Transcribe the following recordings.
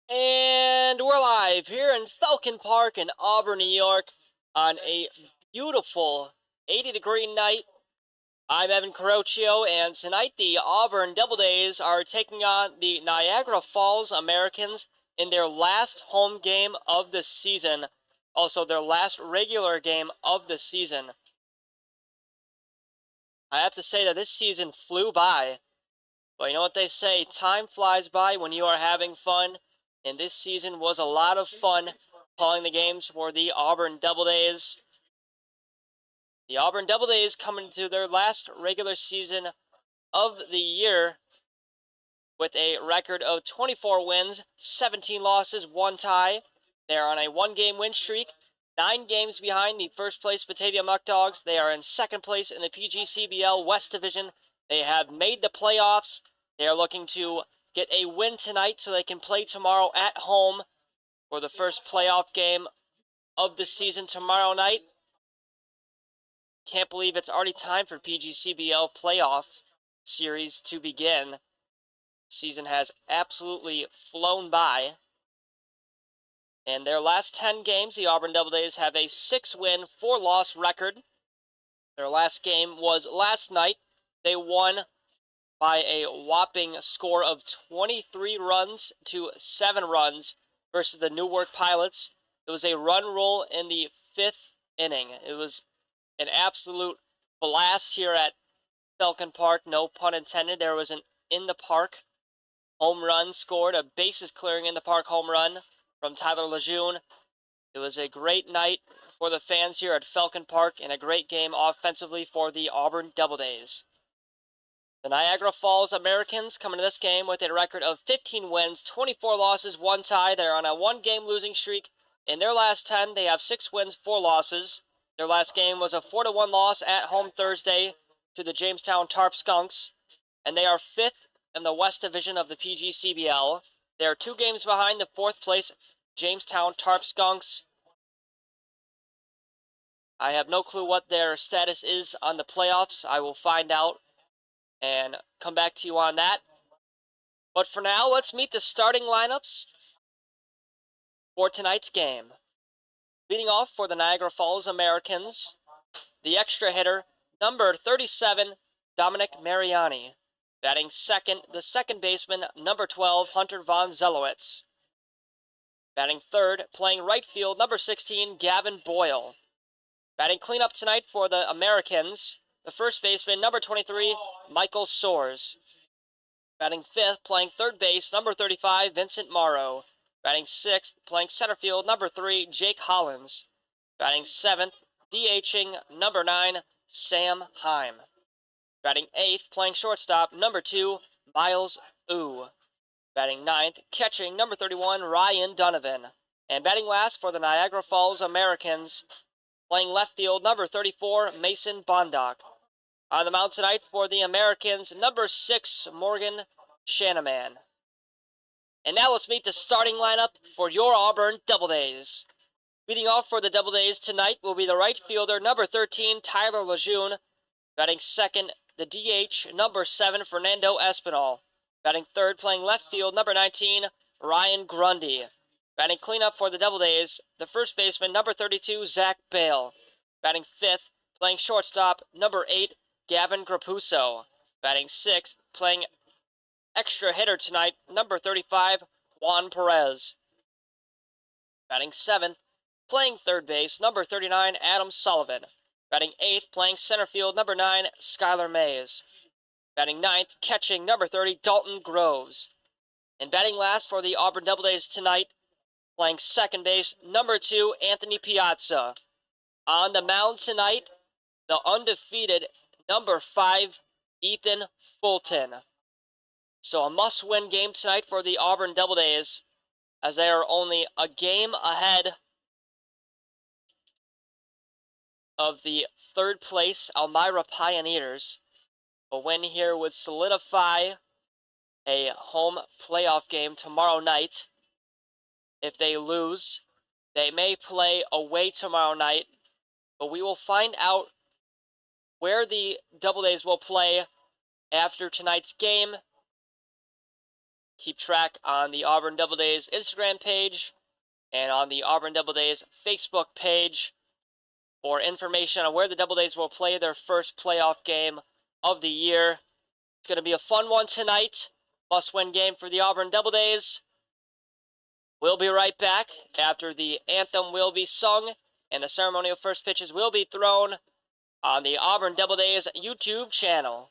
And we're live here in Falcon Park in Auburn, New York on a beautiful 80-degree night. I'm Evan Carocchio, and tonight the Auburn Doubledays are taking on the Niagara Falls Americans in their last home game of the season, also their last regular game of the season. I have to say that this season flew by. But you know what they say, time flies by when you are having fun, and this season was a lot of fun calling the games for the Auburn Doubledays. The Auburn Doubledays coming to their last regular season of the year with a record of 24 wins, 17 losses, 1 tie. They're on a 1-game win streak, 9 games behind the first place Batavia Muck Dogs. They are in second place in the PGCBL West Division. They have made the playoffs. They are looking to get a win tonight so they can play tomorrow at home for the first playoff game of the season tomorrow night. Can't believe it's already time for PGCBL playoff series to begin. Season has absolutely flown by. In their last 10 games, the Auburn Doubledays have a 6-win, 4-loss record. Their last game was last night. They won by a whopping score of 23 runs to 7 runs versus the Newark Pilots. It was a run roll in the 5th inning. It was an absolute blast here at Falcon Park, no pun intended. There was an in-the-park home run scored, a bases-clearing in-the-park home run from Tyler Lejeune. It was a great night for the fans here at Falcon Park and a great game offensively for the Auburn Doubledays. The Niagara Falls Americans come into this game with a record of 15 wins, 24 losses, 1 tie. They're on a 1-game losing streak. In their last 10, they have 6 wins, 4 losses. Their last game was a 4-1 loss at home Thursday to the Jamestown Tarp Skunks, and they are 5th in the West Division of the PGCBL. They are 2 games behind the 4th place Jamestown Tarp Skunks. I have no clue what their status is on the playoffs. I will find out and come back to you on that. But for now, let's meet the starting lineups for tonight's game. Leading off for the Niagara Falls Americans, the extra hitter, number 37, Dominic Mariani. Batting second, the second baseman, number 12, Hunter Von Zelowitz. Batting third, playing right field, number 16, Gavin Boyle. Batting cleanup tonight for the Americans, the first baseman, number 23, Michael Soares. Batting fifth, playing third base, number 35, Vincent Morrow. Batting sixth, playing center field, number 3, Jake Hollins. Batting seventh, DHing, number 9, Sam Heim. Batting eighth, playing shortstop, number 2, Miles Ooh. Batting ninth, catching, number 31, Ryan Donovan. And batting last for the Niagara Falls Americans, playing left field, number 34, Mason Bondock. On the mound tonight for the Americans, number 6, Morgan Shanaman. And now let's meet the starting lineup for your Auburn Doubledays. Leading off for the Doubledays tonight will be the right fielder, number 13, Tyler Lejeune. Batting second, the DH, number 7, Fernando Espinal. Batting third, playing left field, number 19, Ryan Grundy. Batting cleanup for the Doubledays, the first baseman, number 32, Zach Bale. Batting fifth, playing shortstop, number 8, Gavin Grapuso. Batting sixth, playing extra hitter tonight, number 35, Juan Perez. Batting seventh, playing third base, number 39, Adam Sullivan. Batting eighth, playing center field, number 9, Skylar Mays. Batting ninth, catching, number 30, Dalton Groves. And batting last for the Auburn Doubledays tonight, playing second base, number 2, Anthony Piazza. On the mound tonight, the undefeated number 5, Ethan Fulton. So a must-win game tonight for the Auburn Doubledays, as they are only a game ahead of the third place Elmira Pioneers. A win here would solidify a home playoff game tomorrow night. If they lose, they may play away tomorrow night, but we will find out where the Doubledays will play after tonight's game. keep track on the Auburn Doubledays Instagram page and on the Auburn Doubledays Facebook page for information on where the Doubledays will play their first playoff game of the year. It's going to be a fun one tonight. Must-win game for the Auburn Doubledays. We'll be right back after the anthem will be sung and the ceremonial first pitches will be thrown on the Auburn Doubledays YouTube channel.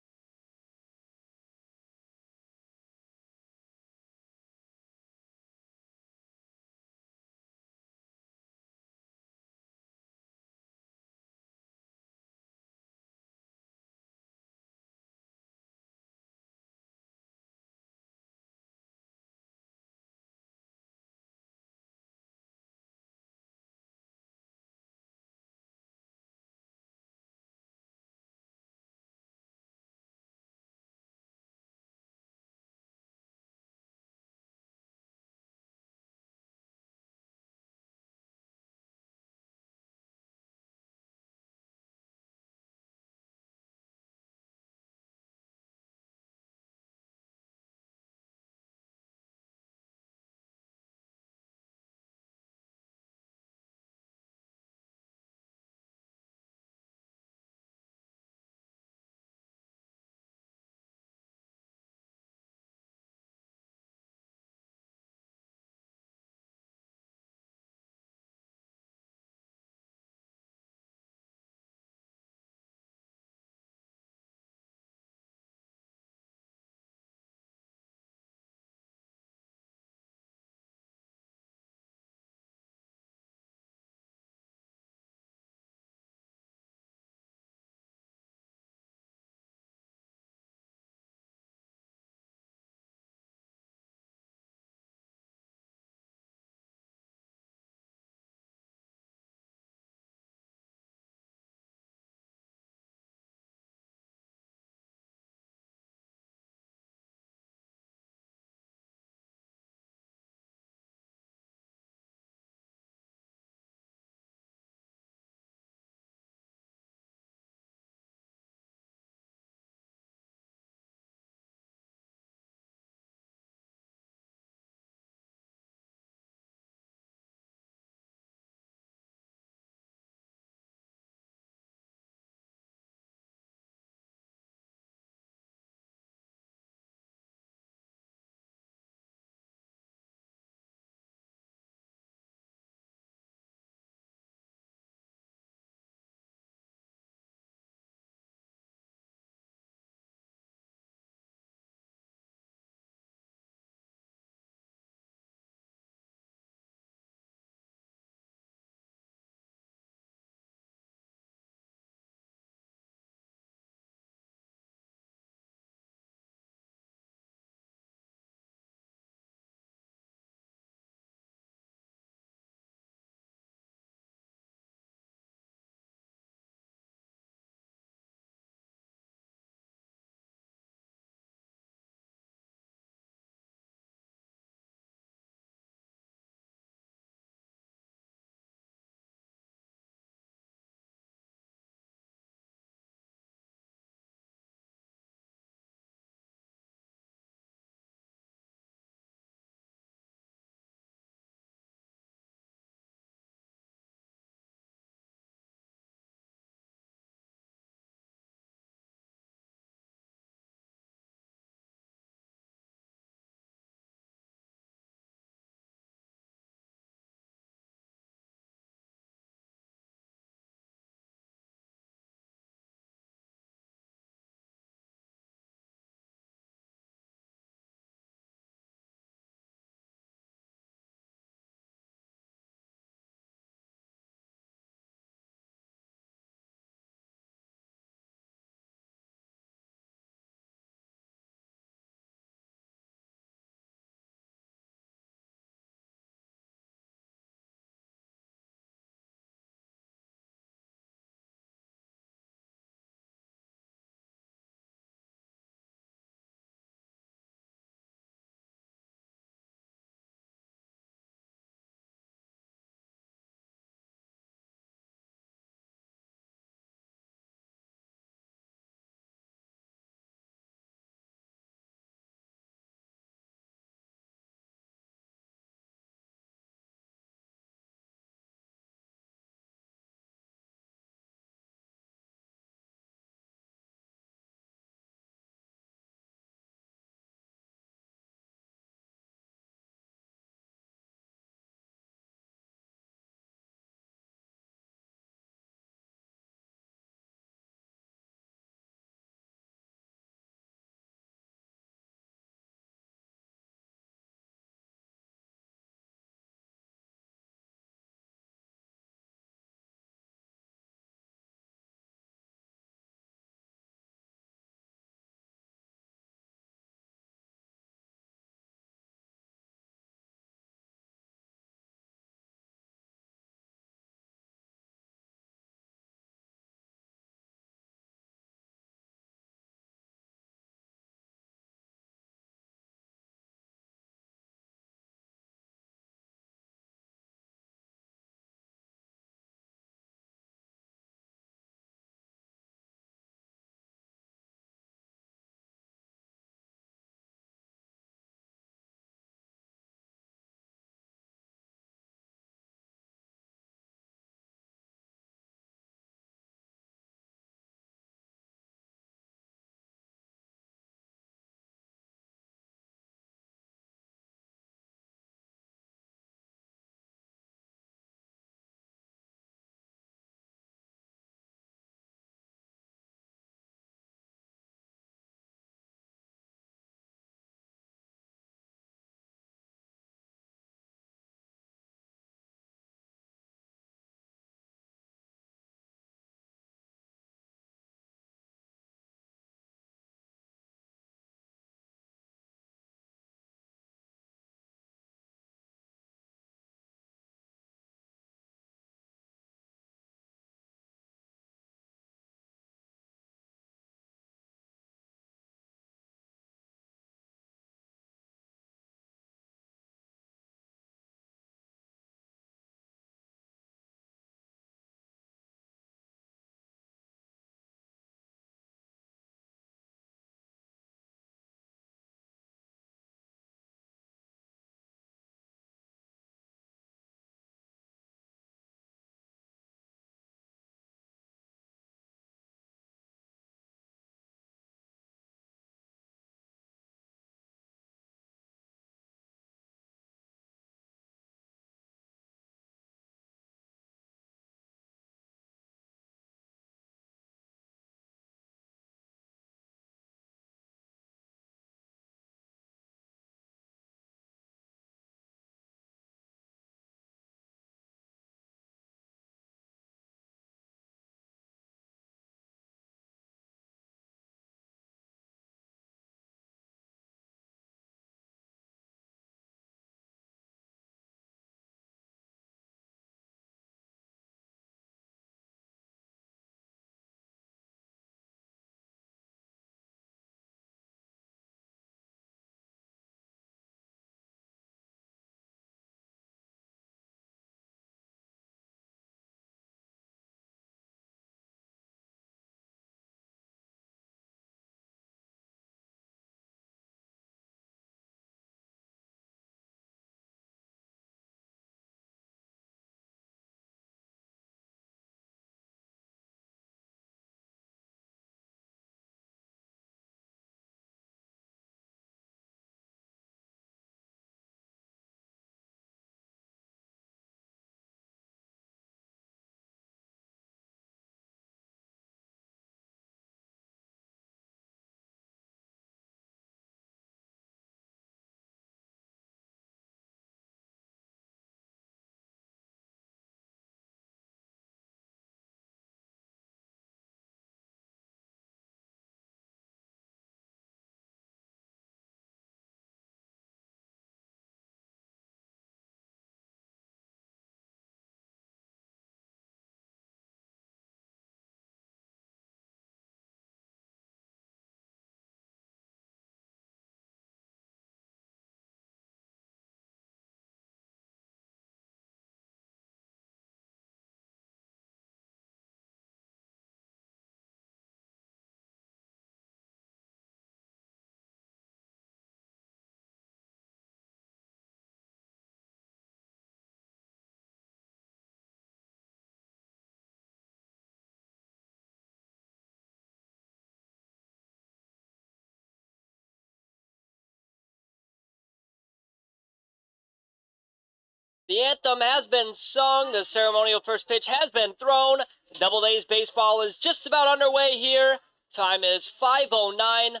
The anthem has been sung. The ceremonial first pitch has been thrown. Doubledays baseball is just about underway here. Time is 5:09.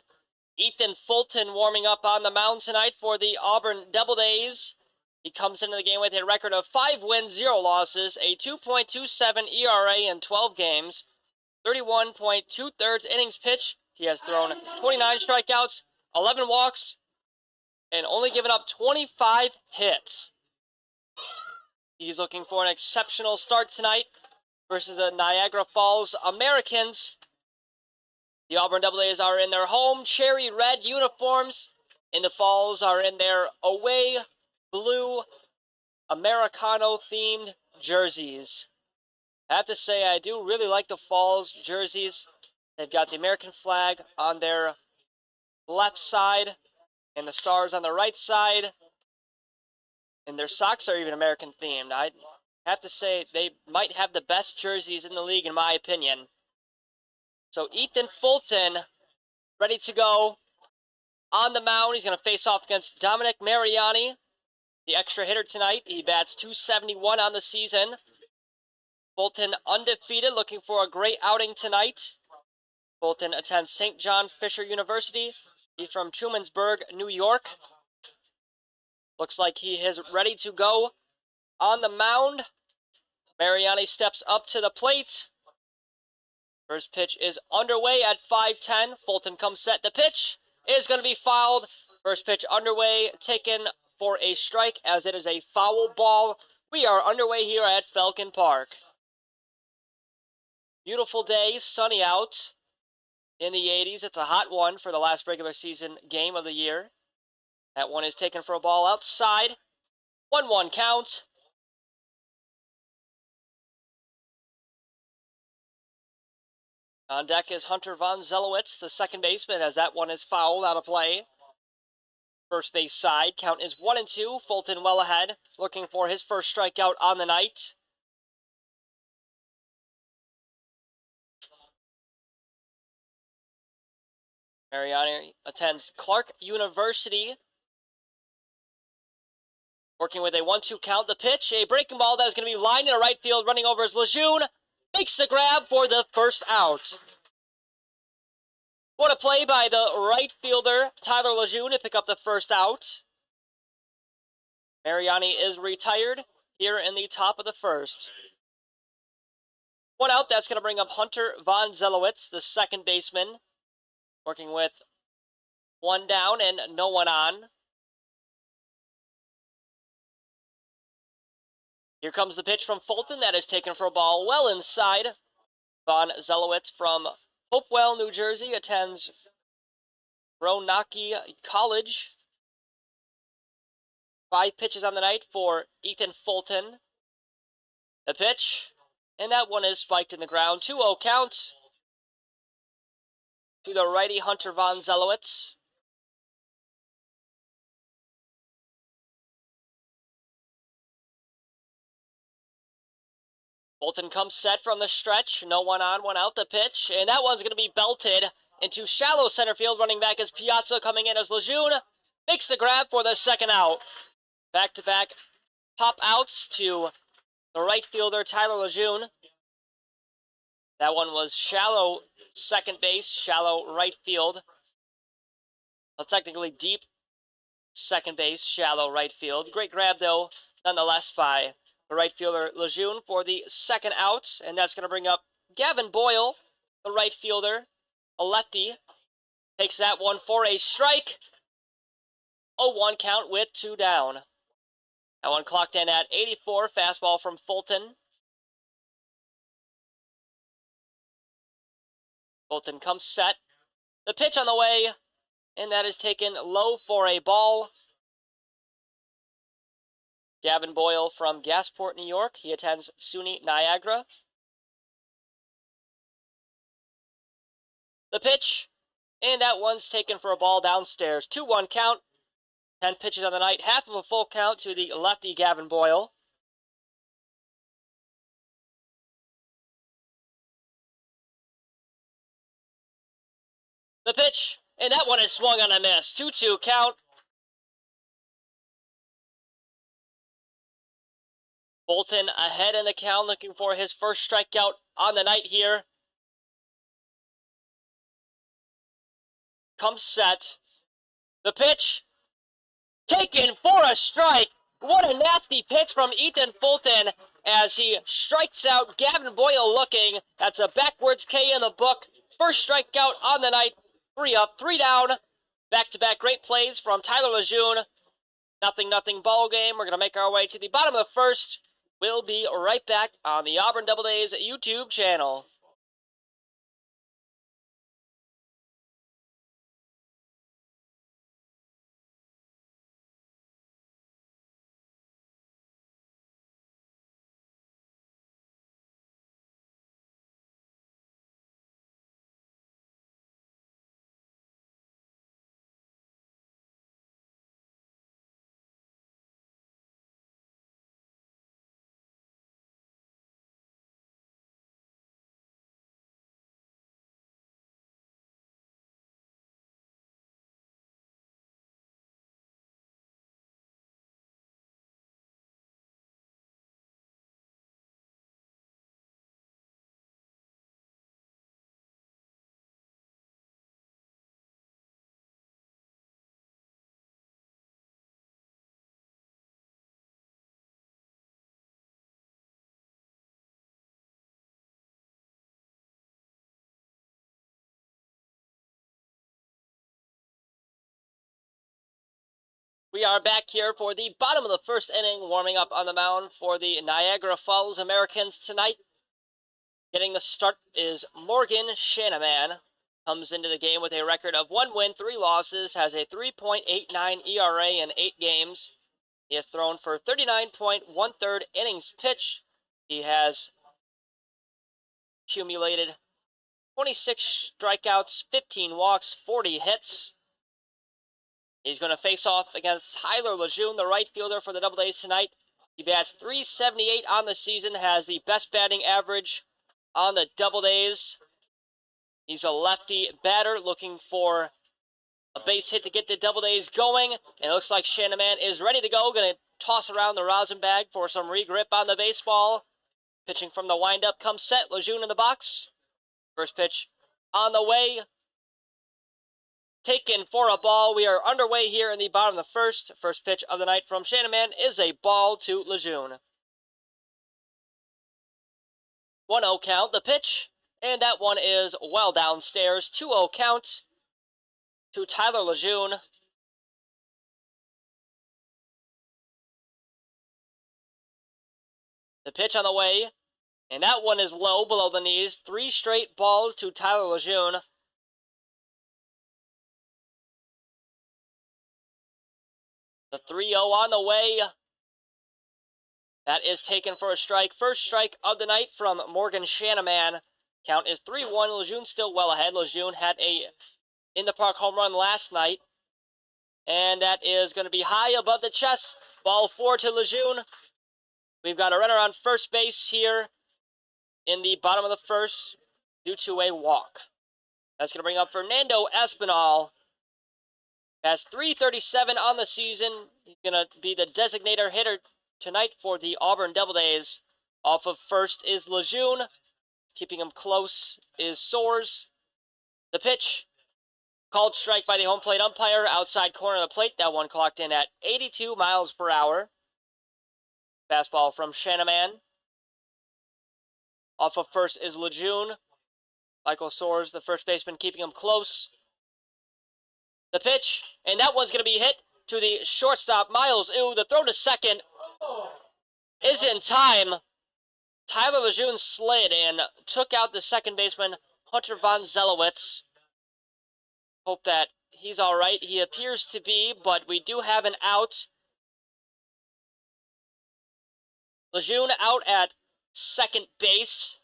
Ethan Fulton warming up on the mound tonight for the Auburn Doubledays. He comes into the game with a record of 5 wins, 0 losses, a 2.27 ERA in 12 games, 31.2 innings pitched. He has thrown 29 strikeouts, 11 walks, and only given up 25 hits. He's looking for an exceptional start tonight versus the Niagara Falls Americans. The Auburn Doubledays are in their home cherry red uniforms, and the Falls are in their away blue Americano-themed jerseys. I have to say, I do really like the Falls jerseys. They've got the American flag on their left side and the stars on the right side. And their socks are even American-themed. I have to say, they might have the best jerseys in the league, in my opinion. So Ethan Fulton, ready to go on the mound. He's going to face off against Dominic Mariani, the extra hitter tonight. He bats .271 on the season. Fulton undefeated, looking for a great outing tonight. Fulton attends St. John Fisher University. He's from Trumansburg, New York. Looks like he is ready to go on the mound. Mariani steps up to the plate. First pitch is underway at 5:10. Fulton comes set. The pitch is going to be fouled. First pitch underway, taken for a strike as it is a foul ball. We are underway here at Falcon Park. Beautiful day, sunny out in the 80s. It's a hot one for the last regular season game of the year. That one is taken for a ball outside. 1-1 count. On deck is Hunter Von Zelowitz, the second baseman, as that one is fouled out of play. First base side, count is 1-2. Fulton well ahead, looking for his first strikeout on the night. Mariani attends Clark University. Working with a 1-2 count. The pitch, a breaking ball that is going to be lined in right field. Running over is Lejeune. Makes the grab for the first out. What a play by the right fielder, Tyler Lejeune, to pick up the first out. Mariani is retired here in the top of the first. One out, that's going to bring up Hunter Von Zelowitz, the second baseman. Working with one down and no one on. Here comes the pitch from Fulton. That is taken for a ball well inside. Von Zelowitz from Hopewell, New Jersey, attends Roanoke College. 5 pitches on the night for Ethan Fulton. The pitch, and that one is spiked in the ground. 2-0 count to the righty Hunter Von Zelowitz. Fulton comes set from the stretch. No one on, one out. The pitch, and that one's going to be belted into shallow center field. Running back is Piazza, coming in as Lejeune. Makes the grab for the second out. Back-to-back pop outs to the right fielder, Tyler Lejeune. That one was shallow second base, shallow right field. Well, technically deep second base, shallow right field. Great grab, though, nonetheless, by the right fielder Lejeune for the second out. And that's going to bring up Gavin Boyle, the right fielder, a lefty. Takes that one for a strike. 0-1 count with 2 down. That one clocked in at 84. Fastball from Fulton. Fulton comes set. The pitch on the way, and that is taken low for a ball. Gavin Boyle from Gasport, New York. He attends SUNY Niagara. The pitch, and that one's taken for a ball downstairs. 2-1 count. 10 pitches on the night. Half of a full count to the lefty Gavin Boyle. The pitch, and that one is swung on a miss. 2-2 count. Bolton ahead in the count, looking for his first strikeout on the night here. Comes set. The pitch. Taken for a strike. What a nasty pitch from Ethan Fulton as he strikes out Gavin Boyle looking. That's a backwards K in the book. First strikeout on the night. 3 up, 3 down. Back-to-back great plays from Tyler Lejeune. 0-0 ball game. We're going to make our way to the bottom of the first. We'll be right back on the Auburn Doubledays YouTube channel. We are back here for the bottom of the first inning, warming up on the mound for the Niagara Falls Americans tonight. Getting the start is Morgan Shanaman. Comes into the game with a record of 1 win, 3 losses, has a 3.89 ERA in 8 games. He has thrown for 39.13 innings pitched. He has accumulated 26 strikeouts, 15 walks, 40 hits. He's going to face off against Tyler Lejeune, the right fielder for the Doubledays tonight. He bats .378 on the season, has the best batting average on the Doubledays. He's a lefty batter looking for a base hit to get the Doubledays going. And it looks like Shanaman is ready to go. Going to toss around the rosin bag for some regrip on the baseball. Pitching from the windup comes set. Lejeune in the box. First pitch on the way. Taken for a ball. We are underway here in the bottom of the first. First pitch of the night from Shanaman is a ball to Lejeune. 1-0 count. The pitch. And that one is well downstairs. 2-0 count to Tyler Lejeune. The pitch on the way. And that one is low below the knees. 3 straight balls to Tyler Lejeune. The 3-0 on the way. That is taken for a strike. First strike of the night from Morgan Shanaman. Count is 3-1. Lejeune still well ahead. Lejeune had a in-the-park home run last night. And that is going to be high above the chest. Ball 4 to Lejeune. We've got a runner on first base here in the bottom of the first due to a walk. That's going to bring up Fernando Espinal. Has .337 on the season. He's going to be the designator hitter tonight for the Auburn Doubledays. Off of first is Lejeune. Keeping him close is Soares. The pitch. Called strike by the home plate umpire. Outside corner of the plate. That one clocked in at 82 miles per hour. Fastball from Shanaman. Off of first is Lejeune. Michael Soares, the first baseman, keeping him close. The pitch, and that one's going to be hit to the shortstop, Miles. The throw to second is in time. Tyler Lejeune slid and took out the second baseman, Hunter Von Zelowitz. Hope that he's all right. He appears to be, but we do have an out. Lejeune out at second base.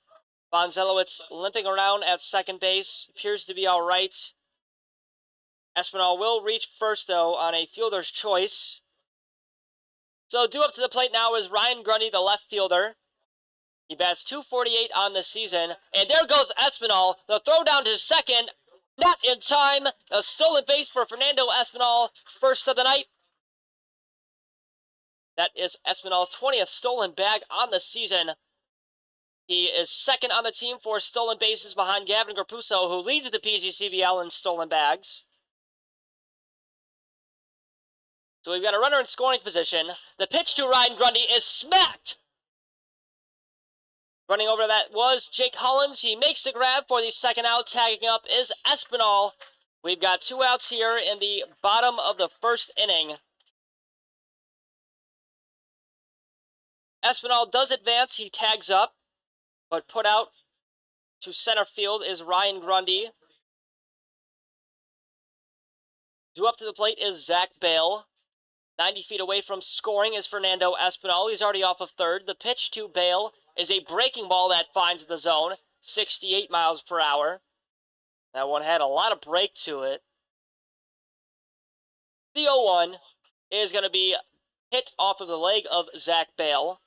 Von Zelowitz limping around at second base. Appears to be all right. Espinal will reach first, though, on a fielder's choice. So due up to the plate now is Ryan Grundy, the left fielder. He bats .248 on the season. And there goes Espinal. The throw down to second. Not in time. A stolen base for Fernando Espinal. First of the night. That is Espinal's 20th stolen bag on the season. He is second on the team for stolen bases behind Gavin Grapuso, who leads the PGCBL in stolen bags. So we've got a runner in scoring position. The pitch to Ryan Grundy is smacked. Running over that was Jake Hollins. He makes the grab for the second out. Tagging up is Espinal. We've got 2 outs here in the bottom of the first inning. Espinal does advance. He tags up, but put out to center field is Ryan Grundy. Due up to the plate is Zach Bale. 90 feet away from scoring is Fernando Espinal. He's already off of third. The pitch to Bale is a breaking ball that finds the zone, 68 miles per hour. That one had a lot of break to it. The 0-1 is going to be hit off of the leg of Zach Bale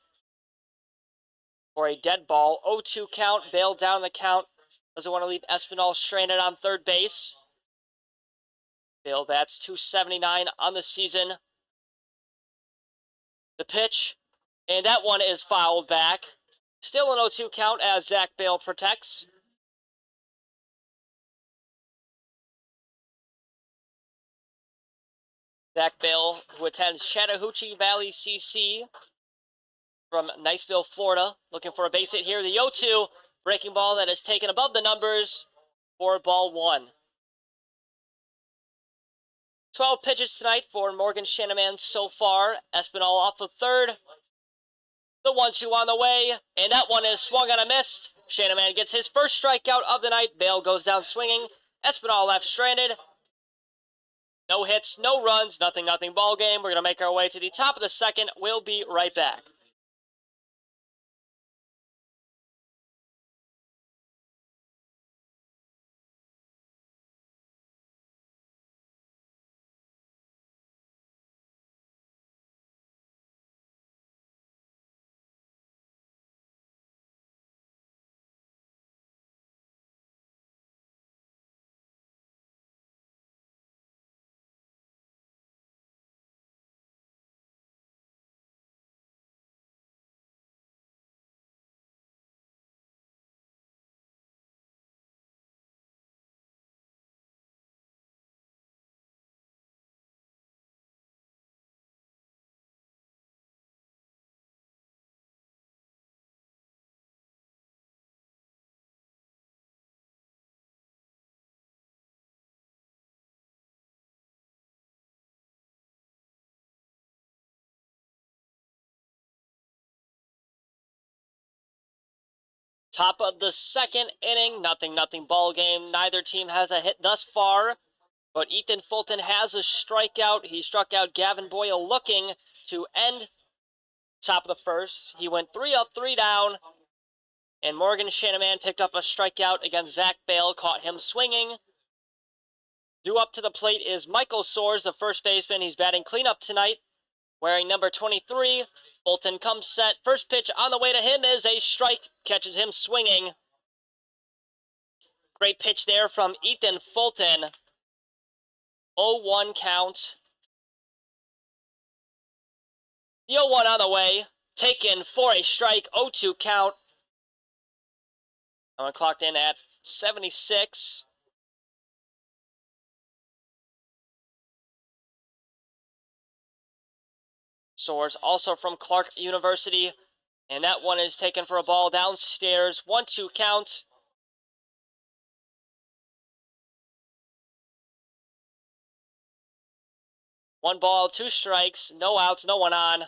for a dead ball. 0-2 count. Bale down the count. Doesn't want to leave Espinal stranded on third base. Bale bats .279 on the season. The pitch, and that one is fouled back. Still an 0-2 count as Zach Bale protects. Zach Bale, who attends Chattahoochee Valley CC from Niceville, Florida, looking for a base hit here. The 0-2 breaking ball that is taken above the numbers for ball 1. 12 pitches tonight for Morgan Shanaman so far. Espinal off of third. The 1-2 on the way, and that one is swung on a miss. Shanaman gets his first strikeout of the night. Bale goes down swinging. Espinal left stranded. No hits, no runs, nothing ball game. We're going to make our way to the top of the second. We'll be right back. Top of the second inning, nothing ball game. Neither team has a hit thus far, but Ethan Fulton has a strikeout. He struck out Gavin Boyle looking to end top of the first. He went 3 up, 3 down, and Morgan Shanaman picked up a strikeout against Zach Bale, caught him swinging. Due up to the plate is Michael Soares, the first baseman. He's batting cleanup tonight, wearing number 23. Fulton comes set. First pitch on the way to him is a strike. Catches him swinging. Great pitch there from Ethan Fulton. 0-1 count. The 0-1 on the way. Taken for a strike. 0-2 count. I'm clocked in at 76. Soares also from Clark University, and that one is taken for a ball downstairs. 1-2 count. One ball, 2 strikes, no outs, no one on.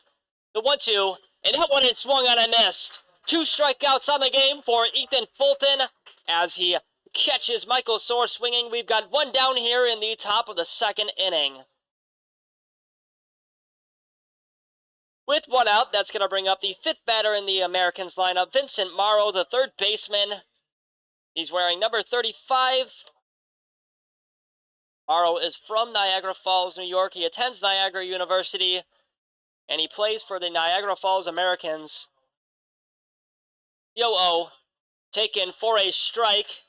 The 1-2, and that one is swung on and missed. 2 strikeouts on the game for Ethan Fulton as he catches Michael Soares swinging. We've got 1 down here in the top of the second inning. With 1 out, that's going to bring up the 5th batter in the Americans lineup, Vincent Morrow, the third baseman. He's wearing number 35. Morrow is from Niagara Falls, New York. He attends Niagara University, and he plays for the Niagara Falls Americans. 0-0, taken for a strike.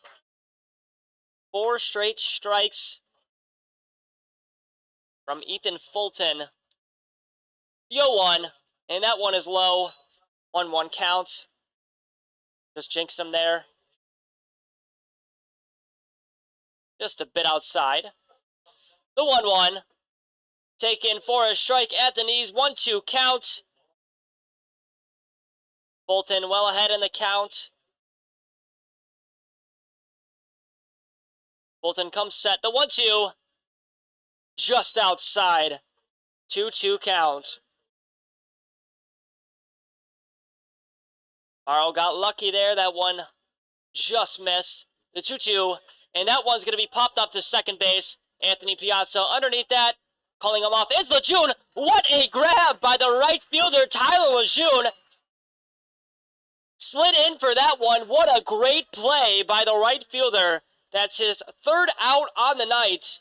4 straight strikes from Ethan Fulton. 0-1, and that one is low. 1-1 count. Just jinxed him there. Just a bit outside. The 1-1. Taken for a strike at the knees. 1-2 count. Fulton well ahead in the count. Fulton comes set. The 1-2. Just outside. 2-2 count. Morrow got lucky there. That one just missed. The 2-2. And that one's going to be popped up to second base. Anthony Piazza underneath that. Calling him off is Lejeune. What a grab by the right fielder, Tyler Lejeune. Slid in for that one. What a great play by the right fielder. That's his third out on the night.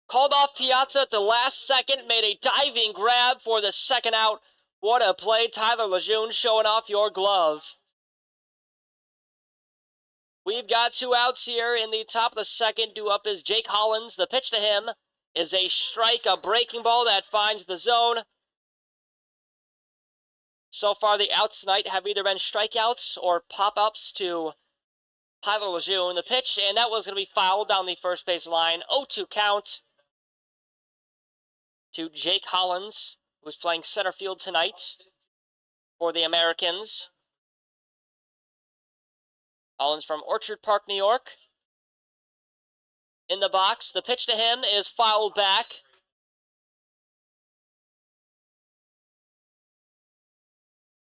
Called off Piazza at the last second. Made a diving grab for the second out. What a play, Tyler Lejeune, showing off your glove. We've got 2 outs here in the top of the second. Due up is Jake Hollins. The pitch to him is a strike, a breaking ball that finds the zone. So far, the outs tonight have either been strikeouts or pop-ups to Tyler Lejeune. The pitch, and that was going to be fouled down the first base line. 0-2 count to Jake Hollins, who's playing center field tonight for the Americans. Hollins from Orchard Park, New York. In the box, the pitch to him is fouled back.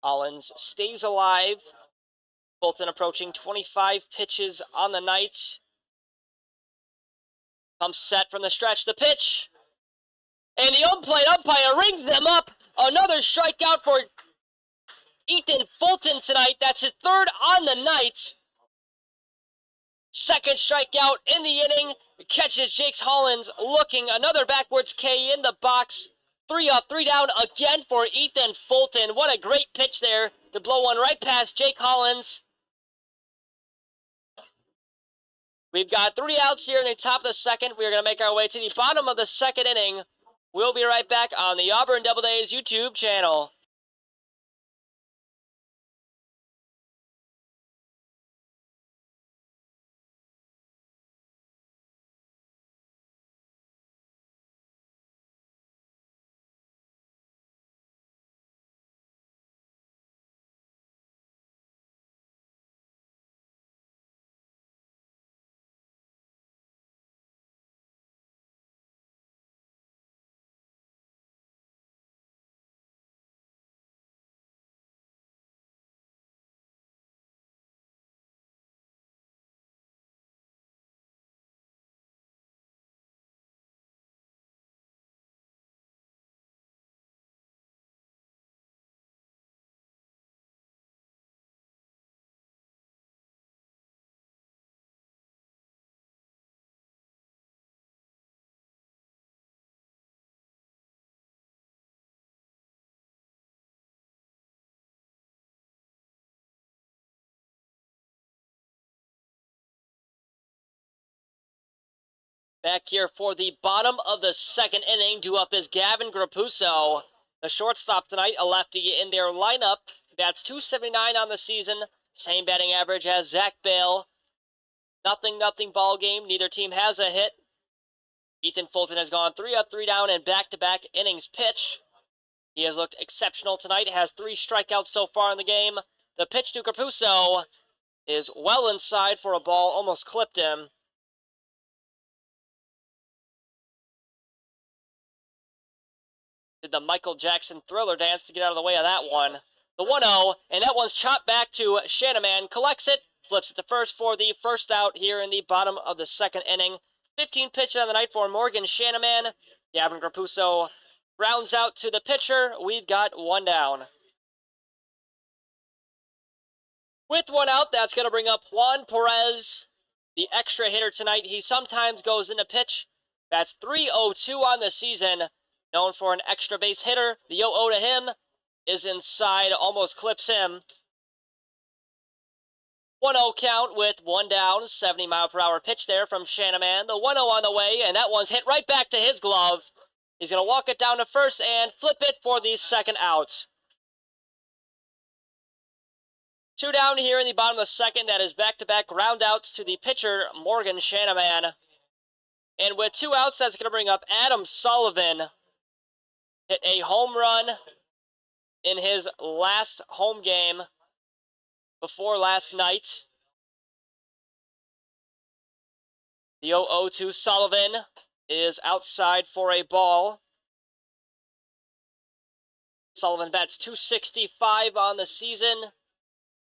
Hollins stays alive. Fulton approaching 25 pitches on the night. Comes set from the stretch. The pitch. And the home-plate umpire rings them up. Another strikeout for Ethan Fulton tonight. That's his third on the night. Second strikeout in the inning. Catches Jake Hollins looking. Another backwards K in the box. 3 up, 3 down again for Ethan Fulton. What a great pitch there to blow one right past Jake Hollins. We've got 3 outs here in the top of the second. We're going to make our way to the bottom of the second inning. We'll be right back on the Auburn Doubledays YouTube channel. Back here for the bottom of the second inning. Due up is Gavin Grappuso. The shortstop tonight, a lefty in their lineup. Bats .279 on the season. Same batting average as Zach Bale. 0-0 ball game. Neither team has a hit. Ethan Fulton has gone 3 up, 3 down, and back-to-back innings pitched. He has looked exceptional tonight. Has 3 strikeouts so far in the game. The pitch to Grappuso is well inside for a ball. Almost clipped him. Did the Michael Jackson Thriller dance to get out of the way of that one. The 1-0, and that one's chopped back to Shanaman. Collects it, flips it to first for the first out here in the bottom of the second inning. 15 pitches on the night for Morgan Shanaman. Gavin Grappuso rounds out to the pitcher. We've got 1 down. With 1 out, that's going to bring up Juan Perez, the extra hitter tonight. He sometimes goes into pitch. That's .302 on the season. Known for an extra base hitter. The 0-0 to him is inside, almost clips him. 1-0 count with 1 down. 70-mile-per-hour pitch there from Shanaman. The 1-0 on the way, and that one's hit right back to his glove. He's going to walk it down to first and flip it for the second out. 2 down here in the bottom of the second. That is back-to-back ground outs to the pitcher, Morgan Shanaman. And with 2 outs, that's going to bring up Adam Sullivan. Hit a home run in his last home game before last night. The 0-0 to Sullivan is outside for a ball. Sullivan bats .265 on the season.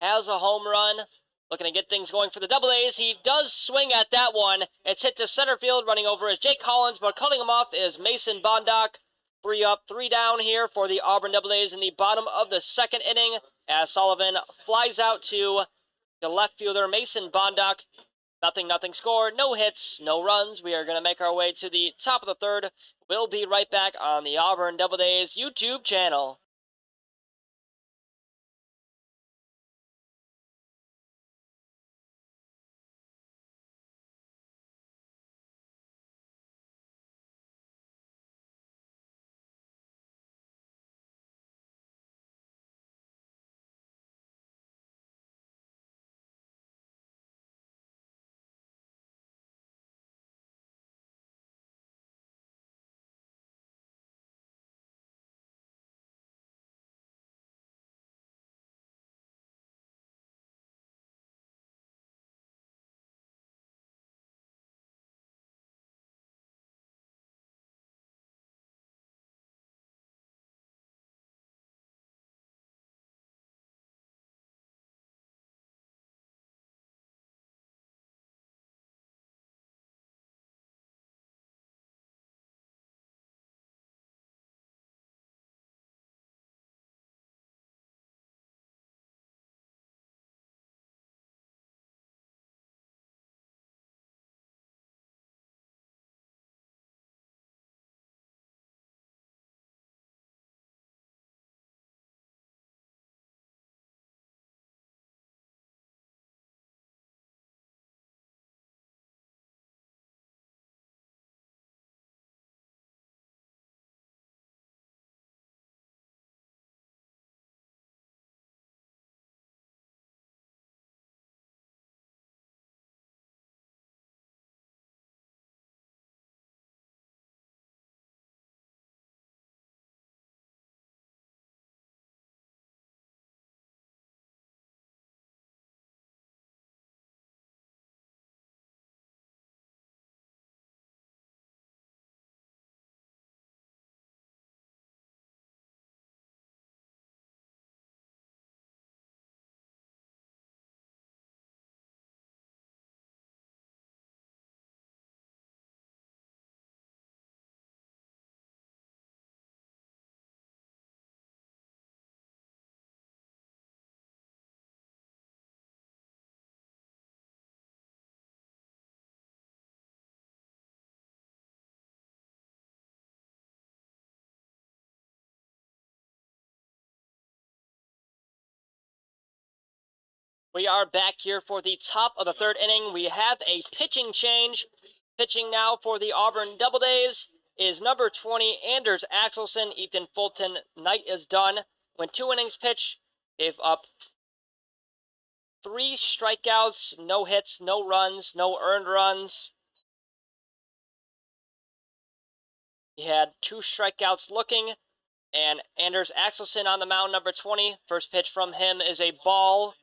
Has a home run. Looking to get things going for the Double A's. He does swing at that one. It's hit to center field. Running over is Jake Collins, but cutting him off is Mason Bondock. 3 up, 3 down here for the Auburn Doubledays in the bottom of the second inning as Sullivan flies out to the left fielder, Mason Bondock. Nothing score, no hits, no runs. We are going to make our way to the top of the third. We'll be right back on the Auburn Doubledays YouTube channel. We are back here for the top of the third inning. We have a pitching change. Pitching now for the Auburn Doubledays is number 20, Anders Axelson. Ethan Fulton Knight is done. When 2 innings pitch, gave up 3 strikeouts, no hits, no runs, no earned runs. He had 2 strikeouts looking, and Anders Axelson on the mound, number 20. First pitch from him is a ball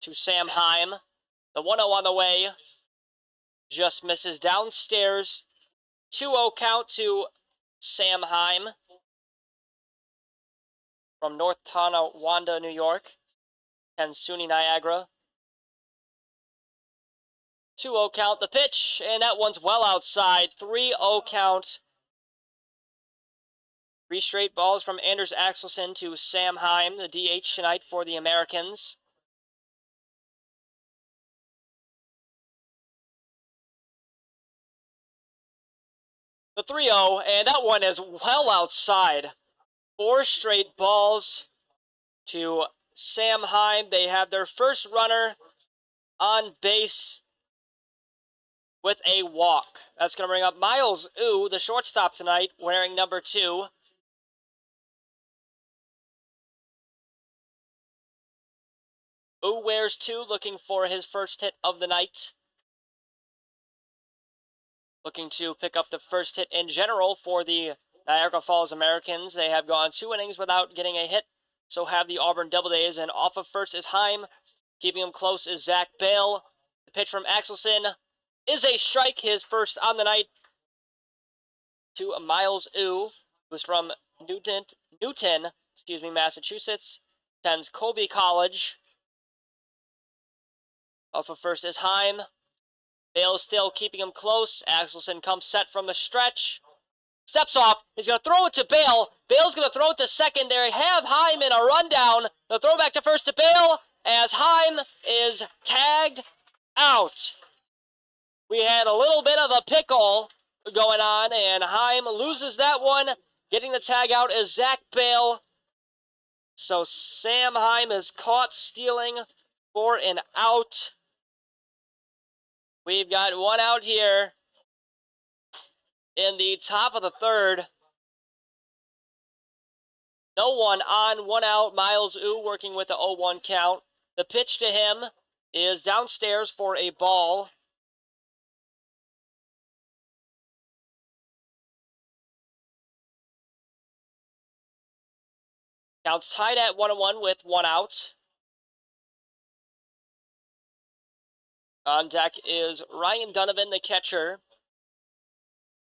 to Sam Heim. The 1-0 on the way. Just misses downstairs. 2-0 count to Sam Heim from North Tonawanda, New York. And SUNY Niagara. 2-0 count the pitch, and that one's well outside. 3-0 count. 3 straight balls from Anders Axelson to Sam Heim, the DH tonight for the Americans. The 3-0, and that one is well outside. 4 straight balls to Sam Heim. They have their first runner on base with a walk. That's going to bring up Miles Ooh, the shortstop tonight, wearing number 2. Ooh wears 2, looking for his first hit of the night. Looking to pick up the first hit in general for the Niagara Falls Americans. They have gone 2 innings without getting a hit. So have the Auburn Doubledays. And off of first is Heim. Keeping him close is Zach Bale. The pitch from Axelson is a strike, his first on the night, to Miles Ooh, who's from Newton, Massachusetts. Attends Colby College. Off of first is Heim. Bale still keeping him close. Axelson comes set from the stretch. Steps off. He's going to throw it to Bale. Bale's going to throw it to second. They have Heim in a rundown. The throw back to first to Bale as Heim is tagged out. We had a little bit of a pickle going on, and Heim loses that one. Getting the tag out is Zach Bale. So Sam Heim is caught stealing for an out. We've got 1 out here in the top of the 3rd. No one on, 1 out. Miles Ooh working with the 0-1 count. The pitch to him is downstairs for a ball. Count's tied at 1-1 with 1 out. On deck is Ryan Donovan, the catcher.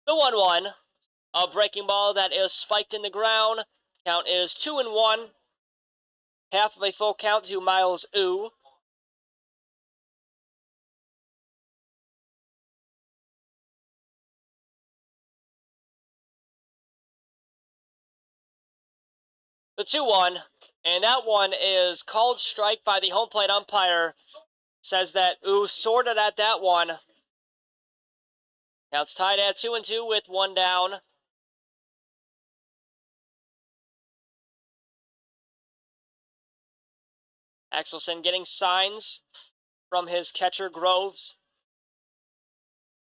The 1-1. A breaking ball that is spiked in the ground. Count is 2-1. Half of a full count to Miles Ooh. The 2-1. And that one is called strike by the home plate umpire. Says that Ooh sorted at that one. Count's tied at 2-2 with 1 down. Axelson getting signs from his catcher Groves.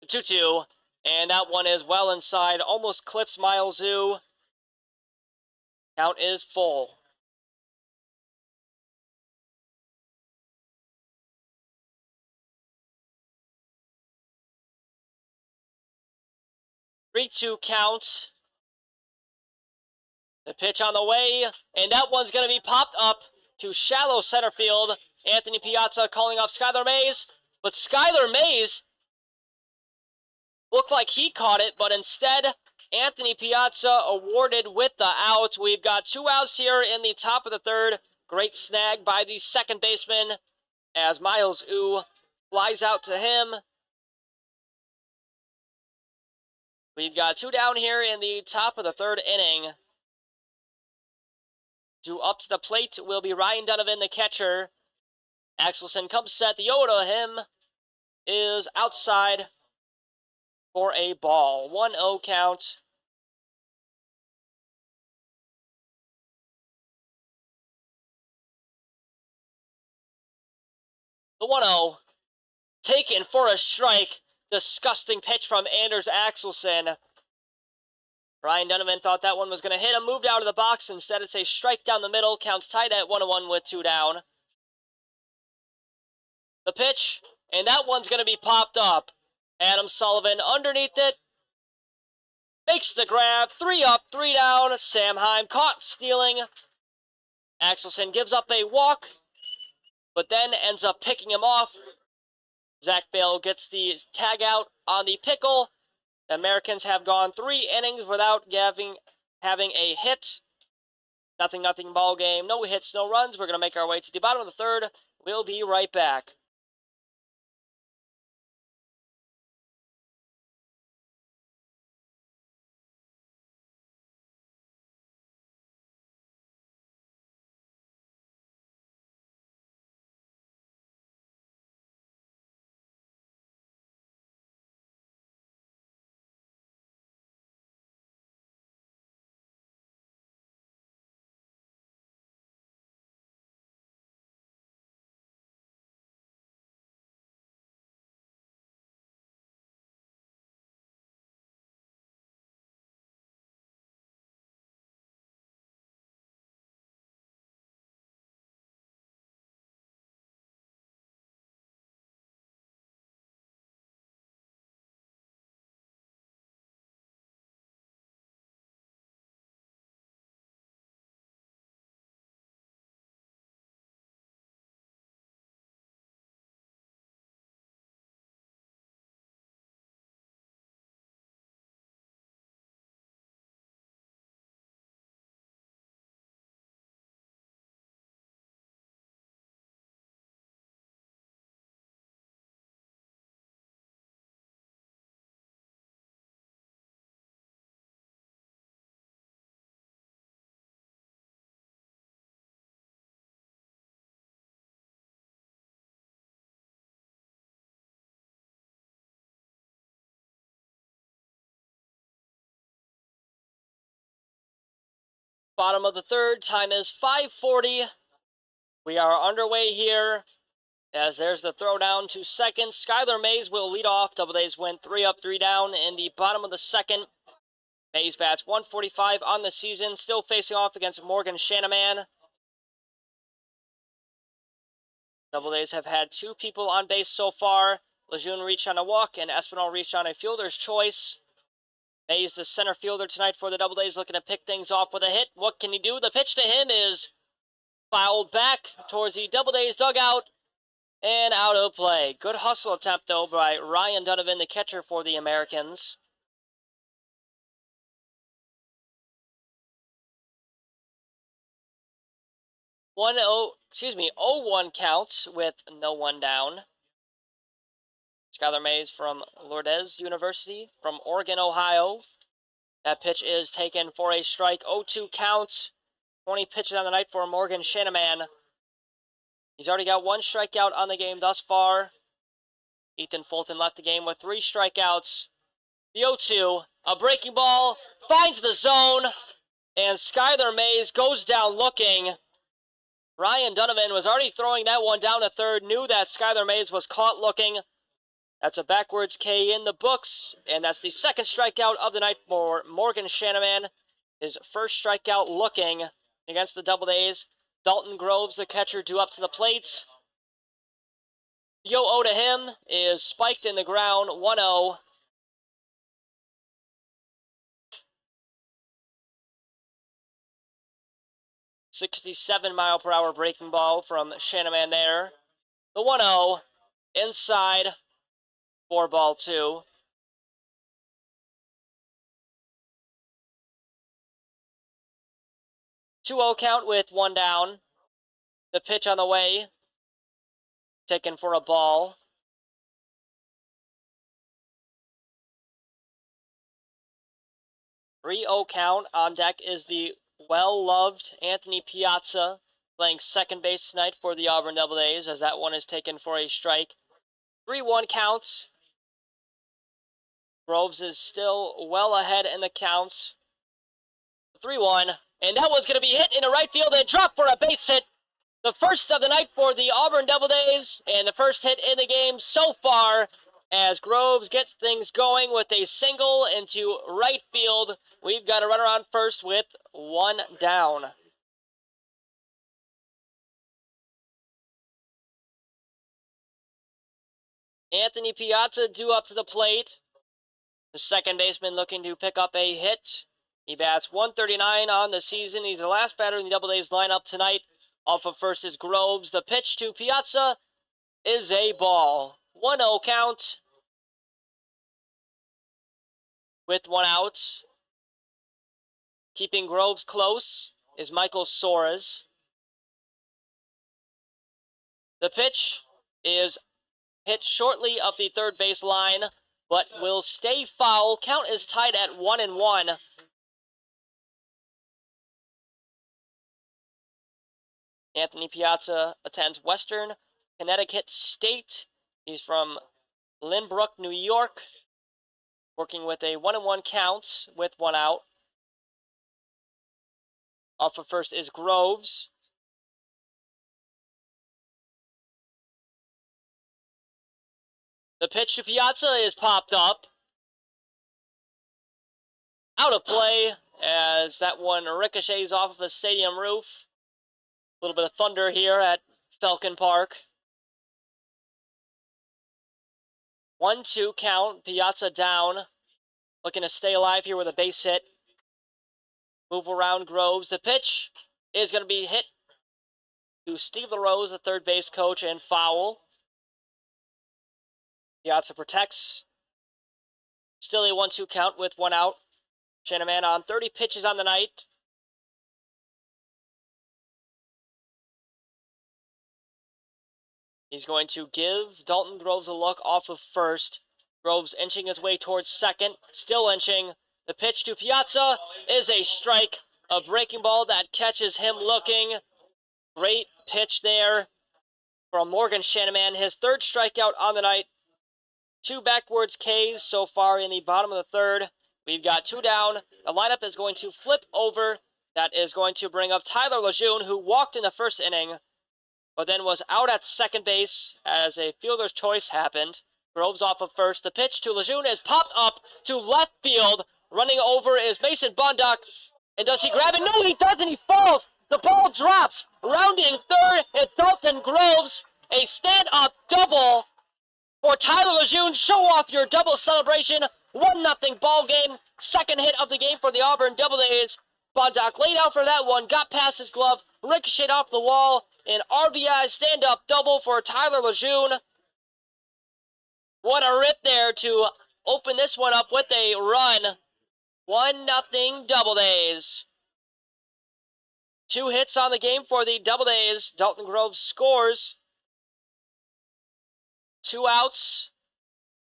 The 2-2. And that one is well inside. Almost clips Miles Ooh. Count is full. Three-two count. The pitch on the way, and that one's going to be popped up to shallow center field. Anthony Piazza calling off Skylar Mays, but Skylar Mays looked like he caught it, but instead, Anthony Piazza awarded with the out. We've got 2 outs here in the top of the 3rd. Great snag by the second baseman as Miles Ooh flies out to him. We've got 2 down here in the top of the 3rd inning. Due up to the plate will be Ryan Donovan, the catcher. Axelson comes set. The 0 to him is outside for a ball. 1-0 count. The 1-0 taken for a strike. Disgusting pitch from Anders Axelson. Ryan Donovan thought that one was going to hit him, moved out of the box. Instead, it's a strike down the middle. Counts tied at 1-1 with 2 down. The pitch, and that one's going to be popped up. Adam Sullivan underneath it. Makes the grab. 3 up, 3 down. Sam Heim caught stealing. Axelson gives up a walk, but then ends up picking him off. Zach Bale gets the tag out on the pickle. The Americans have gone 3 innings without having a hit. 0-0 ball game. No hits, no runs. We're going to make our way to the bottom of the 3rd. We'll be right back. Bottom of the third, time is 5:40. We are underway here as there's the throw down to second. Skylar Mays will lead off. Doubledays went 3 up, 3 down in the bottom of the second. Mays bats 145 on the season, still facing off against Morgan Shanaman. Doubledays have had 2 people on base so far. Lejeune reached on a walk and Espinal reached on a fielder's choice. Mays, the center fielder tonight for the Doubledays, looking to pick things off with a hit. What can he do? The pitch to him is fouled back towards the Doubledays dugout and out of play. Good hustle attempt, though, by Ryan Donovan, the catcher for the Americans. 0-1 count with no one down. Skylar Mays from Lourdes University from Oregon, Ohio. That pitch is taken for a strike. 0-2 count. 20 pitches on the night for Morgan Shanaman. He's already got 1 strikeout on the game thus far. Ethan Fulton left the game with 3 strikeouts. The 0-2, a breaking ball, finds the zone, and Skylar Mays goes down looking. Ryan Donovan was already throwing that one down to third, knew that Skylar Mays was caught looking. That's a backwards K in the books, and that's the 2nd strikeout of the night for Morgan Shanaman. His first strikeout looking against the Doubledays. Dalton Groves, the catcher, due up to the plate. The 0-0 to him is spiked in the ground, 1-0. .67-mile-per-hour breaking ball from Shanaman there. The 1-0 inside. 4-2. .2-0 count with 1 down. The pitch on the way. Taken for a ball. .3-0 count. On deck is the well-loved Anthony Piazza, playing second base tonight for the Auburn Doubledays, as that one is taken for a strike. 3-1 counts. Groves is still well ahead in the counts. 3-1, and that one's going to be hit into right field and dropped for a base hit. The first of the night for the Auburn Doubledays, and the first hit in the game so far, as Groves gets things going with a single into right field. We've got a runner on first with 1 down. Anthony Piazza due up to the plate. The second baseman looking to pick up a hit. He bats 139 on the season. He's the last batter in the Doubledays lineup tonight. Off of first is Groves. The pitch to Piazza is a ball. 1-0 count with 1 out. Keeping Groves close is Michael Soares. The pitch is hit shortly up the third base line, but will stay foul. Count is tied at 1-1. Anthony Piazza attends Western Connecticut State. He's from Lynbrook, New York, working with a 1-1 count with 1 out. Off of first is Groves. The pitch to Piazza is popped up. Out of play as that one ricochets off of the stadium roof. A little bit of thunder here at Falcon Park. 1-2 count. Piazza down. Looking to stay alive here with a base hit. Move around Groves. The pitch is going to be hit to Steve LaRose, the third base coach, and foul. Piazza protects. Still a 1-2 count with 1 out. Shanaman on 30 pitches on the night. He's going to give Dalton Groves a look off of first. Groves inching his way towards second. Still inching. The pitch to Piazza is a strike. A breaking ball that catches him looking. Great pitch there from Morgan Shanaman. His 3rd strikeout on the night. 2 backwards Ks so far in the bottom of the 3rd. We've got 2 down. The lineup is going to flip over That is going to bring up Tyler Lejeune, who walked in the first inning, but then was out at second base as a fielder's choice happened. Groves off of first. The pitch to Lejeune is popped up to left field. Running over is Mason Bondock. And does he grab it? No, he doesn't. He falls. The ball drops. Rounding third is Dalton Groves. A stand-up double for Tyler Lejeune. Show off your double celebration. 1-0 ball game. Second hit of the game for the Auburn Doubledays. Bondock laid out for that one. Got past his glove. Ricocheted off the wall. An RBI stand-up double for Tyler Lejeune. What a rip there to open this one up with a run. 1-0 Doubledays. 2 hits on the game for the Doubledays. Dalton Groves scores. 2 outs.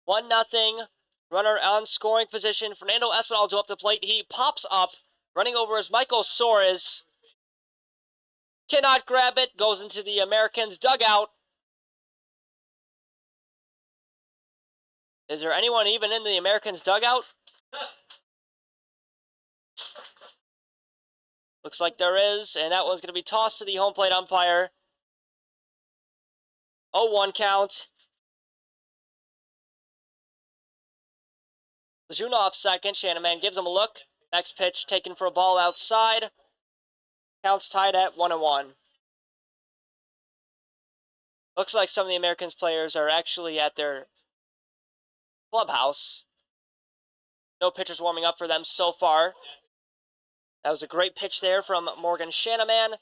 1-0. Runner on scoring position. Fernando Espinal to up the plate. He pops up. Running over is Michael Soares. Cannot grab it. Goes into the Americans' dugout. Is there anyone even in the Americans' dugout? Looks like there is, and that one's going to be tossed to the home plate umpire. 0-1 count. Lejeune off second. Shanaman gives him a look. Next pitch taken for a ball outside. Counts tied at 1-1. Looks like some of the Americans players are actually at their clubhouse. No pitchers warming up for them so far. That was a great pitch there from Morgan Shanaman.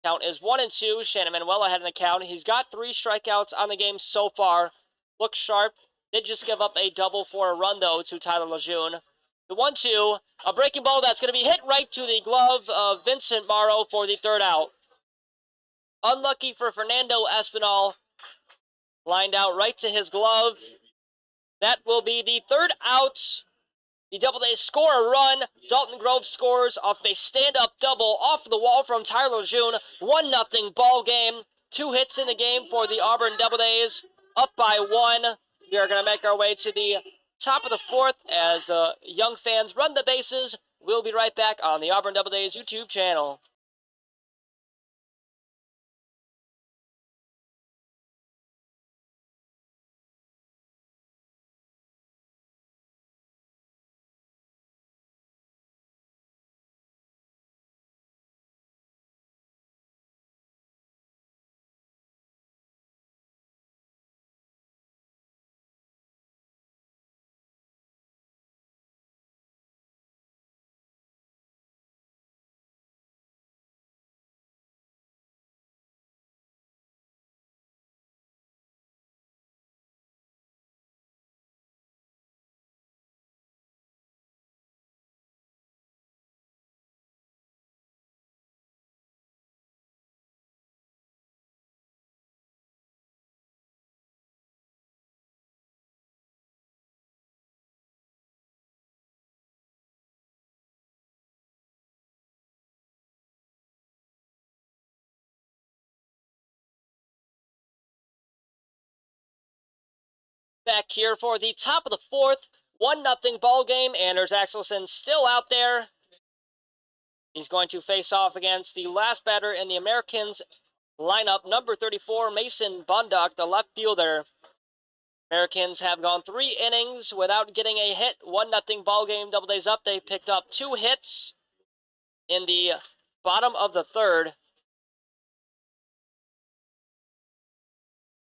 Count is 1-2. Shanaman well ahead in the count. He's got 3 strikeouts on the game so far. Looks sharp. Did just give up a double for a run, though, to Tyler Lejeune. The 1-2. A breaking ball that's going to be hit right to the glove of Vincent Morrow for the 3rd out. Unlucky for Fernando Espinal. Lined out right to his glove. That will be the 3rd out. The Doubledays score a run. Dalton Groves scores off a stand-up double off the wall from Tyler Lejeune. 1-0 ball game. 2 hits in the game for the Auburn Doubledays. Up by 1. We are going to make our way to the top of the 4th as young fans run the bases. We'll be right back on the Auburn Doubledays YouTube channel. Back here for the top of the 4th. 1-0 ball game. Anders Axelson still out there. He's going to face off against the last batter in the Americans lineup, number 34, Mason Bondock, the left fielder. Americans have gone 3 innings without getting a hit. 1-0 ball game. Doubledays up. They picked up 2 hits in the bottom of the 3rd.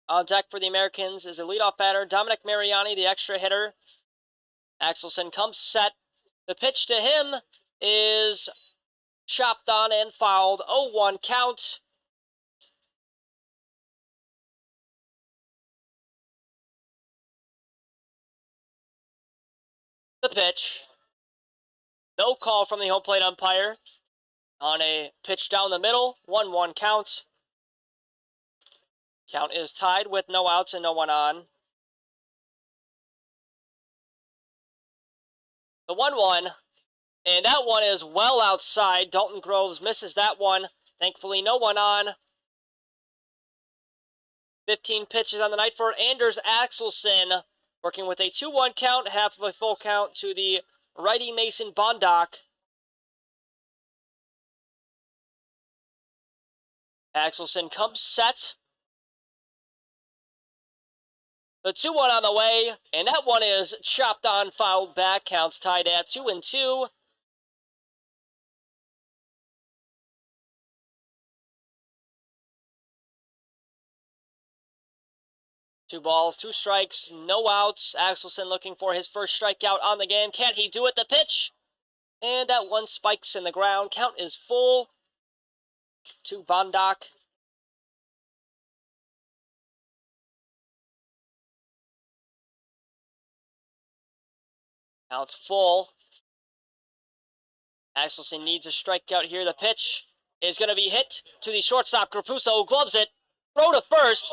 On deck for the Americans is a leadoff batter, Dominic Mariani, the extra hitter. Axelson comes set. The pitch to him is chopped on and fouled. 0-1 count. The pitch. No call from the home plate umpire on a pitch down the middle. 1-1 count. Count is tied with no outs and no one on. The 1-1, and that one is well outside. Dalton Groves misses that one. Thankfully, no one on. 15 pitches on the night for Anders Axelson, working with a 2-1 count, half of a full count to the righty Mason Bondock. Axelson comes set. The 2-1 on the way, and that one is chopped on, fouled back. Counts tied at 2-2. Two balls, two strikes, no outs. Axelson looking for his first strikeout on the game. Can he do it? The pitch. And that one spikes in the ground. Count is full to Bondoc. Now it's full. Axelson needs a strikeout here. The pitch is going to be hit to the shortstop. Grapuso gloves it. Throw to first.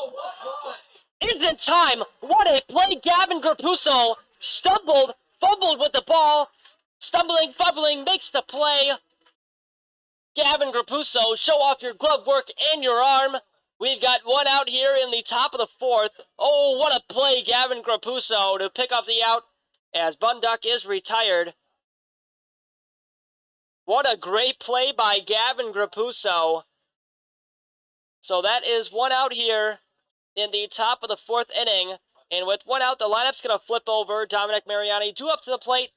Is it time? What a play. Gavin Grapuso stumbled, fumbled with the ball. Stumbling, fumbling, makes the play. Gavin Grapuso, show off your glove work and your arm. We've got one out here in the top of the fourth. Oh, what a play, Gavin Grapuso, to pick up the out as Bunduck is retired. What a great play by Gavin Grapuso. So that is one out here in the top of the fourth inning. And with one out, the lineup's going to flip over. Dominic Mariani due up to the plate.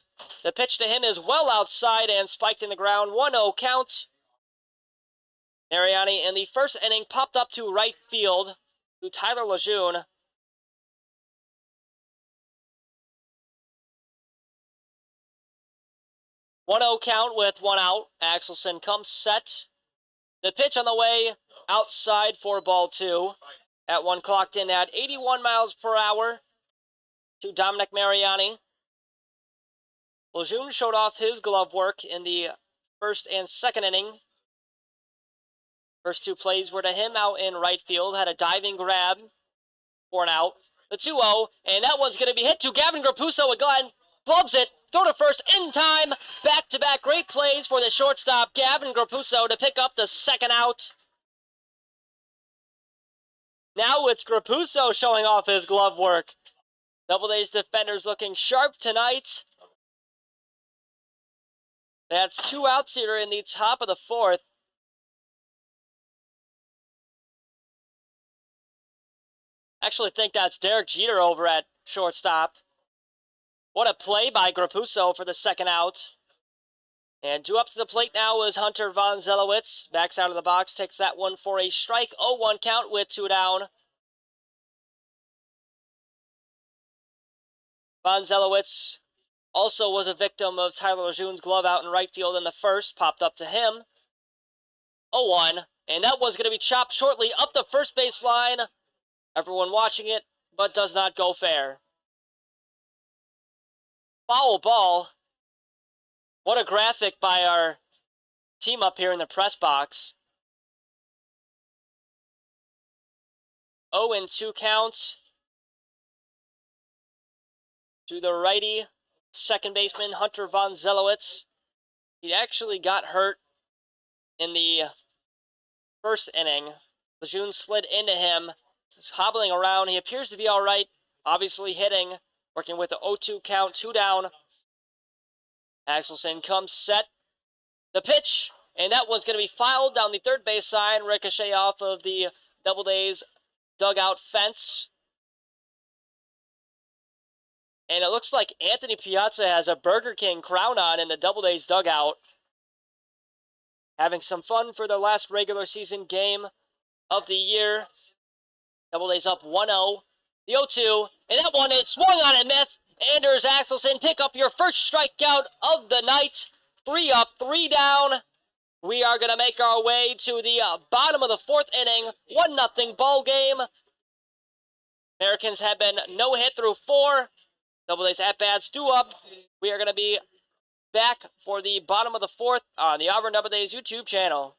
The pitch to him is well outside and spiked in the ground. 1-0 count. Mariani in the first inning popped up to right field to Tyler Lejeune. One 0 count with one out. Axelson comes set. The pitch on the way outside for ball two. That one clocked in at 81 miles per hour to Dominic Mariani. Lejeune showed off his glove work in the first and second inning. First two plays were to him out in right field. Had a diving grab for an out. The 2-0, and that one's going to be hit to Gavin Grapuso again. Gloves it. Throw to first in time. Back-to-back great plays for the shortstop, Gavin Grapuso, to pick up the second out. Now it's Grapuso showing off his glove work. Doubledays defenders looking sharp tonight. That's two outs here in the top of the fourth. Actually think that's Derek Jeter over at shortstop. What a play by Grapuso for the second out. And due up to the plate now is Hunter Von Zelowitz. Backs out of the box, takes that one for a strike. 0-1 count with two down. Von Zelowitz also was a victim of Tyler Lejeune's glove out in right field in the first. Popped up to him. 0-1. And that one's going to be chopped shortly up the first base line. Everyone watching it, but does not go fair. Foul ball. What a graphic by our team up here in the press box. 0-2 count to the righty second baseman, Hunter Von Zelowitz. He actually got hurt in the first inning. Lejeune slid into him. He's hobbling around. He appears to be all right. Obviously hitting, working with the 0-2 count, two down. Axelson comes set. The pitch, and that one's going to be fouled down the third base side, ricochet off of the Doubledays dugout fence. And it looks like Anthony Piazza has a Burger King crown on in the Doubledays dugout. Having some fun for their last regular season game of the year. Doubledays up 1-0. The 0-2, and that one is swung on and missed. Anders Axelson, pick up your first strikeout of the night. 3 up, 3 down. We are going to make our way to the bottom of the fourth inning. 1-0 ball game. Americans have been no hit through 4. Doubledays at-bats due up. We are going to be back for the bottom of the fourth on the Auburn Doubledays YouTube channel.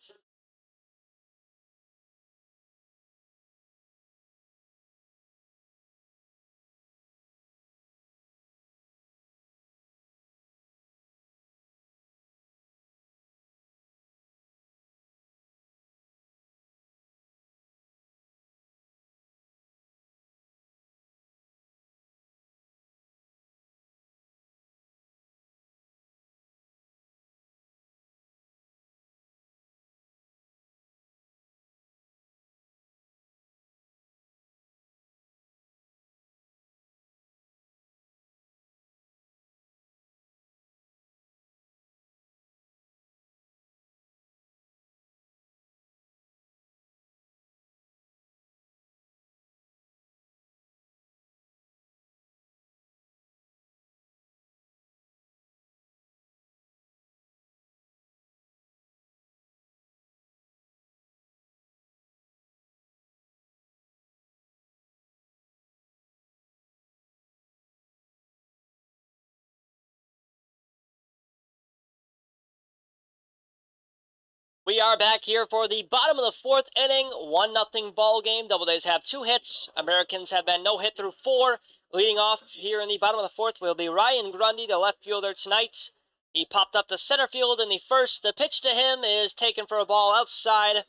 we are back here for the bottom of the fourth inning. 1-0 ball game. Doubledays have 2 hits. Americans have been no hit through 4. Leading off here in the bottom of the fourth will be Ryan Grundy, the left fielder tonight. He popped up to center field in the first. The pitch to him is taken for a ball outside.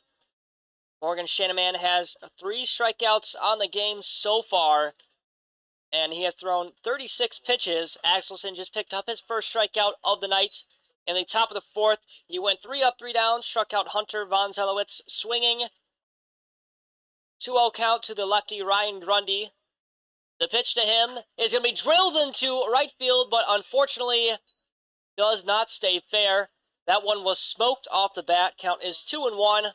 Morgan Shanaman has 3 strikeouts on the game so far, and he has thrown 36 pitches. Axelson just picked up his first strikeout of the night. In the top of the fourth, he went 3 up, 3 down, struck out Hunter Von Zelowitz swinging. 2-0 count to the lefty Ryan Grundy. The pitch to him is going to be drilled into right field, but unfortunately does not stay fair. That one was smoked off the bat. Count is 2-1.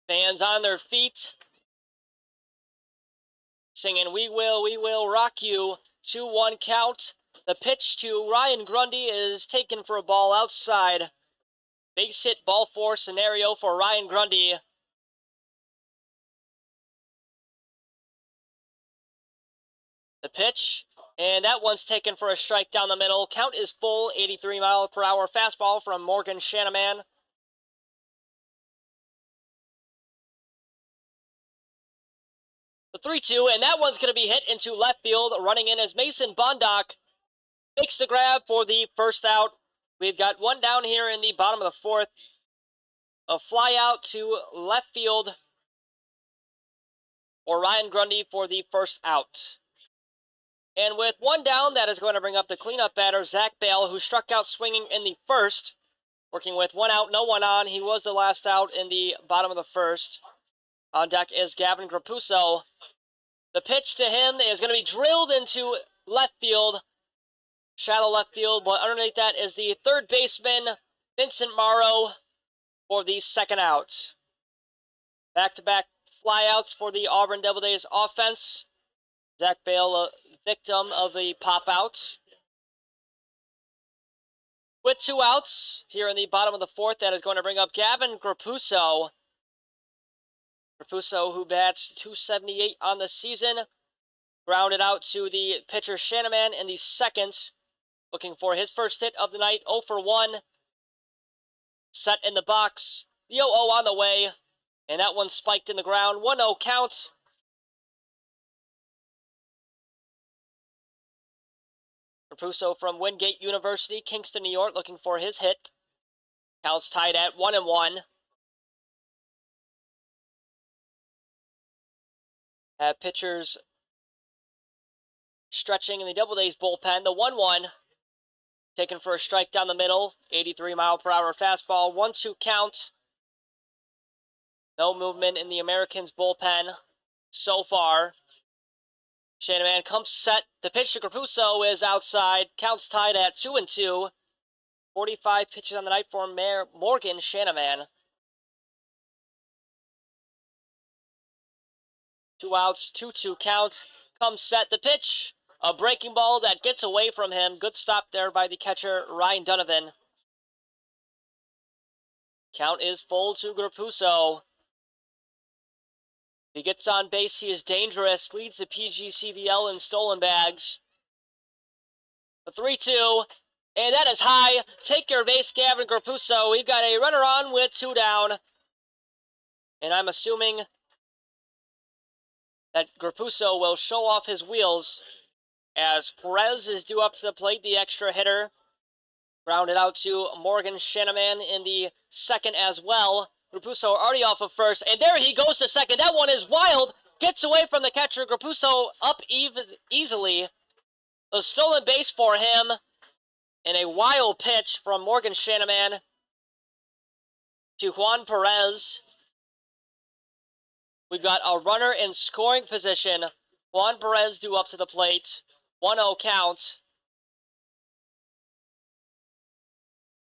Fans on their feet, singing, we will rock you." 2-1 count. The pitch to Ryan Grundy is taken for a ball outside. Base hit ball 4 scenario for Ryan Grundy. The pitch, and that one's taken for a strike down the middle. Count is full. 83-mile-per-hour fastball from Morgan Shanaman. The 3-2, and that one's going to be hit into left field. Running in as Mason Bondock makes the grab for the first out. We've got one down here in the bottom of the fourth. A fly out to left field for Ryan Grundy for the first out. And with one down, that is going to bring up the cleanup batter, Zach Bale, who struck out swinging in the first. Working with 1 out, no one on. He was the last out in the bottom of the first. On deck is Gavin Grapuso. The pitch to him is going to be drilled into left field. Shallow left field, but underneath that is the third baseman, Vincent Morrow, for the second out. Back-to-back flyouts for the Auburn Doubledays offense. Zach Bale, a victim of the pop-out. With 2 outs here in the bottom of the fourth, that is going to bring up Gavin Grapuso. Grapuso, who bats .278 on the season, grounded out to the pitcher Shanaman in the second. Looking for his first hit of the night, 0 for 1. Set in the box, the 0-0 on the way, and that one spiked in the ground. 1-0 count. Grapuso from Wingate University, Kingston, New York, looking for his hit. Count's tied at 1-1. Have pitchers stretching in the Doubledays bullpen. The 1-1. Taken for a strike down the middle. 83-mile-per-hour fastball. 1-2 count. No movement in the Americans bullpen so far. Shanaman comes set. The pitch to Grapuso is outside. Counts tied at 2-2. 45 pitches on the night for Morgan Shanaman. 2 outs, 2-2 count. Comes set. The pitch. A breaking ball that gets away from him. Good stop there by the catcher, Ryan Donovan. Count is full to Grapuso. He gets on base. He is dangerous. Leads the PGCBL in stolen bags. The 3-2. And that is high. Take your base, Gavin Grapuso. We've got a runner on with 2 down. And I'm assuming that Grapuso will show off his wheels as Perez is due up to the plate, the extra hitter. Grounded out to Morgan Shanaman in the second as well. Grapuso already off of first, and there he goes to second. That one is wild. Gets away from the catcher. Grapuso up easily. A stolen base for him. And a wild pitch from Morgan Shanaman to Juan Perez. We've got a runner in scoring position. Juan Perez due up to the plate. 1-0 count.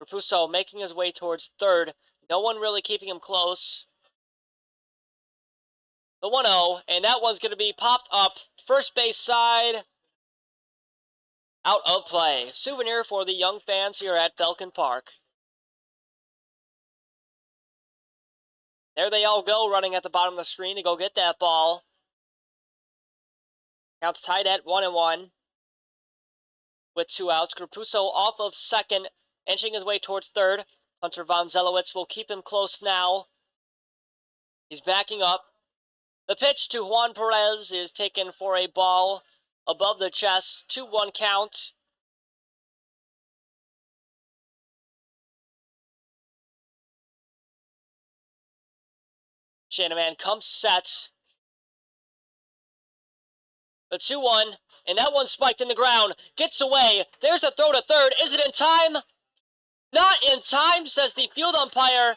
Grapuso making his way towards third. No one really keeping him close. The 1-0, and that one's going to be popped up. First base side. Out of play. Souvenir for the young fans here at Falcon Park. There they all go, running at the bottom of the screen to go get that ball. Count's tied at 1-1 with 2 outs. Grupuso off of second, inching his way towards third. Hunter von Zelowitz will keep him close now. He's backing up. The pitch to Juan Perez is taken for a ball above the chest. 2-1 count. Shanaman comes set. The 2-1, and that one spiked in the ground. Gets away. There's a throw to third. Is it in time? Not in time, says the field umpire.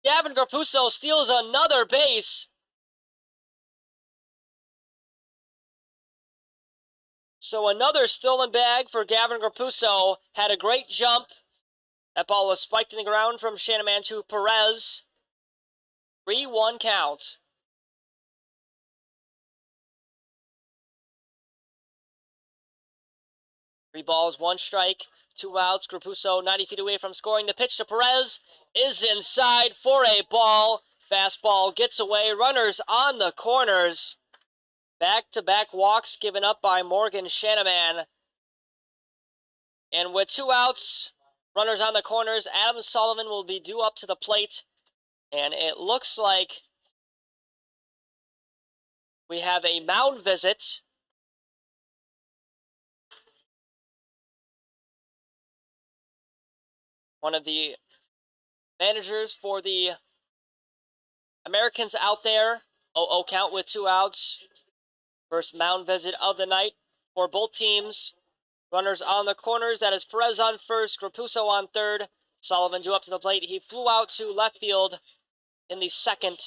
Gavin Grupuso steals another base. So another stolen bag for Gavin Grupuso. Had a great jump. That ball was spiked in the ground from Shanaman to Perez. 3-1 count. Three balls, 1 strike, 2 outs. Grupuso 90 feet away from scoring. The pitch to Perez is inside for a ball. Fastball gets away. Runners on the corners. Back-to-back walks given up by Morgan Shanaman. And with 2 outs, runners on the corners, Adam Sullivan will be due up to the plate. And it looks like we have a mound visit. One of the managers for the Americans out there. 0-0 count with 2 outs. First mound visit of the night for both teams. Runners on the corners. That is Perez on first, Grupuso on third. Sullivan due up to the plate. He flew out to left field in the second.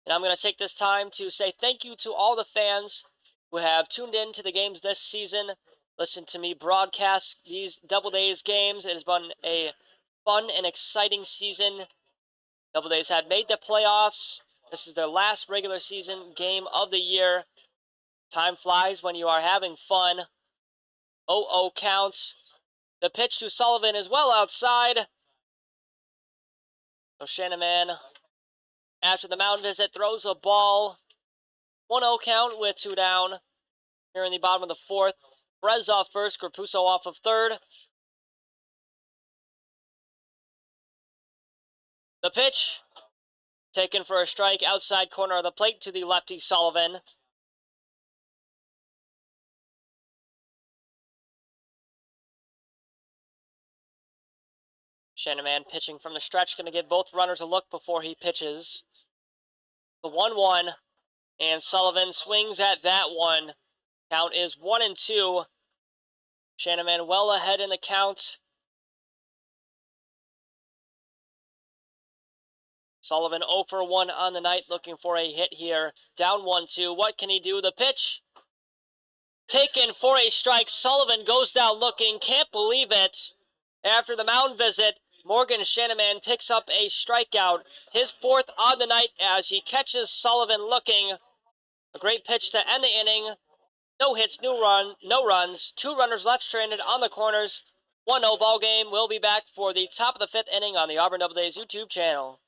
And I'm going to take this time to say thank you to all the fans who have tuned in to the games this season. Listen to me broadcast these Doubledays games. It has been a fun and exciting season. Doubledays had made the playoffs. This is their last regular season game of the year. Time flies when you are having fun. 0-0 count. The pitch to Sullivan is well outside. So Shanaman, after the mound visit, throws a ball. 1-0 count with 2 down. Here in the bottom of the fourth. Perez off first, Grupuso off of third. The pitch, taken for a strike outside corner of the plate to the lefty Sullivan. Shanaman pitching from the stretch, going to give both runners a look before he pitches. The 1-1, and Sullivan swings at that one. Count is 1-2. Shanaman well ahead in the count. Sullivan 0 for 1 on the night, looking for a hit here. Down 1-2. What can he do? The pitch, taken for a strike. Sullivan goes down looking. Can't believe it. After the mound visit, Morgan Shanaman picks up a strikeout. His 4th on the night as he catches Sullivan looking. A great pitch to end the inning. No hits, no runs. 2 runners left stranded on the corners. 1-0 ball game. We'll be back for the top of the 5th inning on the Auburn Doubledays YouTube channel.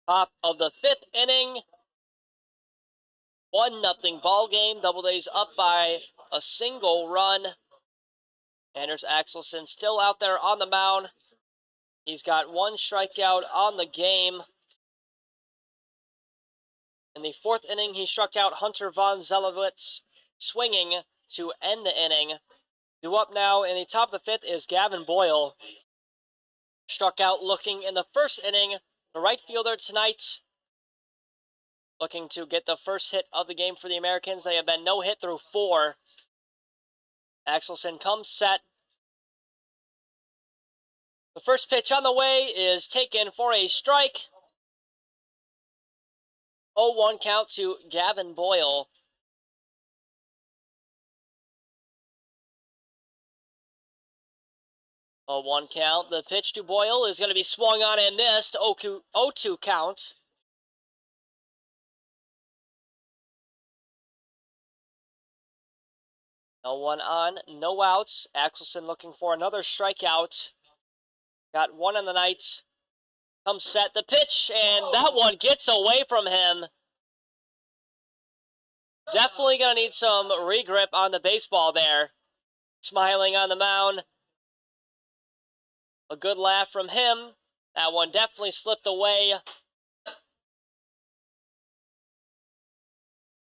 Top of the 5th inning. 1-0 ball game. Doubledays up by a single run. Anders Axelson still out there on the mound. He's got 1 strikeout on the game. In the 4th inning, he struck out Hunter von Zelowitz, swinging to end the inning. Due up now in the top of the 5th is Gavin Boyle. Struck out looking in the 1st inning. The right fielder tonight, looking to get the first hit of the game for the Americans. They have been no hit through 4. Axelson comes set. The first pitch on the way is taken for a strike. 0-1 count to Gavin Boyle. 0-1 count. The pitch to Boyle is going to be swung on and missed. 0-2 count. No one on, no outs. Axelson looking for another strikeout. Got 1 on the night. Comes set. The pitch, and that one gets away from him. Definitely going to need some regrip on the baseball there. Smiling on the mound. A good laugh from him. That one definitely slipped away.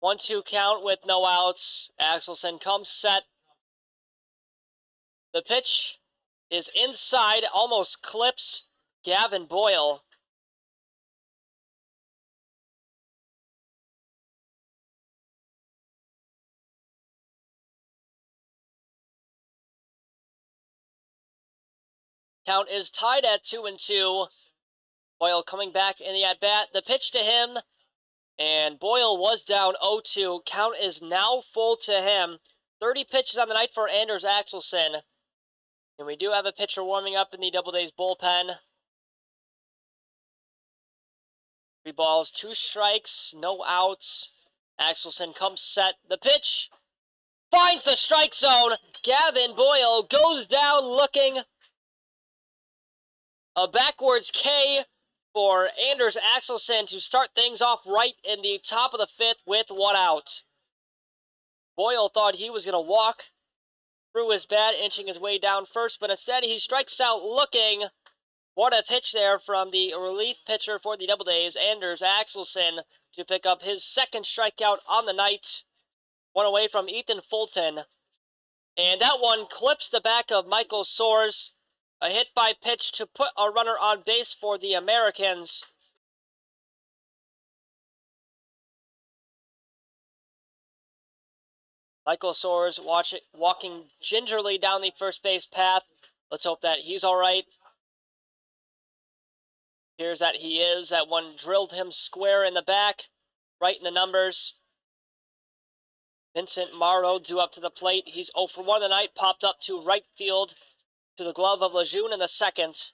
1-2 count with no outs. Axelson comes set. The pitch is inside, almost clips Gavin Boyle. Count is tied at 2-2. Boyle coming back in the at-bat. The pitch to him, and Boyle was down 0-2. Count is now full to him. 30 pitches on the night for Anders Axelson. And we do have a pitcher warming up in the Doubledays bullpen. 3 balls, 2 strikes, no outs. Axelson comes set. The pitch finds the strike zone. Gavin Boyle goes down looking. A backwards K for Anders Axelson to start things off right in the top of the 5th with 1 out. Boyle thought he was going to walk through his bat, inching his way down first, but instead he strikes out looking. What a pitch there from the relief pitcher for the Doubledays, Anders Axelson, to pick up his 2nd strikeout on the night. 1 away from Ethan Fulton. And that one clips the back of Michael Soares. A hit by pitch to put a runner on base for the Americans. Michael Soares walking gingerly down the first base path. Let's hope that he's all right. Appears that he is. That one drilled him square in the back, right in the numbers. Vincent Morrow due up to the plate. He's 0 for 1 tonight. Popped up to right field to the glove of Lejeune in the 2nd.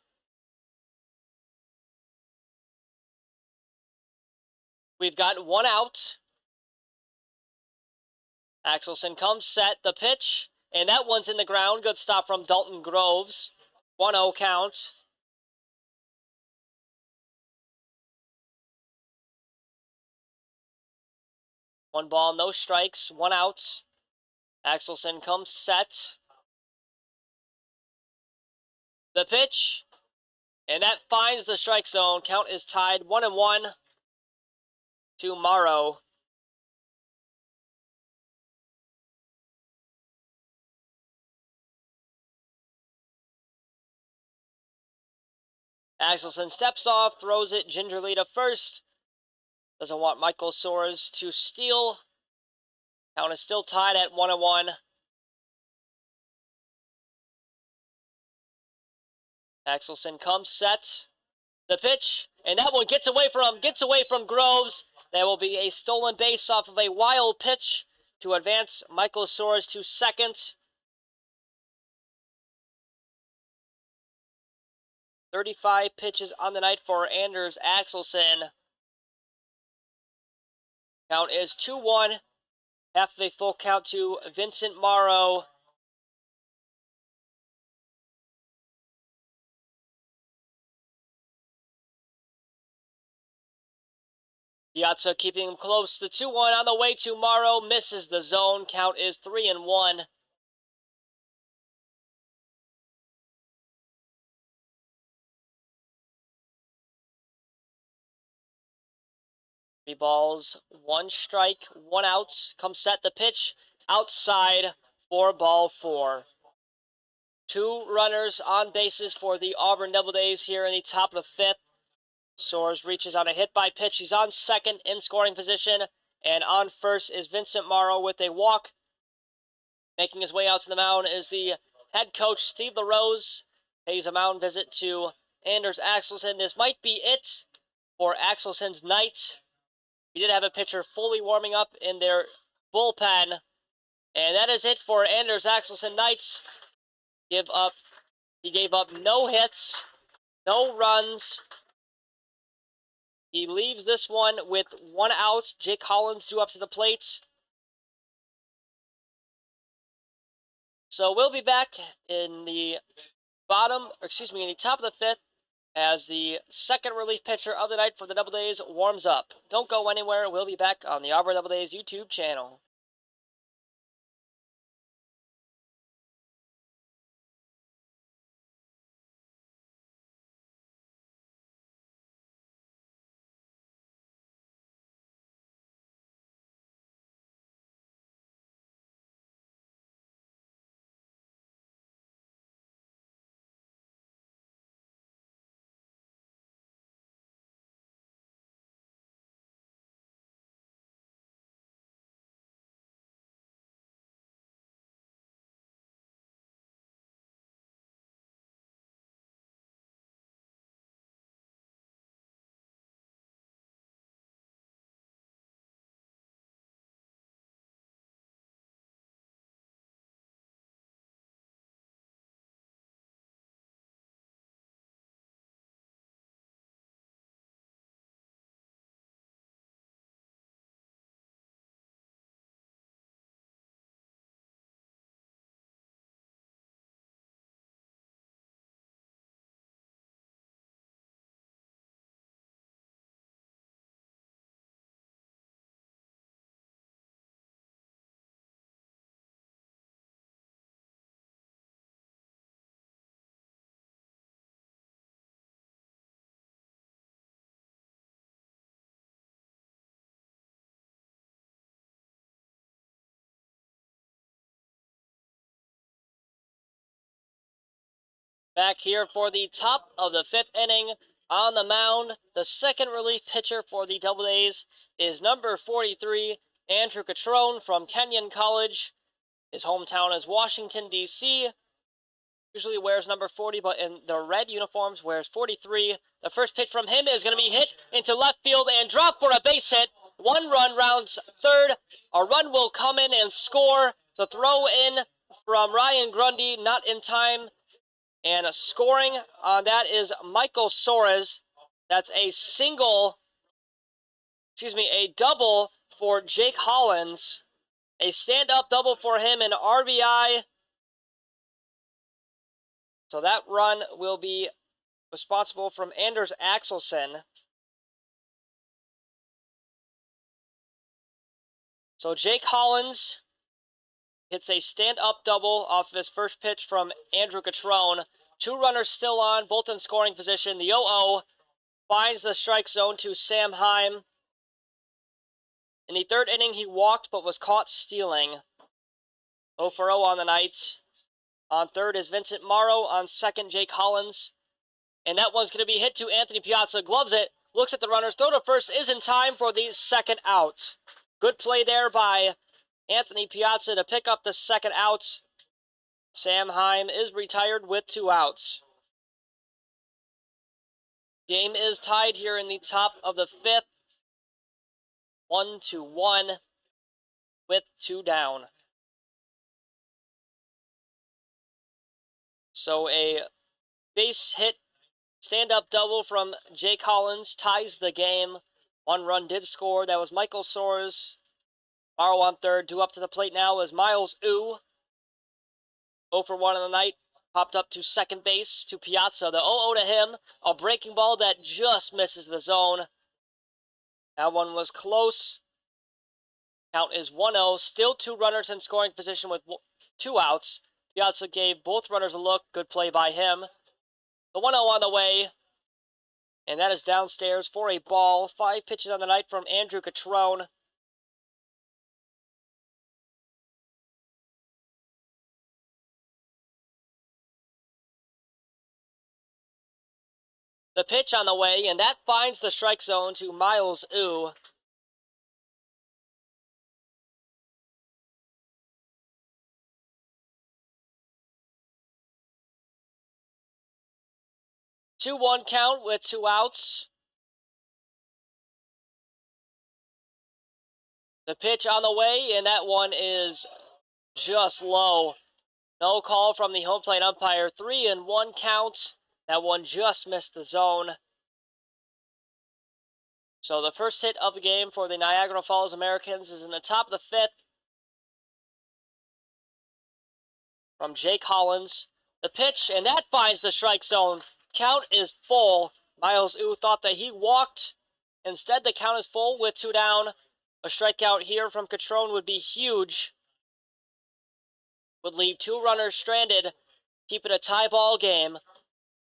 We've got 1 out. Axelson comes set. The pitch, and that one's in the ground. Good stop from Dalton Groves. 1-0 count. One ball, no strikes, 1 out. Axelson comes set. The pitch, and that finds the strike zone. Count is tied 1-1 to Morrow. Axelson steps off, throws it gingerly to first. Doesn't want Michael Soares to steal. Count is still tied at 1-1. Axelson comes set. The pitch, and that one gets away from Groves. There will be a stolen base off of a wild pitch to advance Michael Soares to 2nd. 35 pitches on the night for Anders Axelson. Count is 2-1. Half of a full count to Vincent Morrow. Piazza keeping him close. The 2-1 on the way to Morrow. Misses the zone. Count is 3-1. 3 balls, 1 strike, 1 out. Come set the pitch. Outside for ball 4. 2 runners on bases for the Auburn Doubledays here in the top of the 5th. Soares reaches on a hit by pitch. He's on second in scoring position. And on first is Vincent Morrow with a walk. Making his way out to the mound is the head coach, Steve LaRose. Pays a mound visit to Anders Axelson. This might be it for Axelson's night. We did have a pitcher fully warming up in their bullpen. And that is it for Anders Axelson Knights. He gave up no hits, no runs. He leaves this one with 1 out. Jake Hollins due up to the plate. So we'll be back in the in the top of the 5th as the second relief pitcher of the night for the Doubledays warms up. Don't go anywhere. We'll be back on the Auburn Doubledays YouTube channel. Back here for the top of the 5th inning. On the mound, the second relief pitcher for the Doubledays is number 43, Andrew Catrone from Kenyon College. His hometown is Washington, D.C. Usually wears number 40, but in the red uniforms wears 43. The first pitch from him is going to be hit into left field and drop for a base hit. 1 run rounds third. A run will come in and score. The throw in from Ryan Grundy, not in time. And scoring on that is Michael Soares. That's a double for Jake Hollins. A stand-up double for him, an RBI. So that run will be responsible from Anders Axelson. So Jake Hollins hits a stand-up double off of his first pitch from Andrew Catrone. 2 runners still on, both in scoring position. The 0-0 finds the strike zone to Sam Heim. In the 3rd inning, he walked but was caught stealing. 0 for 0 on the night. On 3rd is Vincent Morrow. On 2nd, Jake Hollins. And that one's going to be hit to Anthony Piazza. Gloves it, looks at the runners. Throw to first is in time for the 2nd out. Good play there by Anthony Piazza to pick up the 2nd out. Sam Heim is retired with 2 outs. Game is tied here in the top of the 5th. 1-1 with 2 down. So a base hit, stand-up double from Jake Hollins ties the game. 1 run did score. That was Michael Soares. Morrow on 3rd. Due up to the plate now is Miles Ooh. 0 for 1 on the night. Popped up to second base to Piazza. The 0-0 to him. A breaking ball that just misses the zone. That one was close. Count is 1-0. Still 2 runners in scoring position with 2 outs. Piazza gave both runners a look. Good play by him. The 1-0 on the way. And that is downstairs for a ball. 5 pitches on the night from Andrew Catrone. The pitch on the way, and that finds the strike zone to Miles Ooh. Two-one count with 2 outs. The pitch on the way, and that one is just low. No call from the home plate umpire. 3-1 count. That one just missed the zone. So the first hit of the game for the Niagara Falls Americans is in the top of the 5th from Jake Hollins. The pitch, and that finds the strike zone. Count is full. Miles Ooh thought that he walked. Instead, the count is full with 2 down. A strikeout here from Catrone would be huge. Would leave 2 runners stranded. Keep it a tie ball game.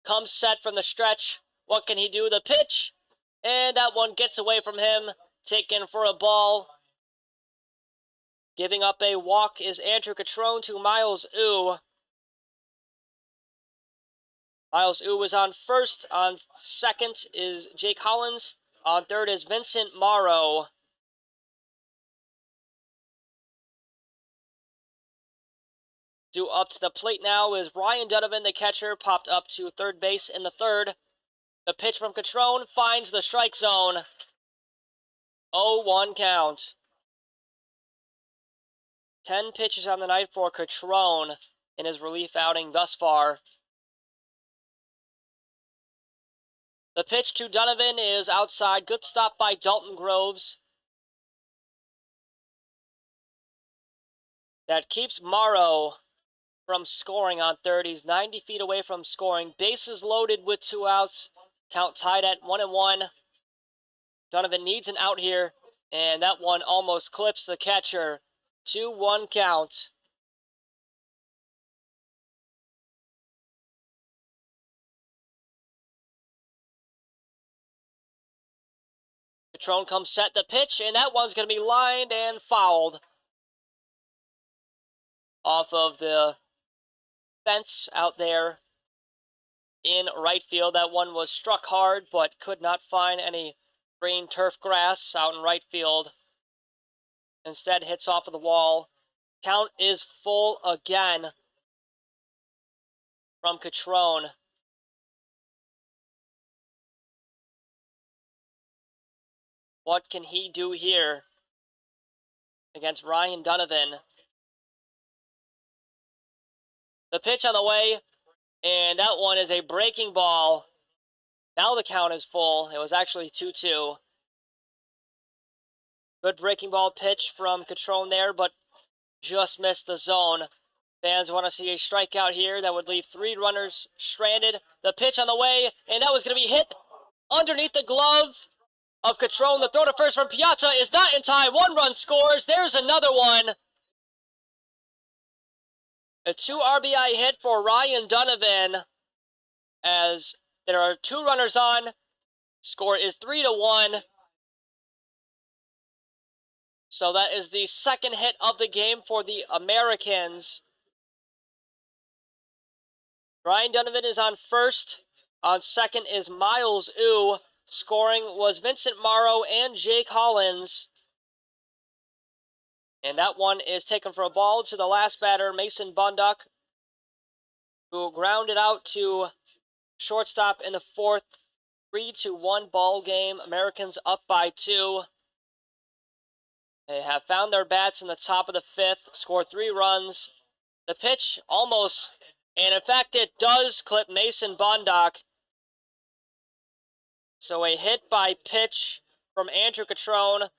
Comes set from the stretch. What can he do? The pitch. And that one gets away from him. Taken for a ball. Giving up a walk is Andrew Catrone to Miles Ooh. Miles Ooh is on first. On second is Jake Hollins. On third is Vincent Morrow. Due up to the plate now is Ryan Donovan, the catcher, popped up to third base in the third. The pitch from Catrone finds the strike zone. 0-1 count. 10 pitches on the night for Catrone in his relief outing thus far. The pitch to Donovan is outside. Good stop by Dalton Groves. That keeps Morrow from scoring on third. He's 90 feet away from scoring. Bases loaded with 2 outs. Count tied at 1-1. Donovan needs an out here, and that one almost clips the catcher. 2-1 count. Catrone comes set the pitch, and that one's going to be lined and fouled. Off of the fence out there in right field. That one was struck hard, but could not find any green turf grass out in right field. Instead, hits off of the wall. Count is full again from Catrone. What can he do here against Ryan Donovan? The pitch on the way, and that one is a breaking ball. Now the count is full. It was actually 2-2. Good breaking ball pitch from Catrone there, but just missed the zone. Fans want to see a strikeout here that would leave 3 runners stranded. The pitch on the way, and that was going to be hit underneath the glove of Catrone. The throw to first from Piazza is not in time. 1 run scores. There's another one. A 2 RBI hit for Ryan Donovan as there are 2 runners on. Score is 3-1. So that is the second hit of the game for the Americans. Ryan Donovan is on first. On second is Miles Ooh. Scoring was Vincent Morrow and Jake Hollins. And that one is taken for a ball to the last batter, Mason Bunduck, who grounded out to shortstop in the 4th. 3-1 ball game. Americans up by 2. They have found their bats in the top of the 5th, scored 3 runs. The pitch almost, and in fact it does clip Mason Bunduck. So a hit by pitch from Andrew Catrone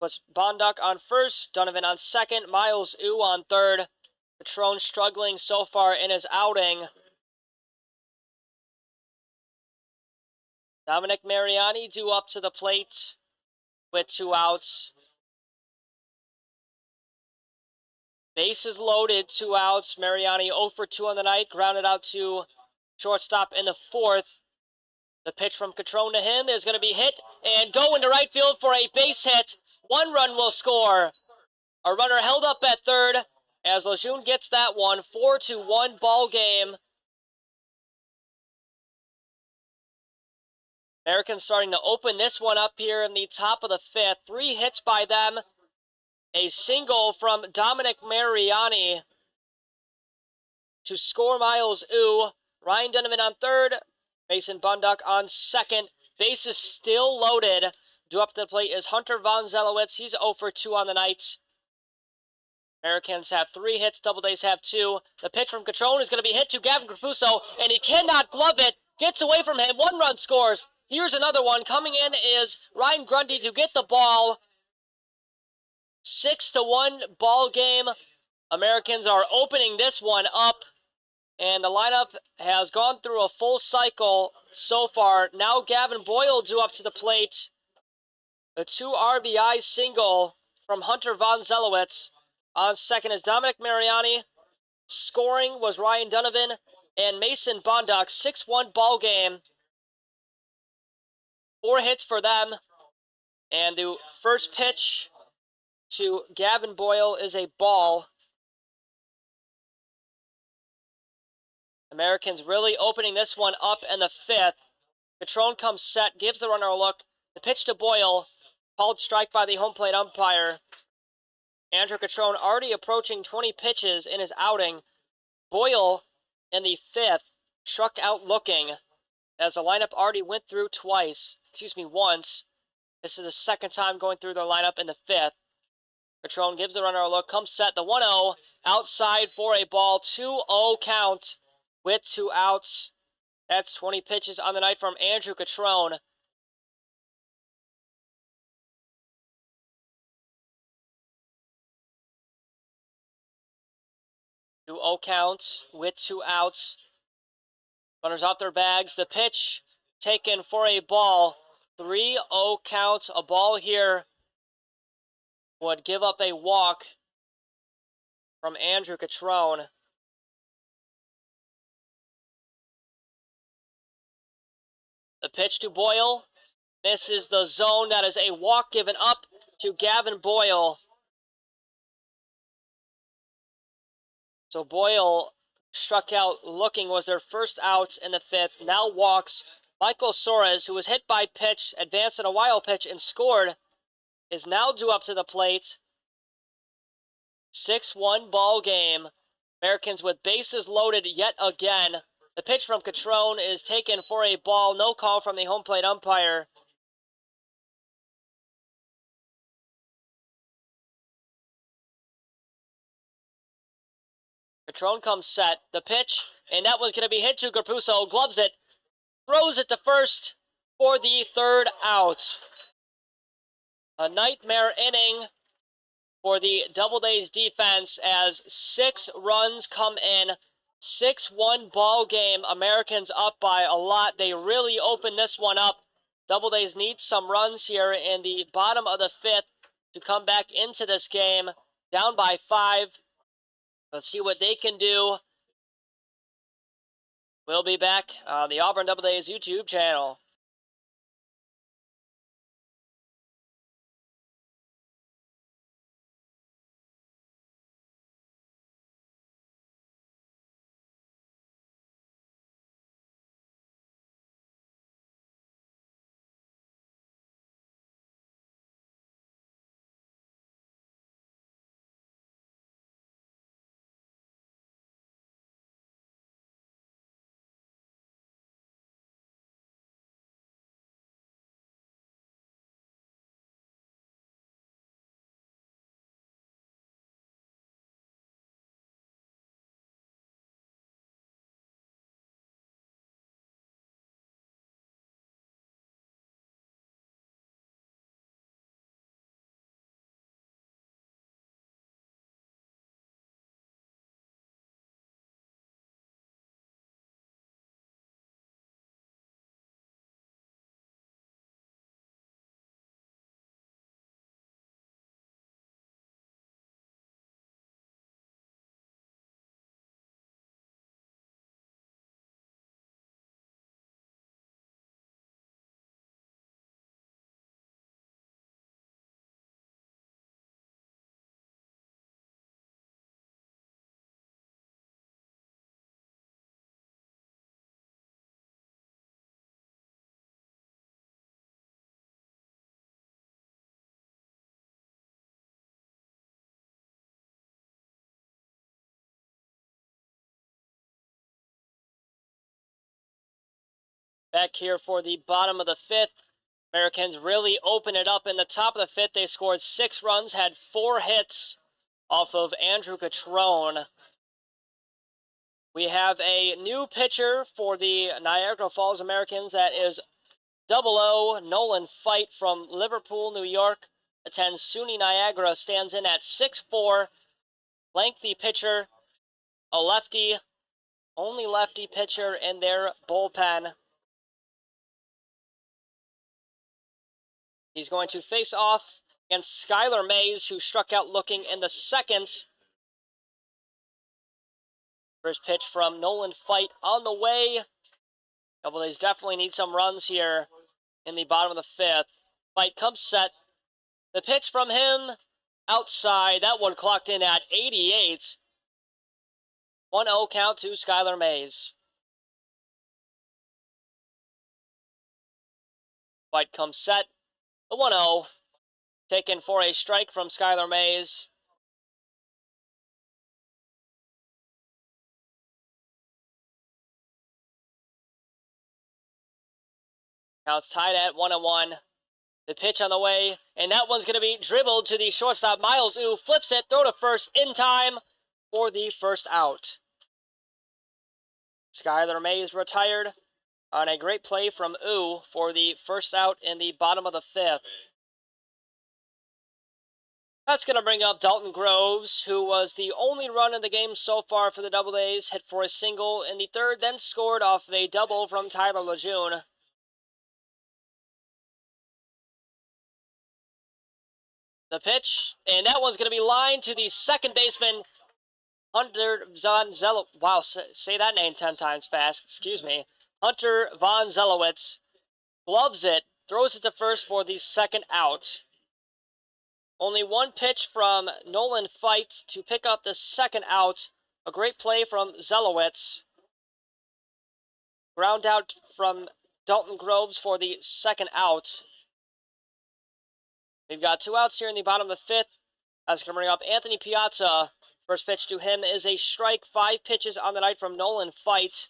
puts Bunduck on first, Donovan on second, Miles Ooh on third. Catrone struggling so far in his outing. Dominic Mariani due up to the plate with 2 outs. Bases loaded, 2 outs. Mariani 0 for 2 on the night, grounded out to shortstop in the 4th. The pitch from Catrone to him is going to be hit and go into right field for a base hit. 1 run will score. A runner held up at third as Lejeune gets that one. 4-1 ball game. Americans starting to open this one up here in the top of the 5th. 3 hits by them. A single from Dominic Mariani to score Miles Ooh. Ryan Donovan on third. Mason Bunduck on second. Base is still loaded. Due up to the plate is Hunter Von Zelowitz. He's 0 for 2 on the night. Americans have 3 hits. Doubledays have 2. The pitch from Catrone is going to be hit to Gavin Capuzzo, and he cannot glove it. Gets away from him. 1 run scores. Here's another one. Coming in is Ryan Grundy to get the ball. 6-1 ball game. Americans are opening this one up. And the lineup has gone through a full cycle so far. Now Gavin Boyle due up to the plate. A 2 RBI single from Hunter Von Zelowitz. On second is Dominic Mariani. Scoring was Ryan Donovan and Mason Bunduck. 6-1 ball game. 4 hits for them. And the first pitch to Gavin Boyle is a ball. Americans really opening this one up in the 5th. Catrone comes set, gives the runner a look. The pitch to Boyle, called strike by the home plate umpire. Andrew Catrone already approaching 20 pitches in his outing. Boyle in the 5th struck out looking as the lineup already went through once. This is the second time going through their lineup in the 5th. Catrone gives the runner a look, comes set, the 1-0, outside for a ball, 2-0 count. With 2 outs. That's 20 pitches on the night from Andrew Catrone. Two 0 count with 2 outs. Runners off their bags. The pitch taken for a ball. 3-0 count. A ball here would give up a walk from Andrew Catrone. The pitch to Boyle misses the zone. That is a walk given up to Gavin Boyle. So Boyle struck out looking, was their first out in the 5th. Now walks. Michael Soares, who was hit by pitch, advanced on a wild pitch and scored, is now due up to the plate. 6-1 ball game. Americans with bases loaded yet again. The pitch from Catrone is taken for a ball. No call from the home plate umpire. Catrone comes set. The pitch, and that was going to be hit to Capuzzo. Gloves it. Throws it to first for the 3rd out. A nightmare inning for the Doubledays defense as 6 runs come in. 6-1 ball game. Americans up by a lot. They really opened this one up. Doubledays need some runs here in the bottom of the 5th to come back into this game. Down by 5. Let's see what they can do. We'll be back on the Auburn Doubledays YouTube channel. Back here for the bottom of the fifth. Americans really open it up in the top of the fifth. They scored 6 runs, had 4 hits off of Andrew Catrone. We have a new pitcher for the Niagara Falls Americans. That is 00 Nolan Fight from Liverpool, New York. Attends SUNY Niagara, stands in at 6'4", lengthy pitcher, a lefty, only lefty pitcher in their bullpen. He's going to face off against Skylar Mays, who struck out looking in the second. First pitch from Nolan Fight on the way. Doubledays definitely need some runs here in the bottom of the fifth. Fight comes set. The pitch from him outside. That one clocked in at 88. 1-0 count to Skylar Mays. Fight comes set. The 1-0. Taken for a strike from Skylar Mays. Now it's tied at 1-1. The pitch on the way, and that one's going to be dribbled to the shortstop. Miles Ooh flips it, throw to first in time for the first out. Skylar Mays retired on a great play from Ooh for the first out in the bottom of the fifth. That's going to bring up Dalton Groves, who was the only run in the game so far for the Doubledays. Hit for a single in the third, then scored off of a double from Tyler Lejeune. The pitch, and that one's going to be lined to the second baseman, Hunter Von Zelowitz. Wow, say that name 10 times fast. Excuse me. Hunter Von Zelowitz gloves it, throws it to first for the second out. Only one pitch from Nolan Fight to pick up the second out. A great play from Zelowitz. Ground out from Dalton Groves for the second out. We've got 2 outs here in the bottom of the fifth. That's going to bring up Anthony Piazza. First pitch to him is a strike. 5 pitches on the night from Nolan Fight.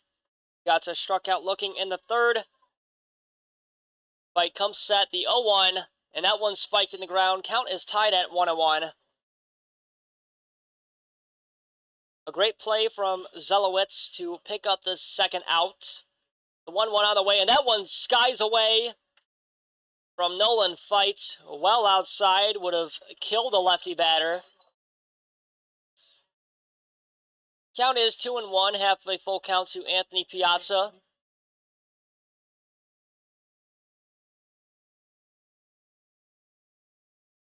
Piazza struck out looking in the third. Fight comes set, the 0-1, and that one spiked in the ground. Count is tied at 1-1. A great play from Zelowitz to pick up the second out. The 1-1 on the way, and that one skies away from Nolan Fight. Well outside, would have killed a lefty batter. Count is 2-1, half a full count to Anthony Piazza.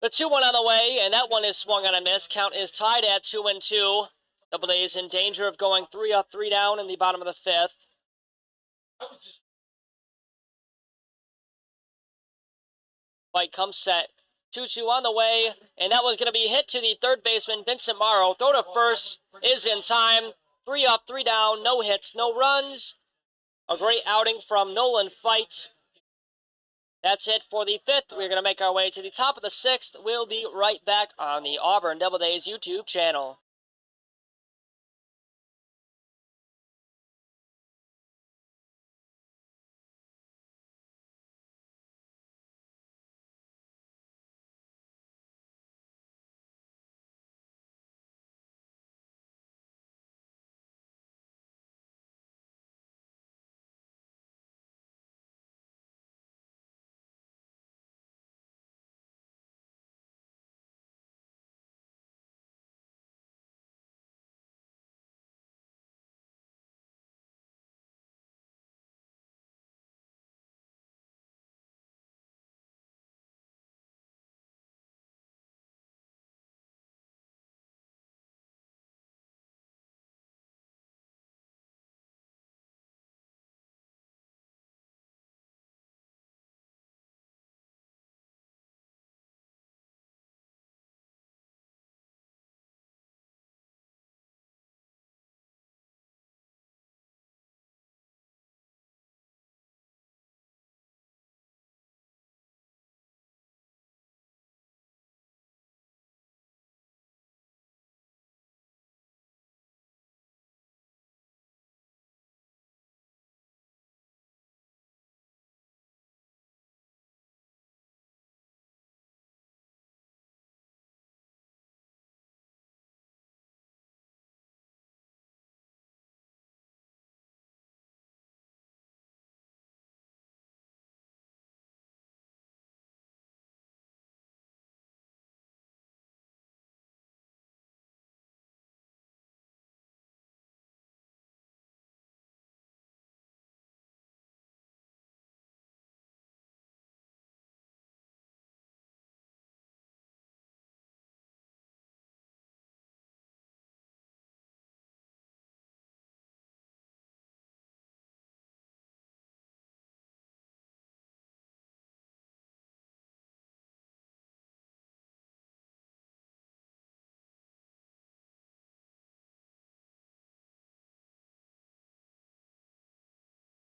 The 2-1 on the way, and that one is swung on a miss. Count is tied at 2-2. Doubledays in danger of going 3 up, 3 down in the bottom of the fifth. Fight comes set. 2-2 on the way, and that was going to be hit to the third baseman, Vincent Morrow. Throw to first is in time. 3 up, 3 down, no hits, no runs. A great outing from Nolan Fight. That's it for the fifth. We're going to make our way to the top of the sixth. We'll be right back on the Auburn Doubledays YouTube channel.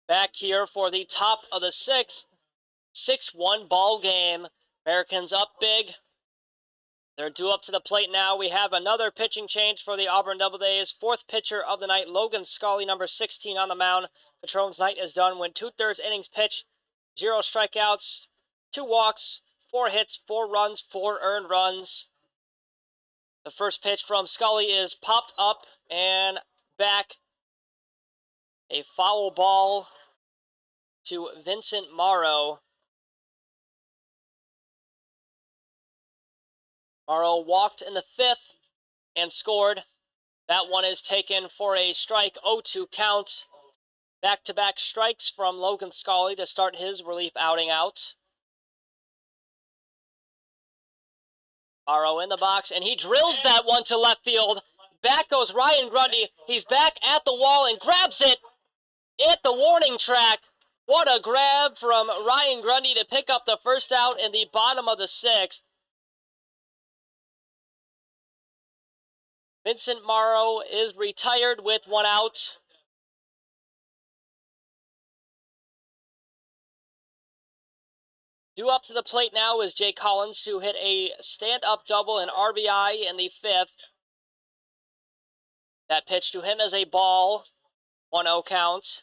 Back here for the top of the sixth. 6-1 ball game. Americans up big. They're due up to the plate now. We have another pitching change for the Auburn Doubledays. Fourth pitcher of the night, Logan Scully, number 16 on the mound. Patron's night is done. Went 2/3 innings pitched, 0 strikeouts, 2 walks, 4 hits, 4 runs, 4 earned runs. The first pitch from Scully is popped up and back. A foul ball to Vincent Morrow. Morrow walked in the 5th and scored. That one is taken for a strike, 0-2 count. Back-to-back strikes from Logan Scully to start his relief outing out. Morrow in the box, and he drills that one to left field. Back goes Ryan Grundy. He's back at the wall and grabs it at the warning track. What a grab from Ryan Grundy to pick up the first out in the bottom of the 6th. Vincent Morrow is retired with 1 out. Due up to the plate now is Jay Collins, who hit a stand-up double and RBI in the 5th. That pitch to him as a ball, 1-0 count.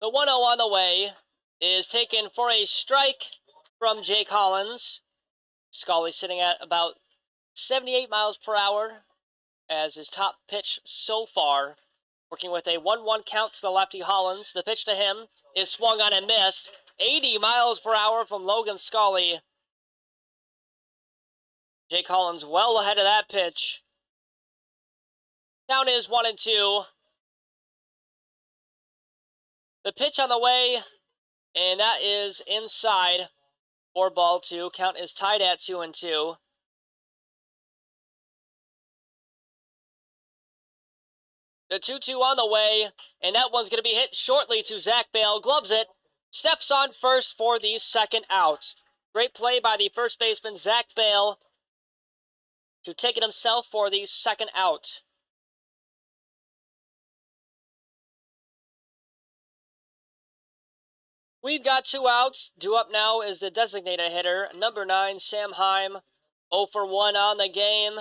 The 1-0 on the way is taken for a strike from Jay Collins. Scully sitting at about 78 miles per hour as his top pitch so far. Working with a 1-1 count to the lefty Hollins. The pitch to him is swung on and missed. 80 miles per hour from Logan Scully. Jay Collins well ahead of that pitch. Count is 1-2. The pitch on the way, and that is inside for ball 2. Count is tied at 2-2. The 2-2 on the way, and that one's going to be hit shortly to Zach Bale. Gloves it, steps on first for the second out. Great play by the first baseman, Zach Bale, to take it himself for the second out. We've got 2 outs. Due up now is the designated hitter, number 9, Sam Heim. 0 for 1 on the game.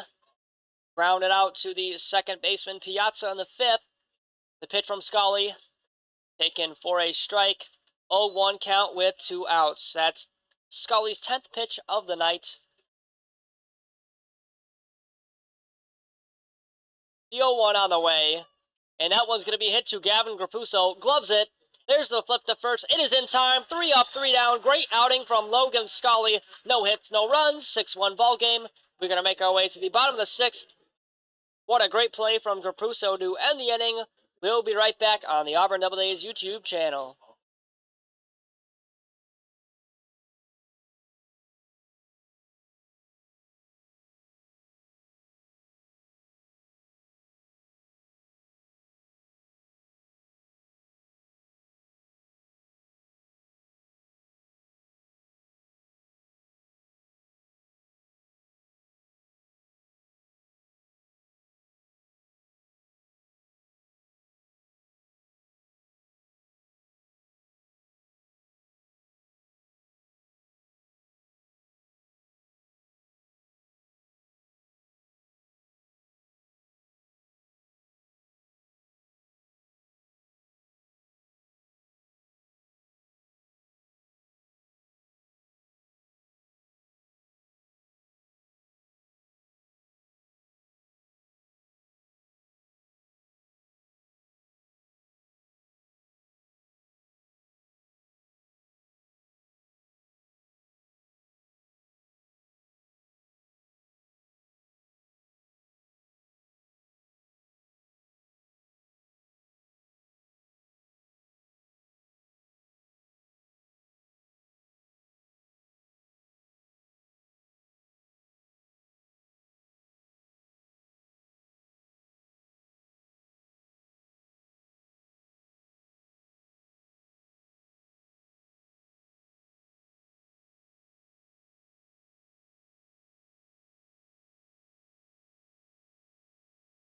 Grounded out to the second baseman, Piazza, in the 5th. The pitch from Scully, taken for a strike. 0-1 count with 2 outs. That's Scully's 10th pitch of the night. The 0-1 on the way, and that one's going to be hit to Gavin Grapuso. Gloves it. There's the flip to first. It is in time. 3 up, 3 down. Great outing from Logan Scully. No hits, no runs. 6-1 ball game. We're going to make our way to the bottom of the 6th. What a great play from Grapuso to end the inning. We'll be right back on the Auburn Doubledays YouTube channel.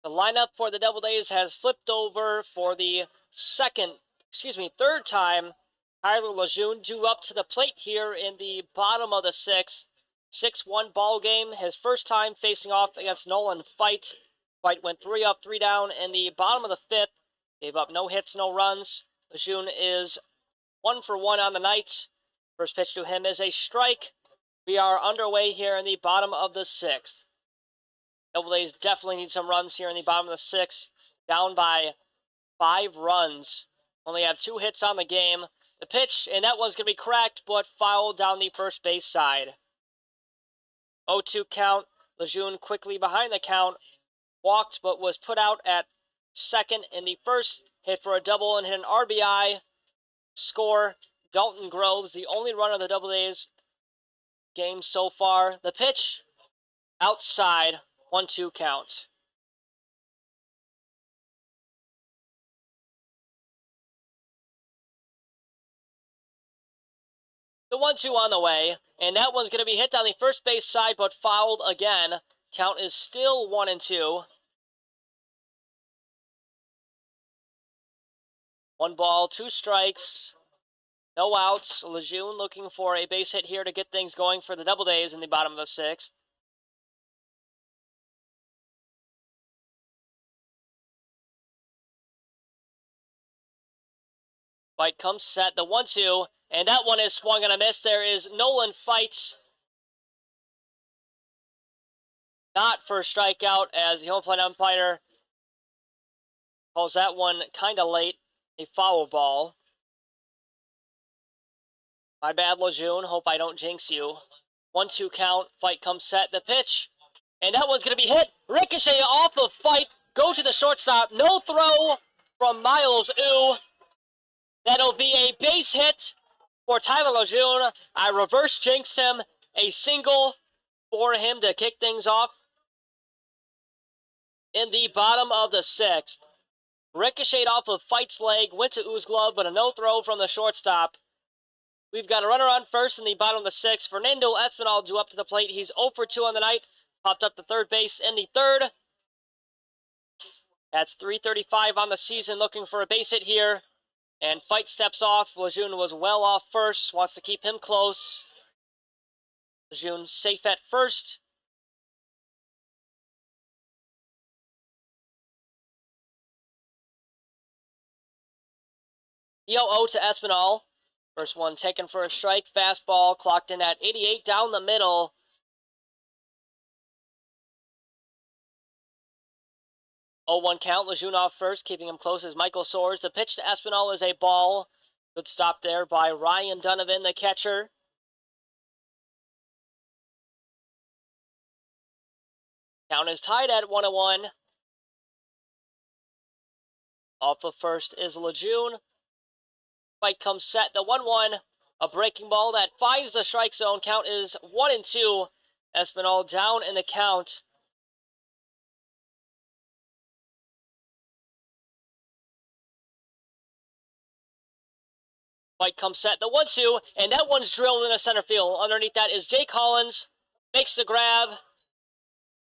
The lineup for the Doubledays has flipped over for the third time. Tyler Lejeune due up to the plate here in the bottom of the sixth. 6-1 ball game. His first time facing off against Nolan Fight. Fight went 3 up, 3 down in the bottom of the fifth. Gave up no hits, no runs. Lejeune is 1 for 1 on the night. First pitch to him is a strike. We are underway here in the bottom of the sixth. Doubledays definitely need some runs here in the bottom of the sixth. Down by 5 runs. Only have 2 hits on the game. The pitch, and that one's going to be cracked, but fouled down the first base side. 0-2 count. Lejeune quickly behind the count. Walked, but was put out at second in the first. Hit for a double and hit an RBI. Score, Dalton Groves, the only runner of the Doubledays game so far. The pitch, outside, 1-2 count. The 1-2 on the way, and that one's going to be hit down the first base side, but fouled again. Count is still 1-2. 1 ball, 2 strikes, no outs. Lejeune looking for a base hit here to get things going for the Doubledays in the bottom of the sixth. Fight comes set, the 1-2, and that one is swung and a miss. There is Nolan Fights. Not for a strikeout, as the home plate umpire calls that one kind of late. A foul ball. My bad, Lejeune. Hope I don't jinx you. 1-2 count. Fight comes set. The pitch. And that one's going to be hit. Ricochet off of Fight. Go to the shortstop. No throw from Miles Ooh. That'll be a base hit for Tyler Lejeune. I reverse jinxed him. A single for him to kick things off in the bottom of the sixth. Ricocheted off of Fight's leg, went to Ooh's glove, but a no throw from the shortstop. We've got a runner on first in the bottom of the sixth. Fernando Espinal due up to the plate. He's 0 for 2 on the night. Popped up to third base in the third. That's .335 on the season, looking for a base hit here. And Fight steps off. Lejeune was well off first, wants to keep him close. Lejeune safe at first. The 0-0 to Espinal. First one taken for a strike. Fastball clocked in at 88 down the middle. Oh, 1 count. Lejeune off first, keeping him close as Michael Soares. The pitch to Espinal is a ball. Good stop there by Ryan Donovan, the catcher. Count is tied at 1-1. Off of first is Lejeune. Fight comes set, the 1-1. A breaking ball that finds the strike zone. Count is 1-2. Espinal down in the count. Fight comes set, the 1-2, and that one's drilled into center field. Underneath that is Jake Collins. Makes the grab.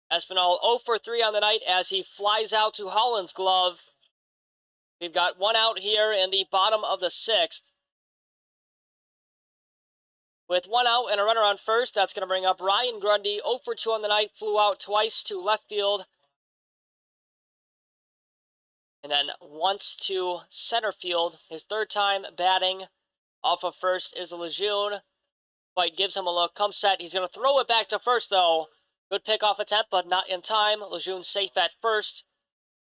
Espinal 0 for 3 on the night as he flies out to Holland's glove. We've got 1 out here in the bottom of the sixth. With 1 out and a runner on first, that's going to bring up Ryan Grundy. 0 for 2 on the night, flew out twice to left field. And then once to center field. His third time batting. Off of first is Lejeune. Fight gives him a look, comes set. He's going to throw it back to first, though. Good pickoff attempt, but not in time. Lejeune safe at first.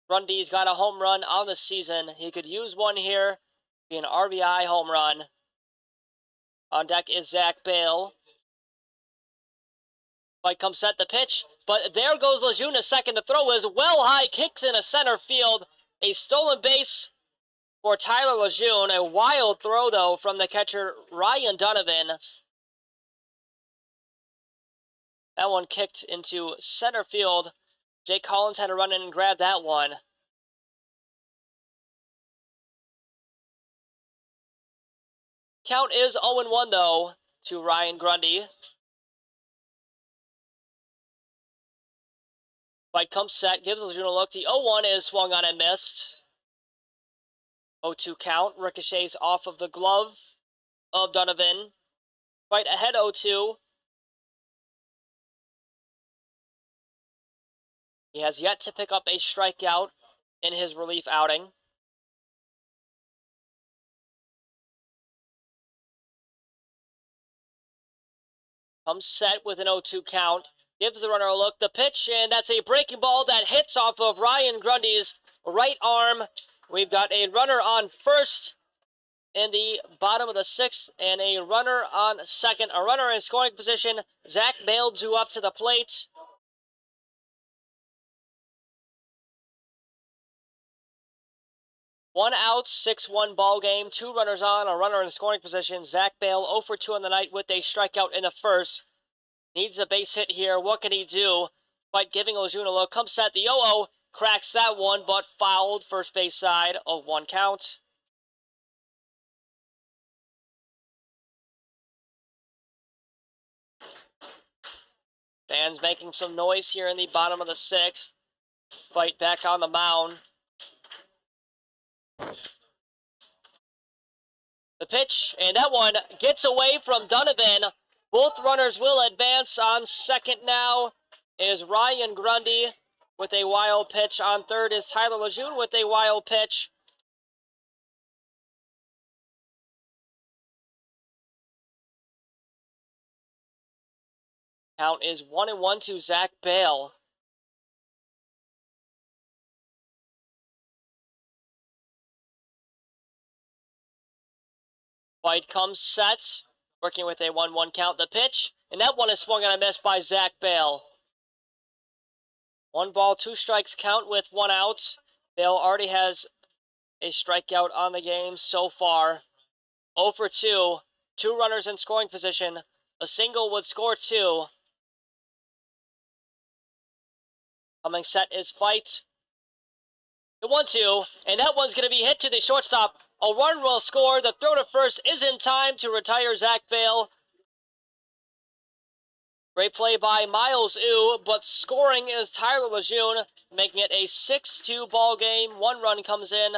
Grundy's got a home run on the season. He could use one here. Be an RBI home run. On deck is Zach Bale. Fight comes set, the pitch. But there goes Lejeune a second. The throw is well high. Kicks into center field. A stolen base for Tyler Lejeune. A wild throw, though, from the catcher, Ryan Donovan. That one kicked into center field. Jake Collins had to run in and grab that one. Count is 0-1, though, to Ryan Grundy. Fight comes set, gives Lejeune a look. The 0-1 is swung on and missed. 0-2 count, ricochets off of the glove of Donovan. Fight ahead 0-2. He has yet to pick up a strikeout in his relief outing. Comes set with an 0-2 count. Gives the runner a look. The pitch, and that's a breaking ball that hits off of Ryan Grundy's right arm. We've got a runner on first in the bottom of the sixth, and a runner on second. A runner in scoring position. Zach Bale due up to the plate. One out, 6-1 ball game. Two runners on, a runner in scoring position. Zach Bale 0 for 2 on the night with a strikeout in the first. Needs a base hit here. What can he do? But giving Lejeune a look. Comes set. The 0-0. Cracks that one, but fouled. First base side of 1 count. Fans making some noise here in the bottom of the sixth. Fight back on the mound. The pitch, and that one gets away from Donovan. Both runners will advance. On second now is Ryan Grundy with a wild pitch. On third is Tyler Lejeune with a wild pitch. Count is 1-1 to Zach Bale. Fight comes set, working with a 1-1 count. The pitch, and that one is swung on a miss by Zach Bale. 1 ball, 2 strikes count with 1 out. Bale already has a strikeout on the game so far. 0 for 2. 2 runners in scoring position. A single would score 2. Coming set is fight. The 1-2, and that one's going to be hit to the shortstop. A run will score. The throw to first is in time to retire Zach Bale. Great play by Miles Yu, but scoring is Tyler Lejeune, making it a 6-2 ball game. 1 run comes in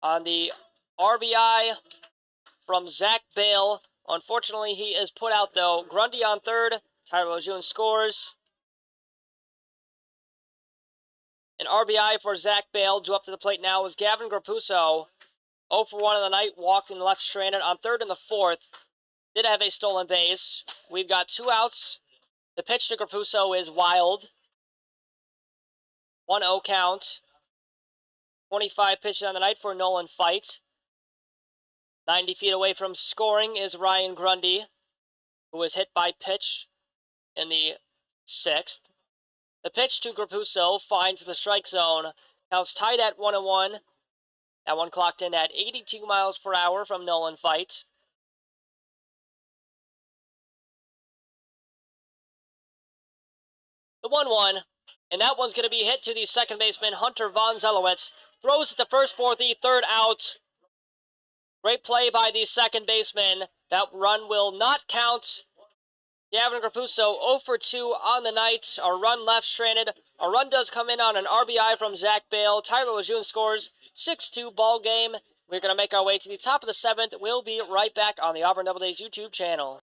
on the RBI from Zach Bale. Unfortunately, he is put out, though. Grundy on third. Tyler Lejeune scores. An RBI for Zach Bale. Due up to the plate now is Gavin Grapuso. 0 for 1 on the night, walked and left stranded on third and the fourth. Did have a stolen base. We've got 2 outs. The pitch to Grapuso is wild. 1-0 count. 25 pitches on the night for Nolan Fight. 90 feet away from scoring is Ryan Grundy, who was hit by pitch in the 6th. The pitch to Grapuso finds the strike zone. Counts tied at 1-1. That one clocked in at 82 miles per hour from Nolan Fight. The 1-1, and that one's going to be hit to the second baseman, Hunter Von Zelowitz. Throws it to first for the 3rd out. Great play by the second baseman. That run will not count. Gavin Grapuso 0 for 2 on the night. A run left stranded. A run does come in on an RBI from Zach Bale. Tyler Lejeune scores. 6-2 ball game. We're going to make our way to the top of the 7th. We'll be right back on the Auburn Doubledays YouTube channel.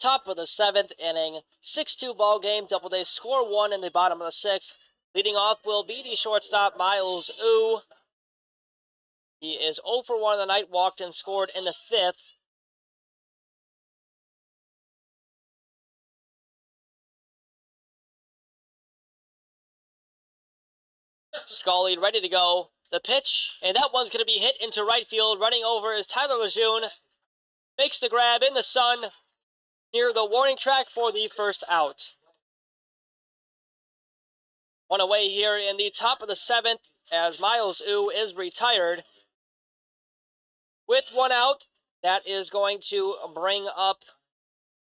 Top of the 7th inning, 6-2 ball game. Doubledays score 1 in the bottom of the 6th. Leading off will be the shortstop, Miles Ooh. He is 0 for 1 on the night, walked and scored in the 5th. Scully ready to go. The pitch, and that one's going to be hit into right field. Running over is Tyler Lejeune. Makes the grab in the sun near the warning track for the first out. One away here in the top of the 7th as Miles Ooh is retired. With 1 out, that is going to bring up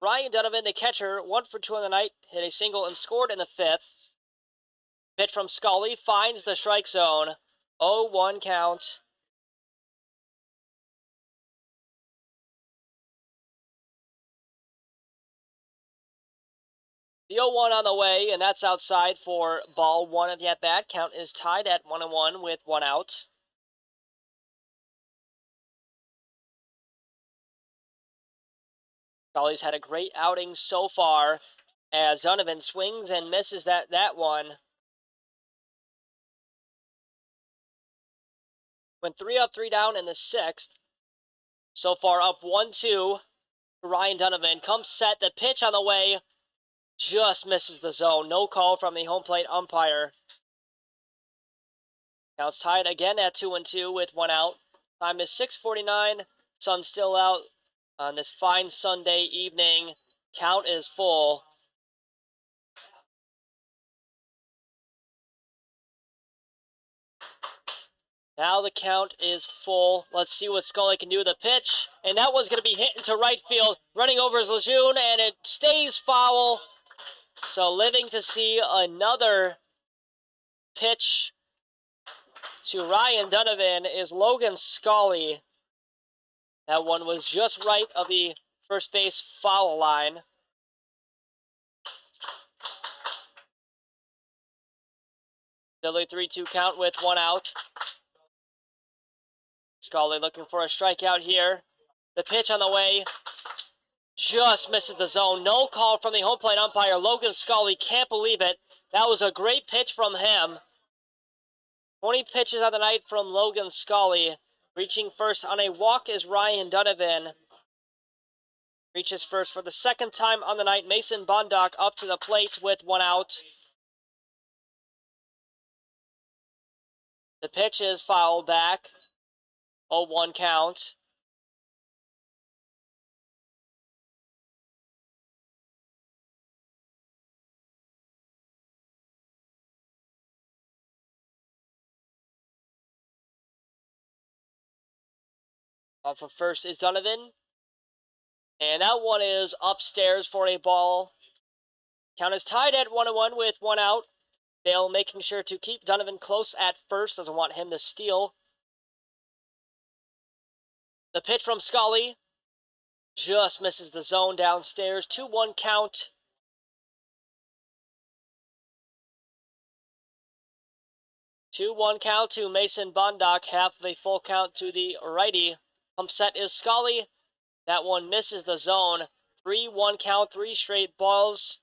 Ryan Donovan, the catcher, 1 for 2 on the night, hit a single and scored in the 5th. Pitch from Scully finds the strike zone. 0-1 count. The 0-1 on the way, and that's outside for ball 1 at the at-bat. Count is tied at 1-1 with 1 out. Scully's had a great outing so far as Donovan swings and misses that one. Went 3 up, 3 down in the 6th. So far up 1-2. Ryan Donovan comes set. The pitch on the way just misses the zone. No call from the home plate umpire. Now it's tied again at 2-2 with 1 out. Time is 6:49. Sun's still out on this fine Sunday evening. Count is full. Now the count is full. Let's see what Scully can do with the pitch. And that one's going to be hit into right field. Running over is Lejeune, and it stays foul. So living to see another pitch to Ryan Donovan is Logan Scully. That one was just right of the first base foul line. Still a 3-2 count with 1 out. Scully looking for a strikeout here. The pitch on the way just misses the zone. No call from the home plate umpire. Logan Scully can't believe it. That was a great pitch from him. 20 pitches on the night from Logan Scully. Reaching first on a walk is Ryan Donovan. Reaches first for the 2nd time on the night. Mason Bondock up to the plate with 1 out. The pitch is fouled back. 0-1 count. Off of first is Donovan. And that one is upstairs for a ball. Count is tied at 1-1 with 1 out. Dale making sure to keep Donovan close at first. Doesn't want him to steal. The pitch from Scully just misses the zone downstairs. 2-1 count. Two-one count to Mason Bondock. Half of a full count to the righty. Comes set is Scully. That one misses the zone. 3-1 count. 3 straight balls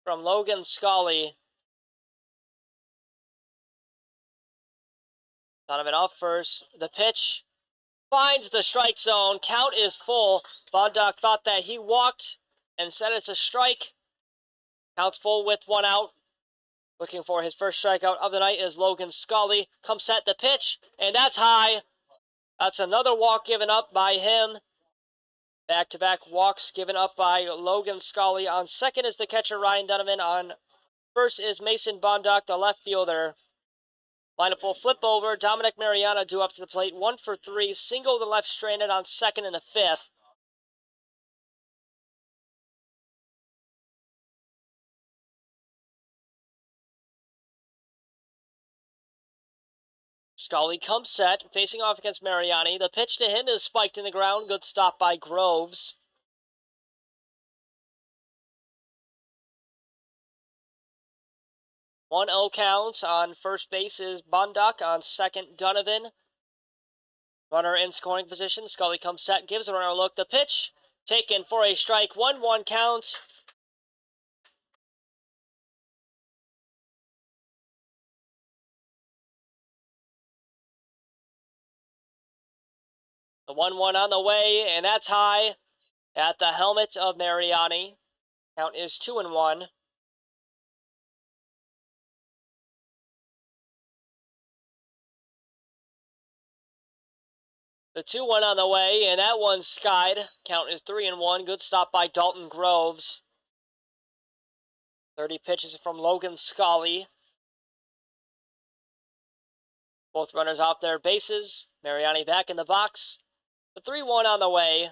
from Logan Scully. Donovan off first. The pitch finds the strike zone. Count is full. Bondock thought that he walked and said it's a strike. Count's full with 1 out. Looking for his first strikeout of the night is Logan Scully. Comes set the pitch, and that's high. That's another walk given up by him. Back-to-back walks given up by Logan Scully. On second is the catcher, Ryan Donovan. On first is Mason Bondock, the left fielder. Lineup will flip over. Dominic Mariana due up to the plate. 1 for 3. Single to left stranded on second in the 5th. Scully comes set, facing off against Mariani. The pitch to him is spiked in the ground. Good stop by Groves. 1-0 count. On first base is Bondock. On second, Donovan. Runner in scoring position. Scully comes set, gives the runner a look. The pitch Taken for a strike. 1-1 count. The 1-1 on the way, and that's high at the helmet of Mariani. Count is 2-1. The 2-1 on the way, and that one's skied. Count is 3-1. Good stop by Dalton Groves. 30 pitches from Logan Scully. Both runners off their bases. Mariani back in the box. The 3-1 on the way.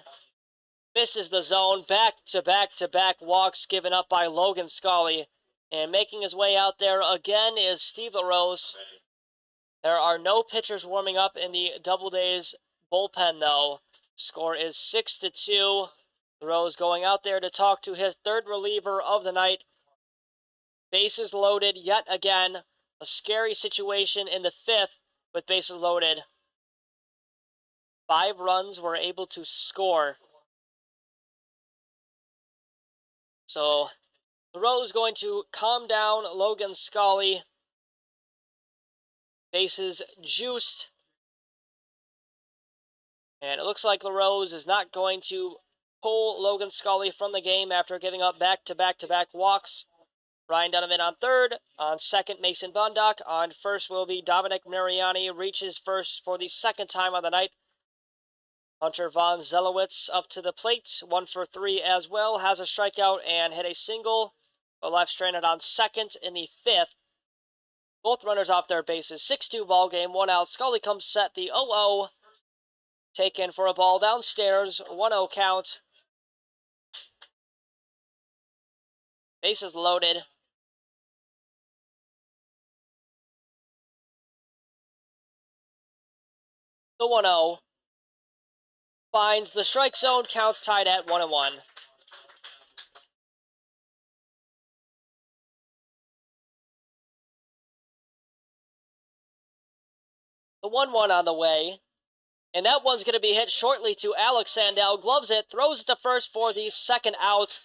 Misses the zone. Back-to-back walks given up by Logan Scully. And making his way out there again is Steve LaRose. There are no pitchers warming up in the Doubledays bullpen, though. Score is 6-2. LaRose going out there to talk to his third reliever of the night. Bases loaded yet again. A scary situation in the fifth with bases loaded. 5 runs were able to score. So LaRose going to calm down Logan Scully. Bases juiced. And it looks like LaRose is not going to pull Logan Scully from the game after giving up back-to-back walks. Ryan Donovan on third. On second, Mason Bundock. On first will be Dominic Mariani. Reaches first for the second time on the night. Hunter Von Zelowitz up to the plate. 1 for 3 as well. Has a strikeout and hit a single. But left stranded on second in the fifth. Both runners off their bases. 6-2 ball game. 1 out. Scully comes set the 0-0. Taken for a ball downstairs. 1-0 count. Bases loaded. The 1-0. Finds the strike zone. Counts tied at 1-1. The 1-1 on the way. And that one's going to be hit shortly to Alex Sandell. Gloves it, throws it to first for the second out.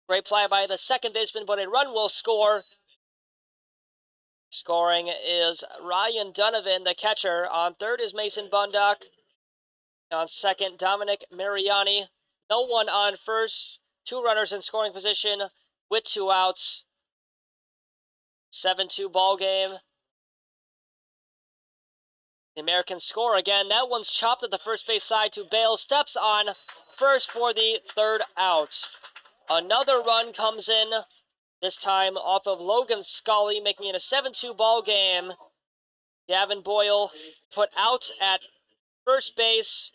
Great play by the second baseman, but a run will score. Scoring is Ryan Donovan, the catcher. On third is Mason Bundock. On second, Dominic Mariani. No one on first. 2 runners in scoring position with 2 outs. 7-2 ball game. The Americans score again. That one's chopped at the first base side to Bale. Steps on first for the third out. Another run comes in, this time off of Logan Scully, making it a 7-2 ball game. Gavin Boyle put out at first base.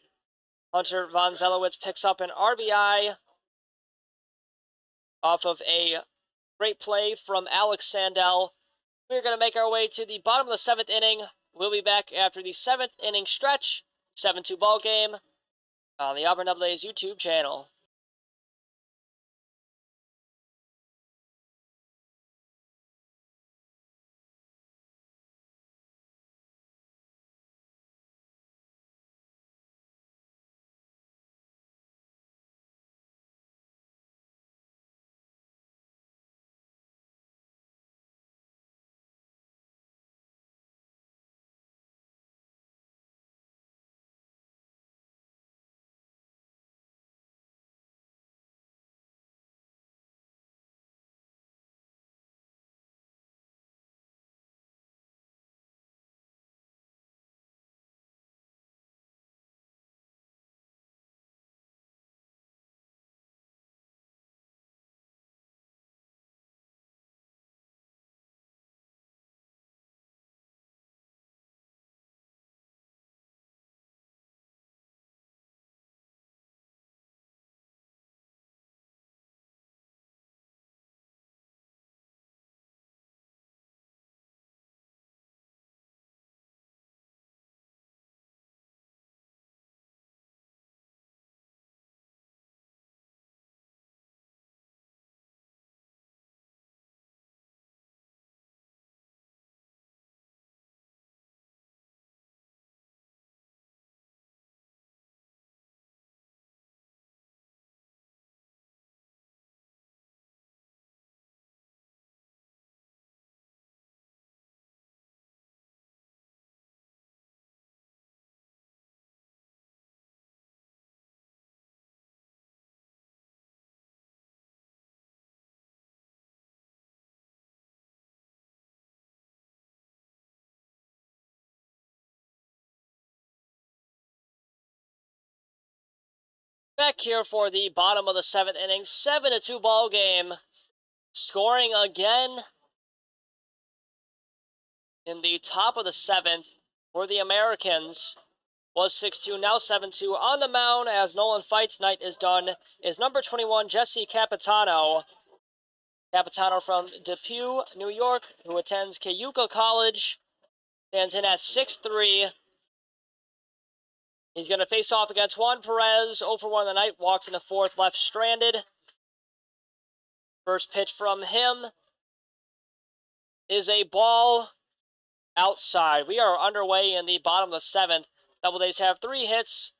Hunter Von Zelowitz picks up an RBI off of a great play from Alex Sandell. We're going to make our way to the bottom of the 7th inning. We'll be back after the 7th inning stretch. 7-2 ball game on the Auburn Doubledays YouTube channel. Back here for the bottom of the 7th inning, 7-2 ball game. Scoring again in the top of the 7th for the Americans was 6-2, now 7-2. On the mound as Nolan Fight's night is done is number 21, Jesse Capitano. Capitano from Depew, New York, who attends Cayuga College, stands in at 6'3". He's going to face off against Juan Perez, 0 for 1 of the night, walked in the 4th, left stranded. First pitch from him is a ball outside. We are underway in the bottom of the 7th. Doubledays have 3 hits.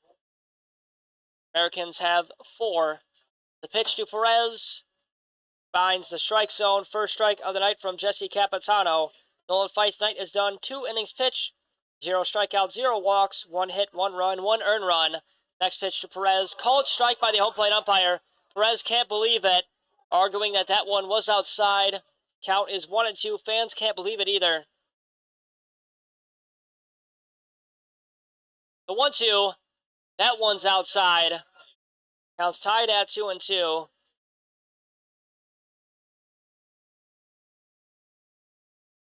Americans have 4. The pitch to Perez finds the strike zone. First strike of the night from Jesse Capitano. Nolan Fight's night is done. 2 innings pitched. 0 strikeouts, 0 walks, 1 hit, 1 run, 1 earned run. Next pitch to Perez. Called strike by the home plate umpire. Perez can't believe it, arguing that that one was outside. Count is 1-2. Fans can't believe it either. The 1-2. That one's outside. Count's tied at 2-2.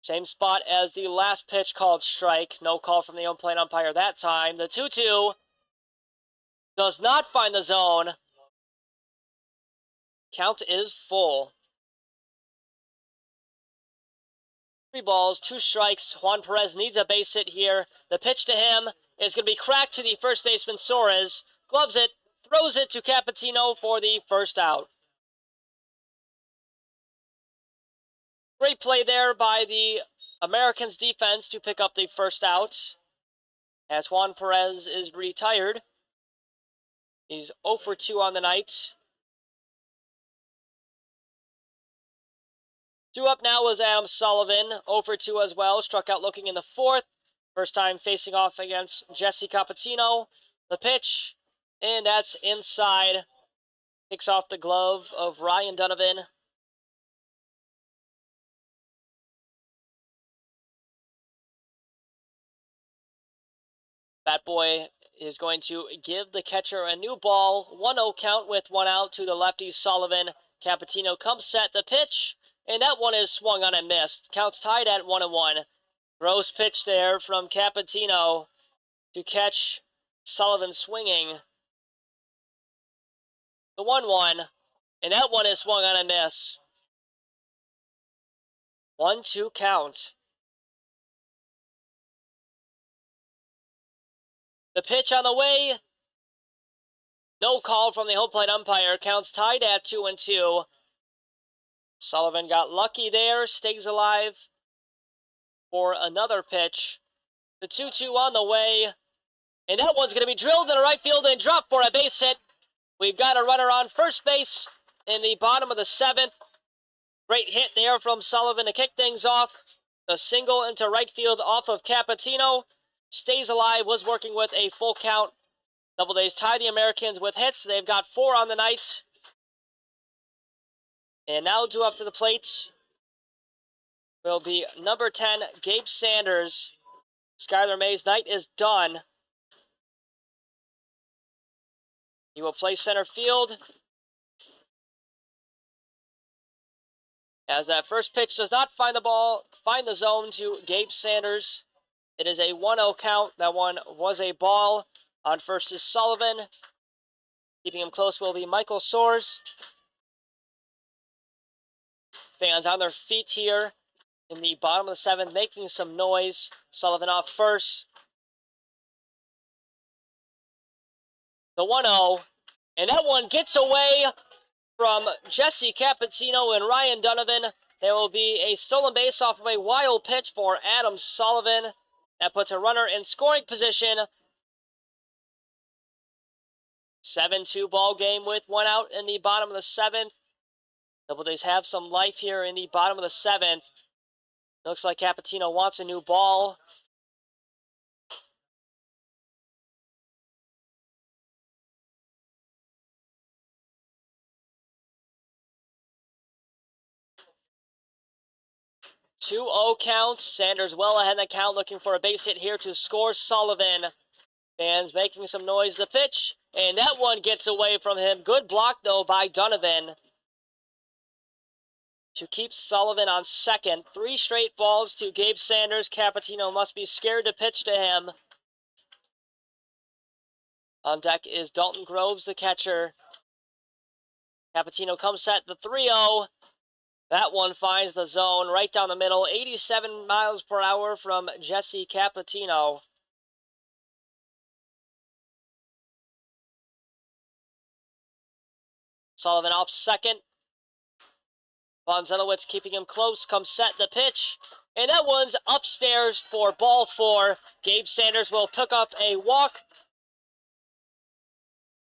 Same spot as the last pitch called strike. No call from the home plate umpire that time. The 2-2 does not find the zone. Count is full. 3 balls, 2 strikes. Juan Perez needs a base hit here. The pitch to him is going to be cracked to the first baseman, Soares. Gloves it, throws it to Capitino for the first out. Great play there by the Americans' defense to pick up the first out, as Juan Perez is retired. He's 0 for 2 on the night. 2 up now was Adam Sullivan, 0 for 2 as well. Struck out looking in the 4th. First time facing off against Jesse Capitino. The pitch, and that's inside. Picks off the glove of Ryan Donovan. Bat Boy is going to give the catcher a new ball. 1-0 count with 1 out to the lefty Sullivan. Capitino comes set. The pitch, and that one is swung on and missed. Count's tied at 1-1. Gross pitch there from Capitino to catch Sullivan swinging. The 1-1, and that one is swung on and miss. 1-2 count. The pitch on the way. No call from the home plate umpire. Counts tied at 2-2. Sullivan got lucky there. Stays alive for another pitch. The 2-2 on the way. And that one's going to be drilled in the right field and dropped for a base hit. We've got a runner on first base in the bottom of the 7th. Great hit there from Sullivan to kick things off. A single into right field off of Capitino. Stays alive, was working with a full count. Doubledays tie the Americans with hits. They've got 4 on the night. And now due up to the plate will be number 10, Gabe Sanders. Skylar May's night is done. He will play center field. As that first pitch does not find the zone to Gabe Sanders. It is a 1-0 count. That one was a ball. On first is Sullivan. Keeping him close will be Michael Soares. Fans on their feet here in the bottom of the 7th, making some noise. Sullivan off first. The 1-0. And that one gets away from Jesse Capitino and Ryan Donovan. There will be a stolen base off of a wild pitch for Adam Sullivan. That puts a runner in scoring position. 7-2 ball game with 1 out in the bottom of the 7th. Doubledays have some life here in the bottom of the 7th. Looks like Capitino wants a new ball. Two 0 counts. Sanders well ahead in the count, looking for a base hit here to score Sullivan. Fans making some noise. The pitch and that one gets away from him. Good block, though, by Donovan to keep Sullivan on second. 3 straight balls to Gabe Sanders. Capitino must be scared to pitch to him. On deck is Dalton Groves, the catcher. Capitino comes set, the 3-0. That one finds the zone right down the middle. 87 miles per hour from Jesse Capitino. Sullivan off second. Von Zelowitz keeping him close. Comes set, the pitch. And that one's upstairs for ball 4. Gabe Sanders will pick up a walk.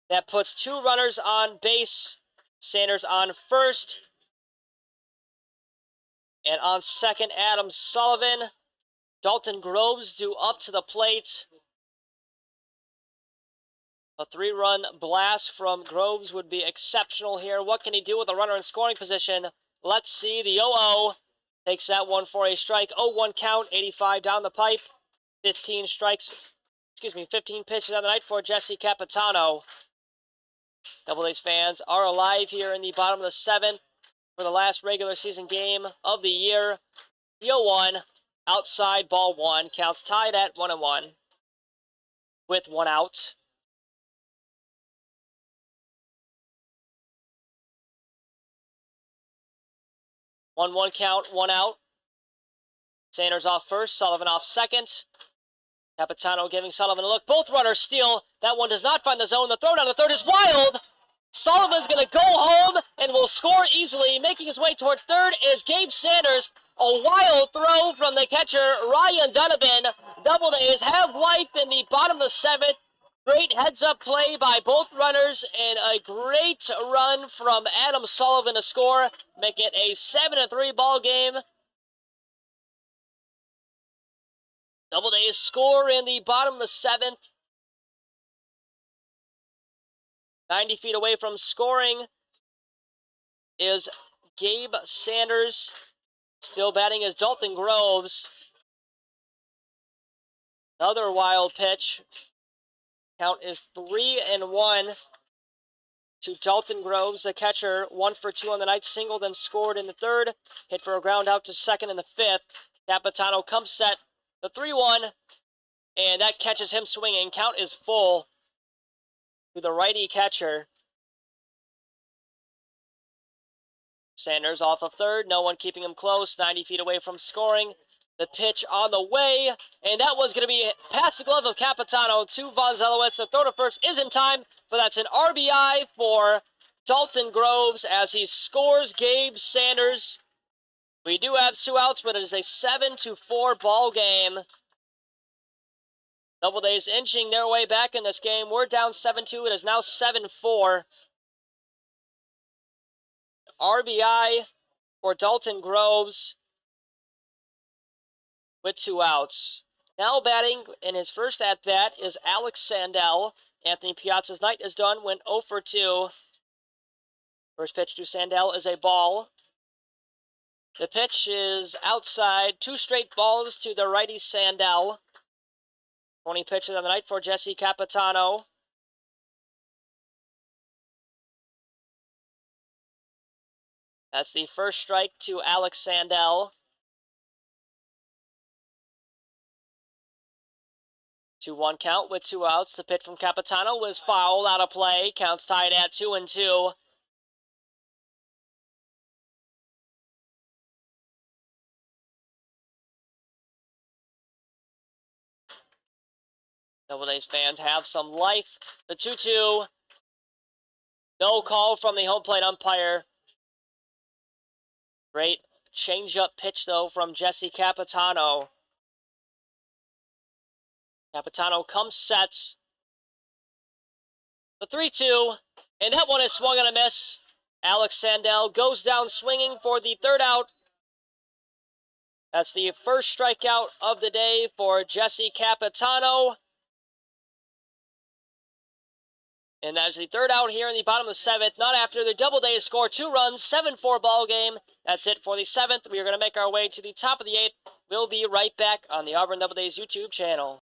That puts 2 runners on base. Sanders on first. And on second, Adam Sullivan. Dalton Groves due up to the plate. A 3-run blast from Groves would be exceptional here. What can he do with a runner in scoring position? Let's see. The 0-0 takes that one for a strike. 0-1 count, 85 down the pipe. 15 pitches on the night for Jesse Capitano. Doubledays fans are alive here in the bottom of the 7th for the last regular season game of the year. The 0-1, outside, ball 1, counts tied at 1-1 with 1 out. One count, 1 out. Sanders off first, Sullivan off second. Capitano giving Sullivan a look. Both runners steal. That one does not find the zone. The throw down the third is wild. Sullivan's going to go home and will score easily. Making his way towards third is Gabe Sanders. A wild throw from the catcher, Ryan Donovan. Doubledays have life in the bottom of the 7th. Great heads-up play by both runners and a great run from Adam Sullivan to score. Make it a 7-3 ball game. Doubledays score in the bottom of the 7th. 90 feet away from scoring is Gabe Sanders. Still batting is Dalton Groves. Another wild pitch. Count is 3-1 to Dalton Groves, the catcher. 1 for 2 on the night. Single, then scored in the 3rd. Hit for a ground out to second in the 5th. Capitano comes set. The 3-1. And that catches him swinging. Count is full to the righty catcher. Sanders off of third. No one keeping him close. 90 feet away from scoring. The pitch on the way, and that was going to be past the glove of Capitano to Von Zelowitz. The throw to first is in time, but that's an RBI for Dalton Groves as he scores Gabe Sanders. We do have 2 outs, but it is a 7-4 ball game. Doubledays inching their way back in this game. We're down 7-2. It is now 7-4. RBI for Dalton Groves with 2 outs. Now batting in his first at-bat is Alex Sandell. Anthony Piazza's night is done, went 0 for 2. First pitch to Sandell is a ball. The pitch is outside. 2 straight balls to the righty Sandell. 20 pitches on the night for Jesse Capitano. That's the first strike to Alex Sandell. 2-1 count with 2 outs. The pitch from Capitano was fouled out of play. Counts tied at 2-2. Doubledays fans have some life. The 2-2. No call from the home plate umpire. Great change-up pitch, though, from Jesse Capitano. Capitano comes set. The 3-2, and that one is swung and a miss. Alex Sandell goes down swinging for the 3rd out. That's the first strikeout of the day for Jesse Capitano. And that is the 3rd out here in the bottom of the 7th. Not after the Doubledays score 2 runs, 7-4 ball game. That's it for the 7th. We are going to make our way to the top of the 8th. We'll be right back on the Auburn Doubledays YouTube channel.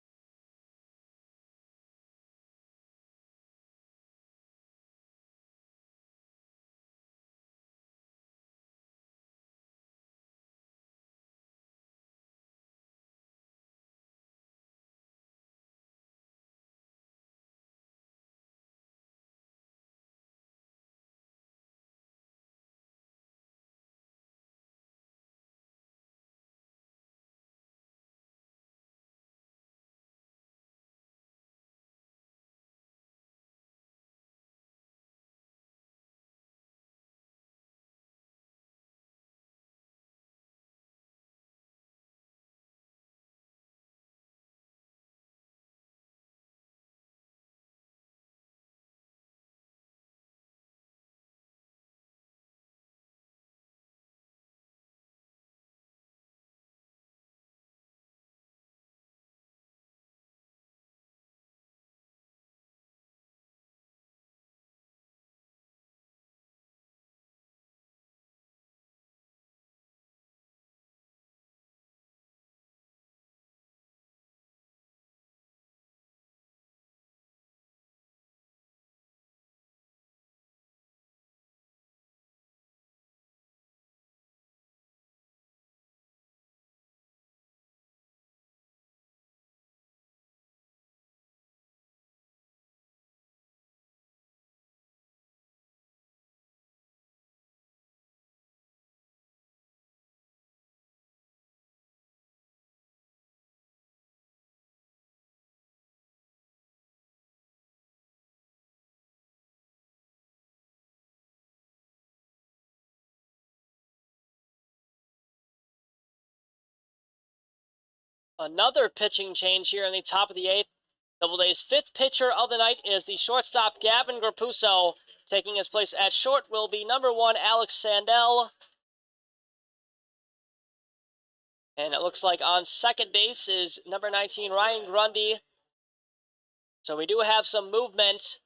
Another pitching change here in the top of the 8th. Doubleday's 5th pitcher of the night is the shortstop Gavin Grapuso. Taking his place at short will be number 1 Alex Sandell. And it looks like on second base is number 19 Ryan Grundy. So we do have some movement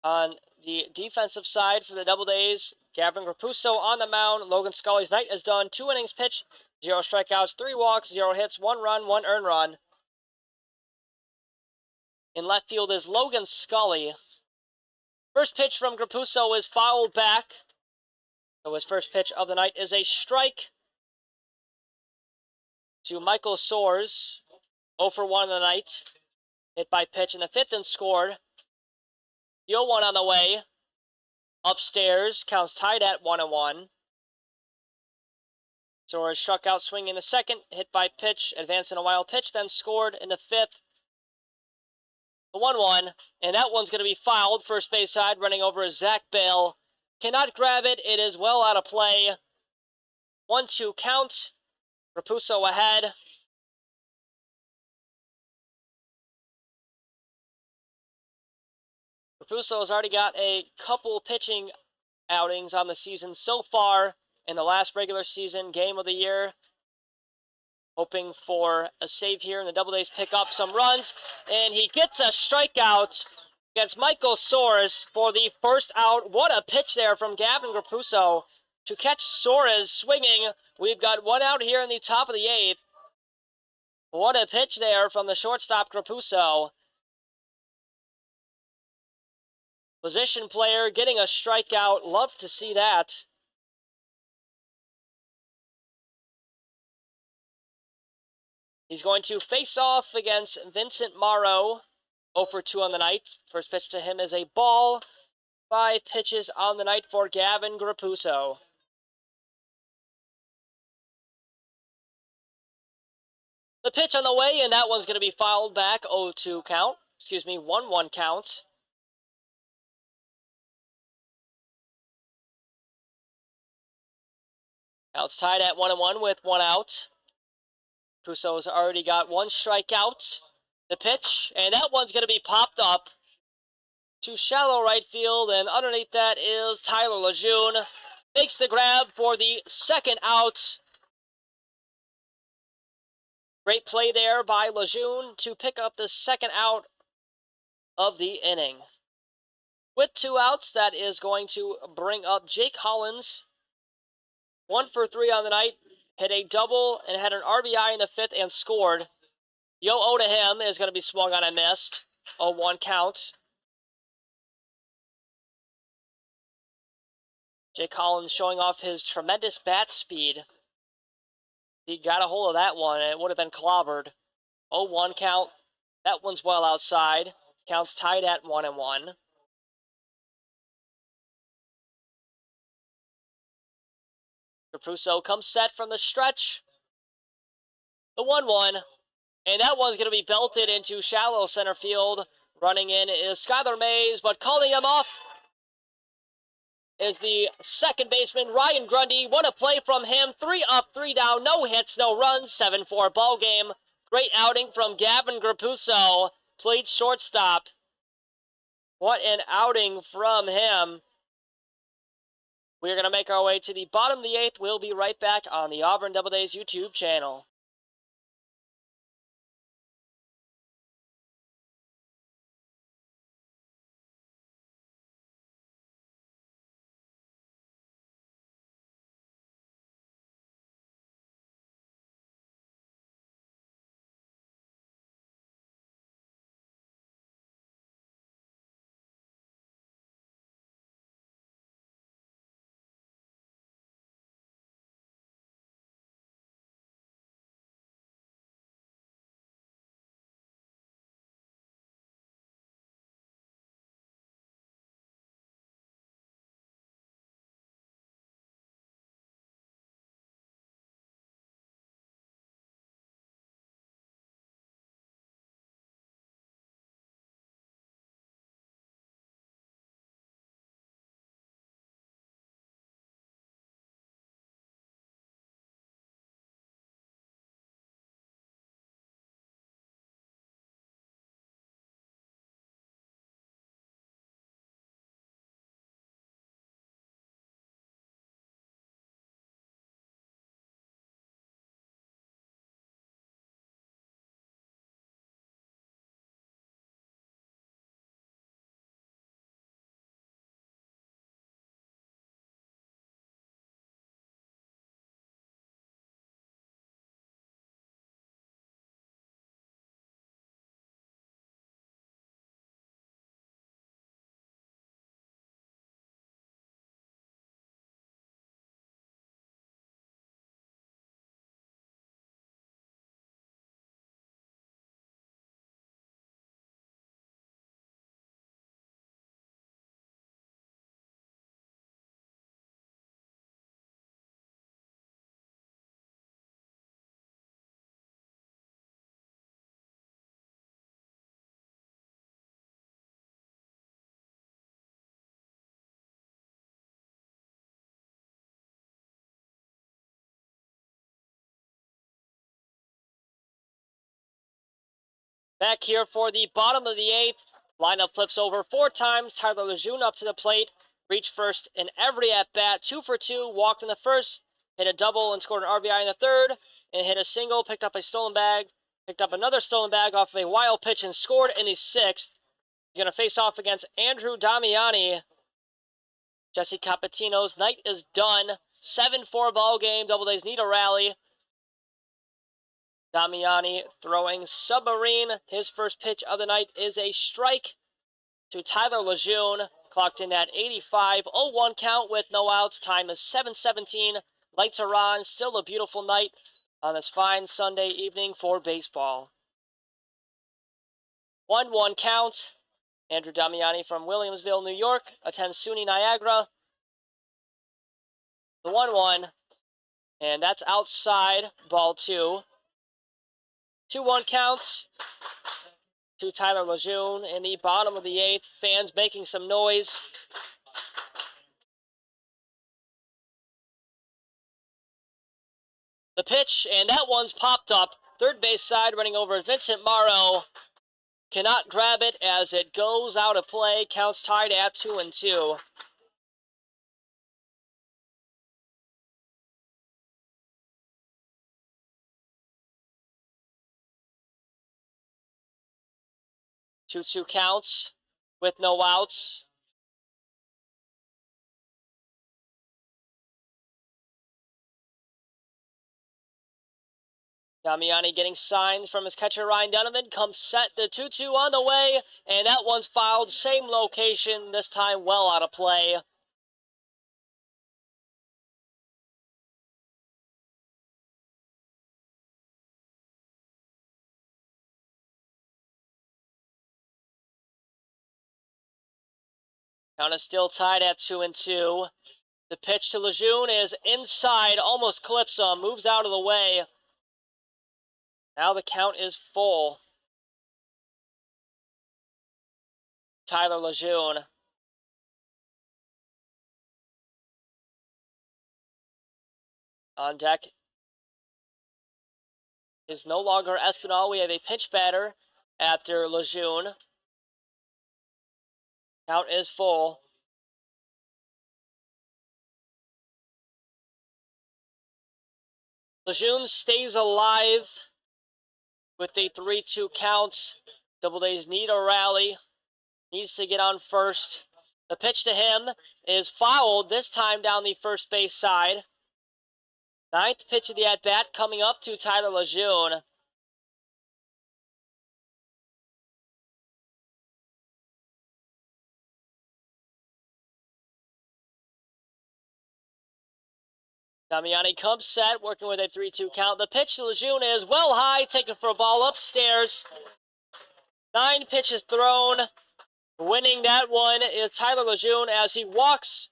on the defensive side for the Doubledays. Gavin Grapuso on the mound. Logan Scully's night is done. 2 innings pitched, 0 strikeouts, 3 walks, 0 hits, 1 run, 1 earned run. In left field is Logan Scully. First pitch from Grapuso is fouled back. So his first pitch of the night is a strike to Michael Soares. 0 for 1 in the night. Hit by pitch in the 5th and scored. The 0-1 on the way. Upstairs, counts tied at 1-1. Soares struck out swinging in the 2nd, hit by pitch, advanced in a wild pitch, then scored in the 5th. The 1-1, and that one's going to be fouled. First base side, running over is Zach Bale. Cannot grab it. It is well out of play. 1-2 count. Grapuso ahead. Grapuso has already got a couple pitching outings on the season so far in the last regular season game of the year. Hoping for a save here, and the Doubledays pick up some runs, and he gets a strikeout against Michael Soares for the first out. What a pitch there from Gavin Grapuso to catch Soares swinging. We've got 1 out here in the top of the 8th. What a pitch there from the shortstop Grapuso. Position player getting a strikeout. Love to see that. He's going to face off against Vincent Morrow. 0 for 2 on the night. First pitch to him is a ball. 5 pitches on the night for Gavin Grapuso. The pitch on the way, and that one's going to be fouled back. 0-2 count. 1-1 count. Now it's tied at 1-1 with 1 out. Grapuso's already got 1 strikeout. The pitch, and that one's going to be popped up to shallow right field, and underneath that is Tyler Lejeune. Makes the grab for the 2nd out. Great play there by Lejeune to pick up the 2nd out of the inning. With 2 outs, that is going to bring up Jake Hollins. 1 for 3 on the night. Hit a double and had an RBI in the 5th and scored. The 0-0 to him is going to be swung on and missed. 0-1 count. Jake Collins showing off his tremendous bat speed. He got a hold of that one, and it would have been clobbered. 0-1 count. That one's well outside. Counts tied at 1-1. Grapuso comes set from the stretch. The 1-1. And that one's going to be belted into shallow center field. Running in is Skylar Mays, but calling him off is the 2nd baseman, Ryan Grundy. What a play from him. 3 up, 3 down, no hits, no runs, 7-4 ball game. Great outing from Gavin Grapuso. Played shortstop. What an outing from him. We're going to make our way to the bottom of the 8th. We'll be right back on the Auburn Doubledays YouTube channel. Back here for the bottom of the 8th. Lineup flips over 4 times. Tyler Lejeune up to the plate. Reached first in every at-bat. 2 for 2. Walked in the first. Hit a double and scored an RBI in the third. And hit a single. Picked up a stolen bag. Picked up another stolen bag off of a wild pitch and scored in the 6th. He's going to face off against Andrew Damiani. Jesse Capitino's night is done. 7-4 ball game. Doubledays need a rally. Damiani throwing submarine. His first pitch of the night is a strike to Tyler Lejeune. Clocked in at 85. 0-1 count with no outs. Time is 7:17. Lights are on. Still a beautiful night on this fine Sunday evening for baseball. 1-1 count. Andrew Damiani from Williamsville, New York, attends SUNY Niagara. The 1-1, and that's outside, ball 2. 2-1 counts to Tyler Lejeune in the bottom of the 8th. Fans making some noise. The pitch, and that one's popped up. Third base side running over Vincent Morrow. Cannot grab it as it goes out of play. Counts tied at 2-2. Two counts with no outs. Damiani getting signs from his catcher Ryan Donovan. Comes set, the 2-2 on the way, and that one's fouled. Same location, this time well out of play. Count is still tied at 2-2. The pitch to Lejeune is inside, almost clips him, moves out of the way. Now the count is full. Tyler Lejeune. On deck is no longer Espinal. We have a pinch batter after Lejeune. Count is full. Lejeune stays alive with the 3-2 count. Doubledays need a rally. Needs to get on first. The pitch to him is fouled, this time down the first base side. 9th pitch of the at-bat coming up to Tyler Lejeune. Damiani comes set, working with a 3-2 count. The pitch to Lejeune is well high, taken for a ball upstairs. 9 pitches thrown. Winning that one is Tyler Lejeune as he walks.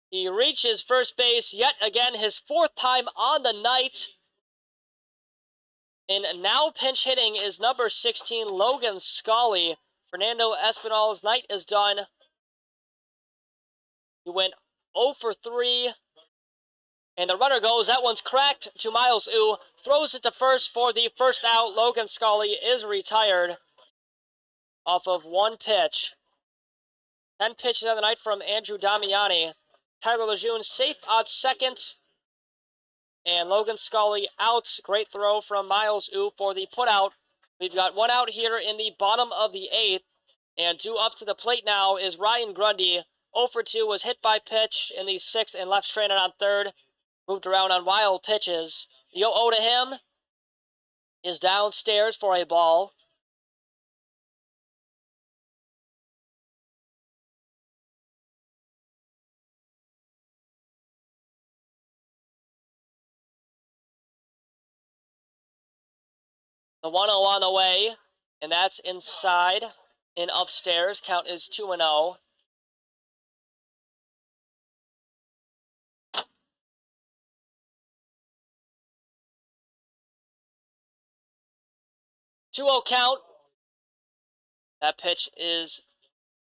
He reaches first base yet again, his 4th time on the night. And now pinch hitting is number 16, Logan Scully. Fernando Espinal's night is done. He went 0 for 3. And the runner goes. That one's cracked to Miles Yu. Throws it to first for the first out. Logan Scully is retired off of 1 pitch. 10 pitches of the night from Andrew Damiani. Tyler Lejeune safe at second. And Logan Scully out. Great throw from Miles Yu for the putout. We've got 1 out here in the bottom of the 8th. And due up to the plate now is Ryan Grundy. 0 for 2 was hit by pitch in the 6th and left stranded on 3rd. Moved around on wild pitches. The 0-0 to him is downstairs for a ball. The 1-0 on the way, and that's inside and upstairs. Count is 2-0. Count. That pitch is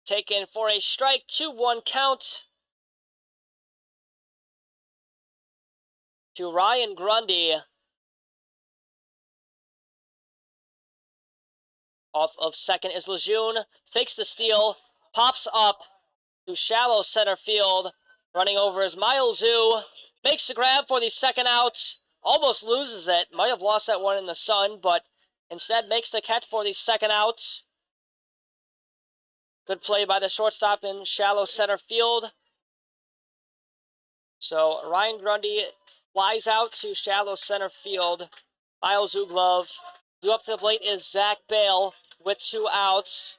taken for a strike. 2-1 count to Ryan Grundy. Off of second is Lejeune. Fakes the steal. Pops up to shallow center field. Running over is Miles Zoo. Makes the grab for the second out. Almost loses it. Might have lost that one in the sun, but instead makes the catch for the second out. Good play by the shortstop in shallow center field. So Ryan Grundy flies out to shallow center field. Miles Uglov. Due up to the plate is Zach Bale with 2 outs.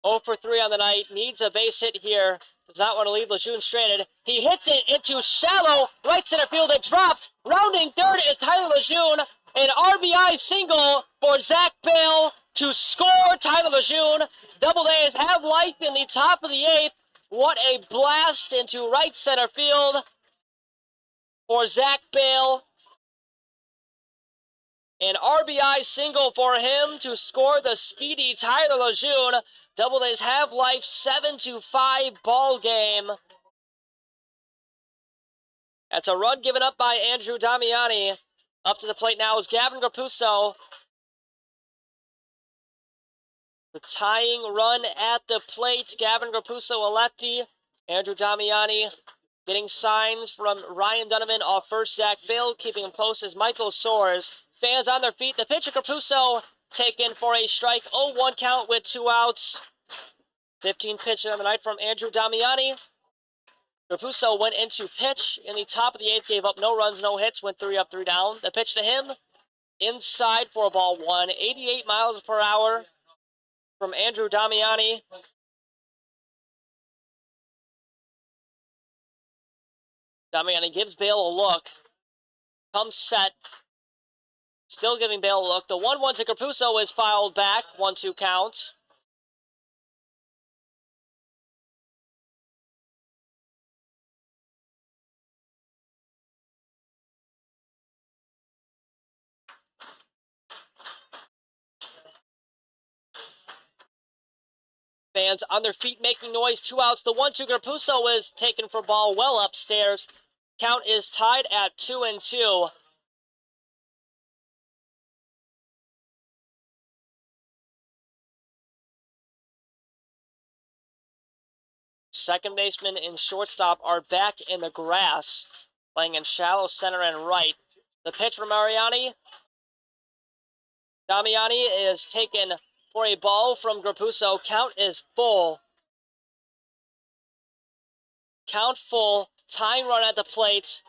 0 for 3 on the night. Needs a base hit here. Does not want to leave Lejeune stranded. He hits it into shallow right center field. It drops. Rounding third is Tyler Lejeune. An RBI single for Zach Bale to score. Tyler Lejeune. Doubledays have life in the top of the 8th. What a blast into right center field for Zach Bale. An RBI single for him to score the speedy Tyler Lejeune. Doubledays have life, 7-5 ball game. That's a run given up by Andrew Damiani. Up to the plate now is Gavin Grapuso. The tying run at the plate. Gavin Grapuso, a lefty. Andrew Damiani getting signs from Ryan Donovan off first. Zach Bale keeping him close as Michael Soares. Fans on their feet. The pitch of Grapuso taken for a strike. 0-1 count with 2 outs. 15 pitches on the night from Andrew Damiani. Grapuso went into pitch in the top of the 8th, gave up no runs, no hits, went 3 up, 3 down. The pitch to him, inside for a ball 1. 88 miles per hour from Andrew Damiani. Damiani gives Bale a look. Comes set. Still giving Bale a look. The 1-1 to Grapuso is fouled back. 1-2 count. Fans on their feet making noise. 2 outs. The 1-2 Grapuso is taken for ball well upstairs. Count is tied at 2-2. Second baseman and shortstop are back in the grass, playing in shallow center and right. The pitch from Damiani is taken for a ball from Grapuso. Count is full. Count full. Tying run at the plate.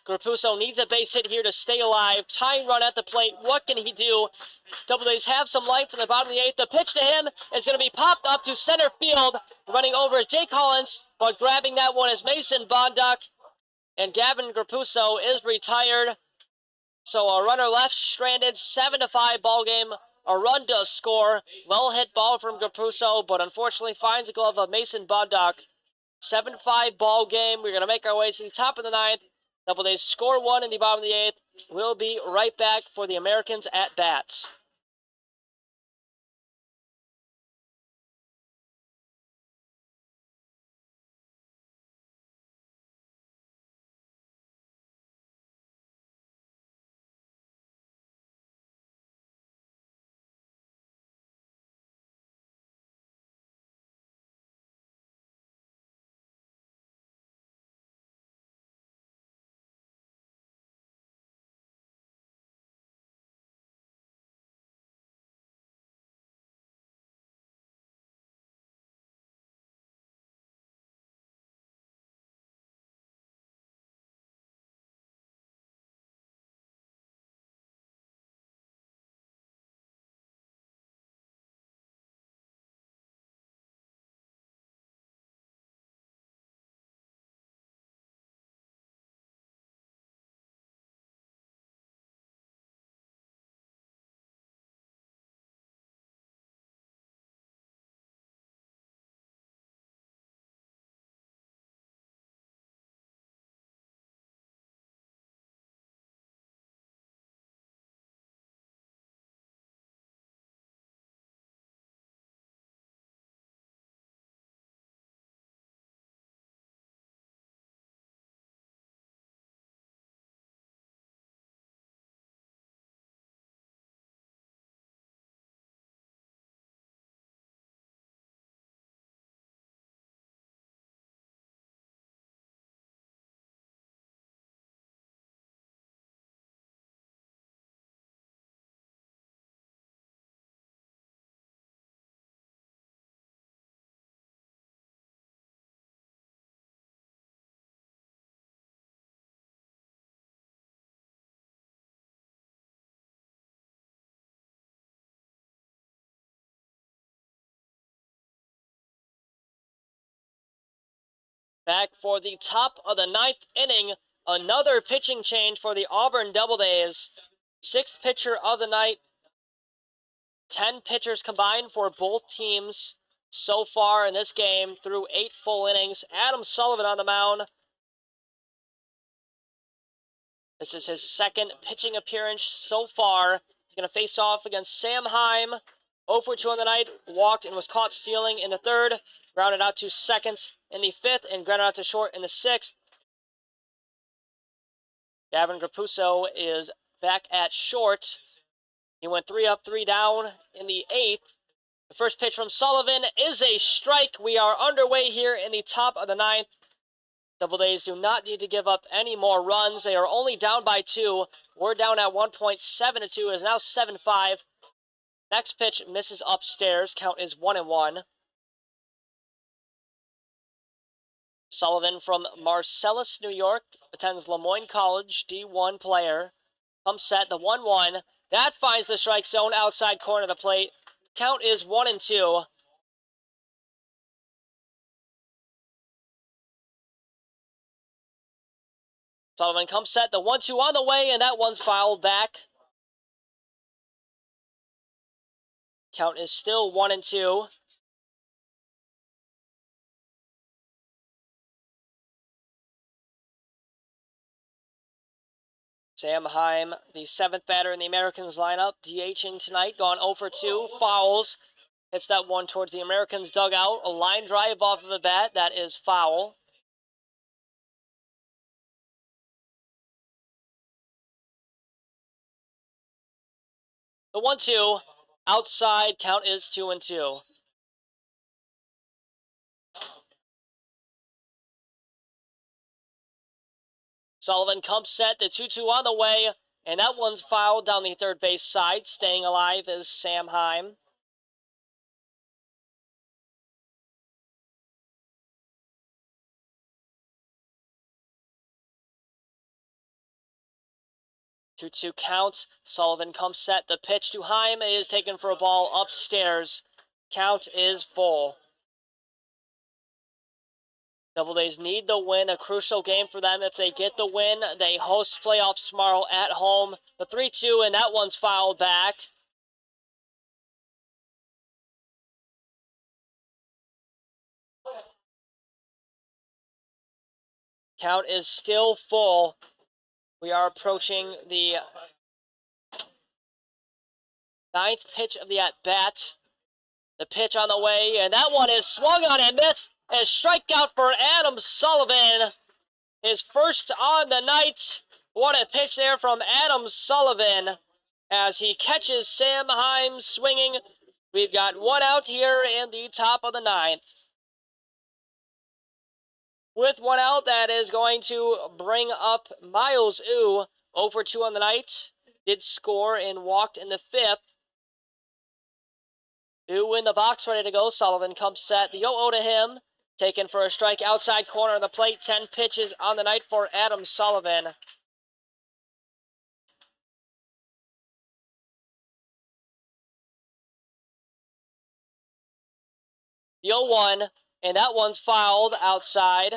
Grapuso needs a base hit here to stay alive. Tying run at the plate. What can he do? Doubledays have some life in the bottom of the 8th. The pitch to him is going to be popped up to center field. Running over is Jake Collins, but grabbing that one is Mason Bonduck. And Gavin Grapuso is retired. So a runner left stranded. 7-5 ball game. A run does score. Well hit ball from Grapuso, but unfortunately finds the glove of Mason Bonduck. 7-5 ball game. We're going to make our way to the top of the 9th. Doubledays score 1 in the bottom of the 8th. We'll be right back for the Americans at bats. Back for the top of the 9th inning. Another pitching change for the Auburn Doubledays. 6th pitcher of the night. 10 pitchers combined for both teams so far in this game through 8 full innings. Adam Sullivan on the mound. This is his 2nd pitching appearance so far. He's going to face off against Sam Heim. 0 for 2 on the night. Walked and was caught stealing in the 3rd. Grounded out to 2nd in the 5th and grounded out to short in the 6th. Gavin Grapuso is back at short. He went 3 up, 3 down in the 8th. The first pitch from Sullivan is a strike. We are underway here in the top of the 9th. Doubledays do not need to give up any more runs. They are only down by 2. We're down at 1.7 to 2. It is now 7-5. Next pitch misses upstairs. Count is 1-1. Sullivan from Marcellus, New York. Attends Lemoyne College. D1 player. Comes set. The 1-1. That finds the strike zone outside corner of the plate. Count is 1-2. Sullivan comes set. The 1-2 on the way, and that one's fouled back. Count is still 1-2. Sam Heim, the 7th batter in the Americans lineup, DHing tonight, gone 0 for 2, fouls. Hits that one towards the Americans dugout. A line drive off of the bat, that is foul. The 1-2, outside, count is 2-2. Sullivan comes set, the 2-2 on the way, and that one's fouled down the third base side. Staying alive is Sam Heim. Two-two count. Sullivan comes set. The pitch to Heim is taken for a ball upstairs. Count is full. Doubledays need the win, a crucial game for them. If they get the win, they host playoffs tomorrow at home. The 3-2, and that one's fouled back. Count is still full. We are approaching the 9th pitch of the at-bat. The pitch on the way, and that one is swung on and missed. A strikeout for Adam Sullivan. His first on the night. What a pitch there from Adam Sullivan as he catches Sam Heim swinging. We've got 1 out here in the top of the 9th. With 1 out, that is going to bring up Miles Ooh. 0 for 2 on the night. Did score and walked in the 5th. Ooh in the box, ready to go. Sullivan comes set. The 0-0 to him. Taken for a strike outside corner of the plate. 10 pitches on the night for Adam Sullivan. The 0-1, and that one's fouled outside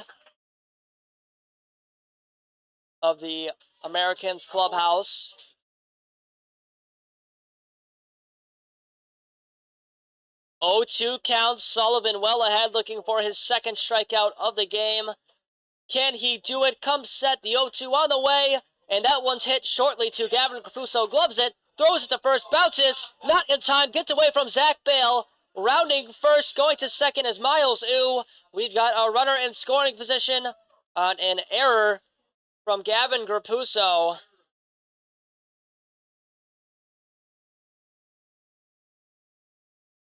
of the Americans clubhouse. 0-2 count. Sullivan well ahead, looking for his 2nd strikeout of the game. Can he do it? Comes set. The 0-2 on the way, and that one's hit shortly to Gavin Grapuso. Gloves it, throws it to first, bounces, not in time, gets away from Zach Bale. Rounding first, going to 2nd is Miles Ooh. We've got a runner in scoring position on an error from Gavin Grapuso.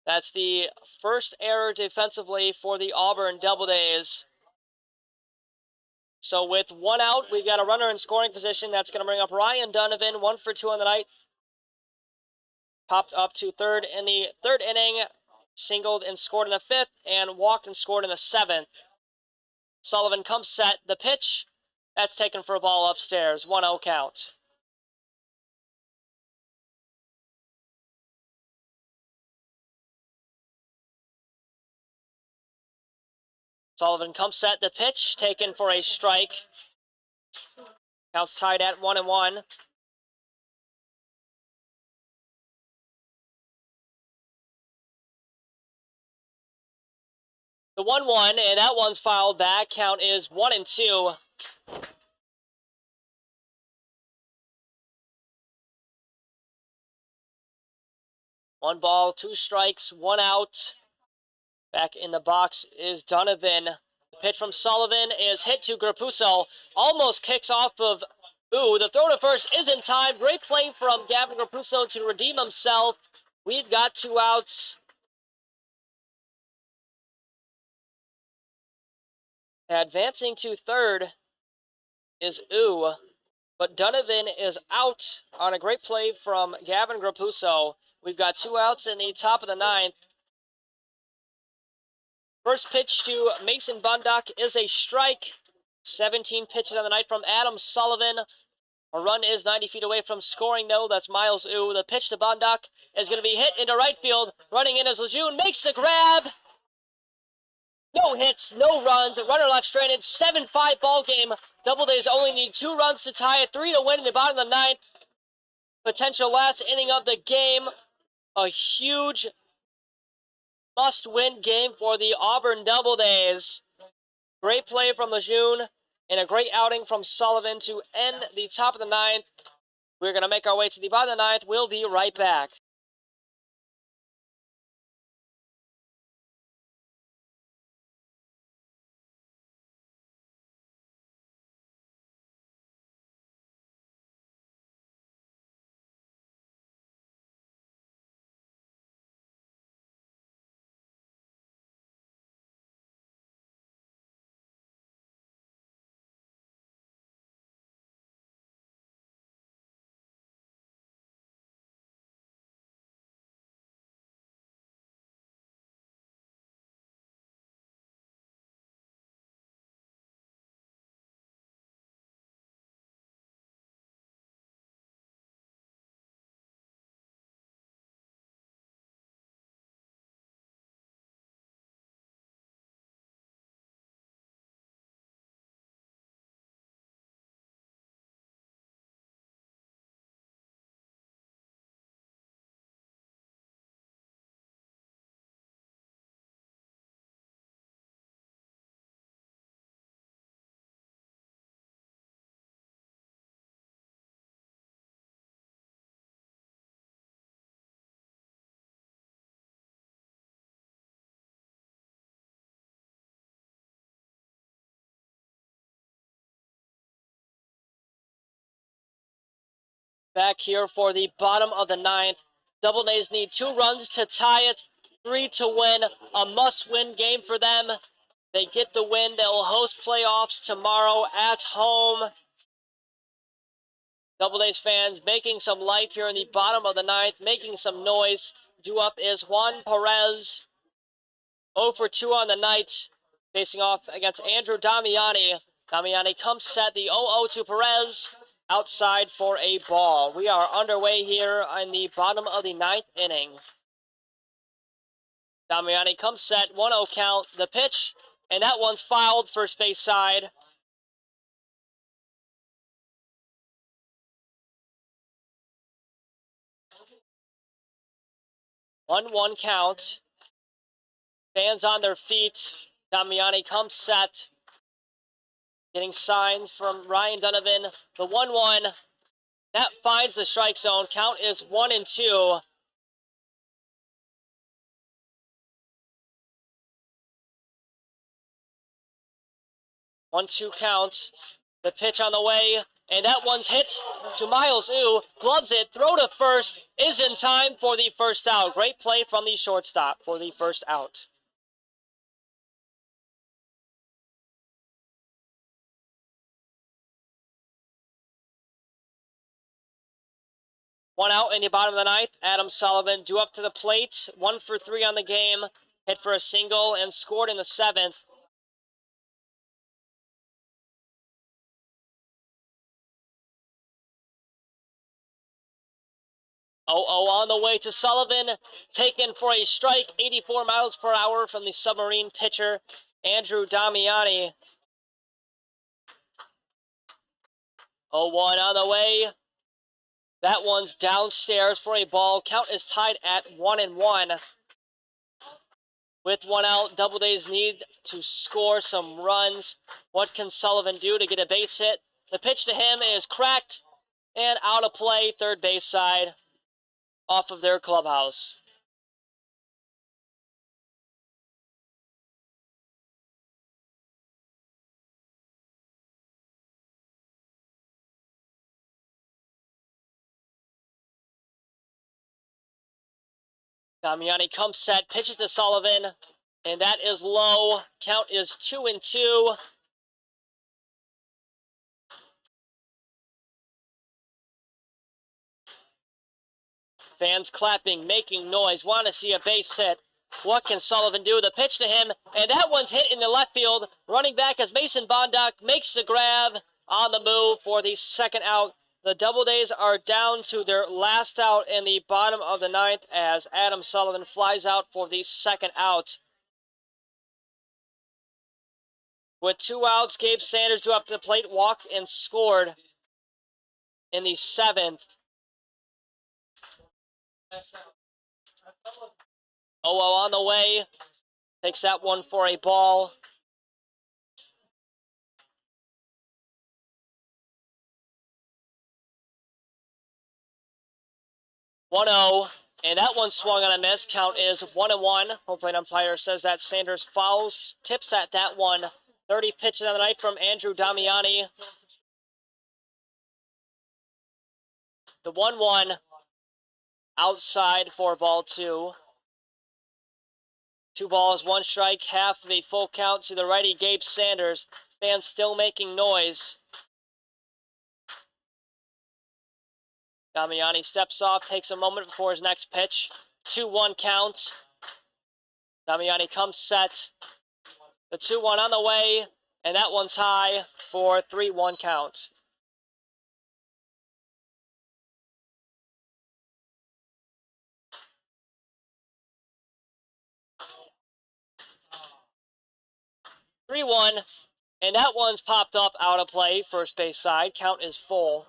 That's the first error defensively for the Auburn Doubledays. So with 1 out, we've got a runner in scoring position. That's going to bring up Ryan Donovan, 1 for 2 on the night. Popped up to 3rd in the 3rd inning. Singled and scored in the 5th, and walked and scored in the 7th. Sullivan comes set. The pitch, that's taken for a ball upstairs. 1-0 count. Sullivan comes set. The pitch taken for a strike. Counts tied at 1-1. The 1-1, and that one's fouled back. Count is 1-2. One ball, two strikes, one out. Back in the box is Donovan. The pitch from Sullivan is hit to Grapuso. Almost kicks off of the throw to first is in time. Great play from Gavin Grapuso to redeem himself. We've got two outs. Advancing to third is but Donovan is out on a great play from Gavin Grapuso. We've got two outs in the top of the ninth. First pitch to Mason Bundock is a strike. 17 pitches on the night from Adam Sullivan. A run is 90 feet away from scoring, though. That's Miles The pitch to Bundock is going to be hit into right field. Running in as Lejeune makes the grab. No hits, no runs. Runner left stranded. 7-5 ball game. Doubledays only need 2 runs to tie it. 3 to win in the bottom of the ninth. Potential last inning of the game. A huge must-win game for the Auburn Doubledays. Great play from Lejeune and a great outing from Sullivan to end the top of the ninth. We're going to make our way to the bottom of the ninth. We'll be right back. Back here for the bottom of the ninth. Doubledays need 2 runs to tie it, 3 to win. A must-win game for them. They get the win. They'll host playoffs tomorrow at home. Doubledays fans making some life here in the bottom of the ninth, making some noise. Due up is Juan Perez. 0 for 2 on the night, facing off against Andrew Damiani. Damiani comes set, the 0-0 to Perez. Outside for a ball. We are underway here in the bottom of the ninth inning. Damiani comes set, 1-0 count. The pitch, and that one's fouled, first base side. One count. Fans on their feet. Damiani comes set. Getting signs from Ryan Donovan. The 1-1. That finds the strike zone. Count is 1-2. One-two count. The pitch on the way. And that one's hit to Miles Gloves it. Throw to first. Is in time for the first out. Great play from the shortstop for the first out. One out in the bottom of the ninth. Adam Sullivan due up to the plate. 1 for 3 on the game. Hit for a single and scored in the 7th. On the way to Sullivan. Taken for a strike. 84 miles per hour from the Submarine pitcher. Andrew Damiani. 0-1 on the way. That one's downstairs for a ball. Count is tied at 1-1. With one out, Doubledays need to score some runs. What can Sullivan do to get a base hit? The pitch to him is cracked and out of play, third base side, off of their clubhouse. Damiani comes set, pitches to Sullivan, and that is low. Count is 2-2. Fans clapping, making noise, want to see a base hit. What can Sullivan do? The pitch to him, and that one's hit in the left field. Running back as Mason Bondock makes the grab on the move for the second out. The Doubledays are down to their last out in the bottom of the ninth as Adam Sullivan flies out for the second out. With 2 outs, Gabe Sanders drew up to the plate, walked, and scored in the 7th. 0-0 on the way. Takes that one for a ball. And that one swung on a miss. Count is 1-1. Home plate umpire says that Sanders fouls. Tips at that one. 30 pitches on the night from Andrew Damiani. The 1-1 outside for ball 2. 2 balls, 1 strike, half of a full count to the righty Gabe Sanders. Fans still making noise. Damiani steps off, takes a moment before his next pitch. 2-1 count. Damiani comes set. The 2-1 on the way, and that one's high for 3-1 count. And that one's popped up out of play, first base side. Count is full.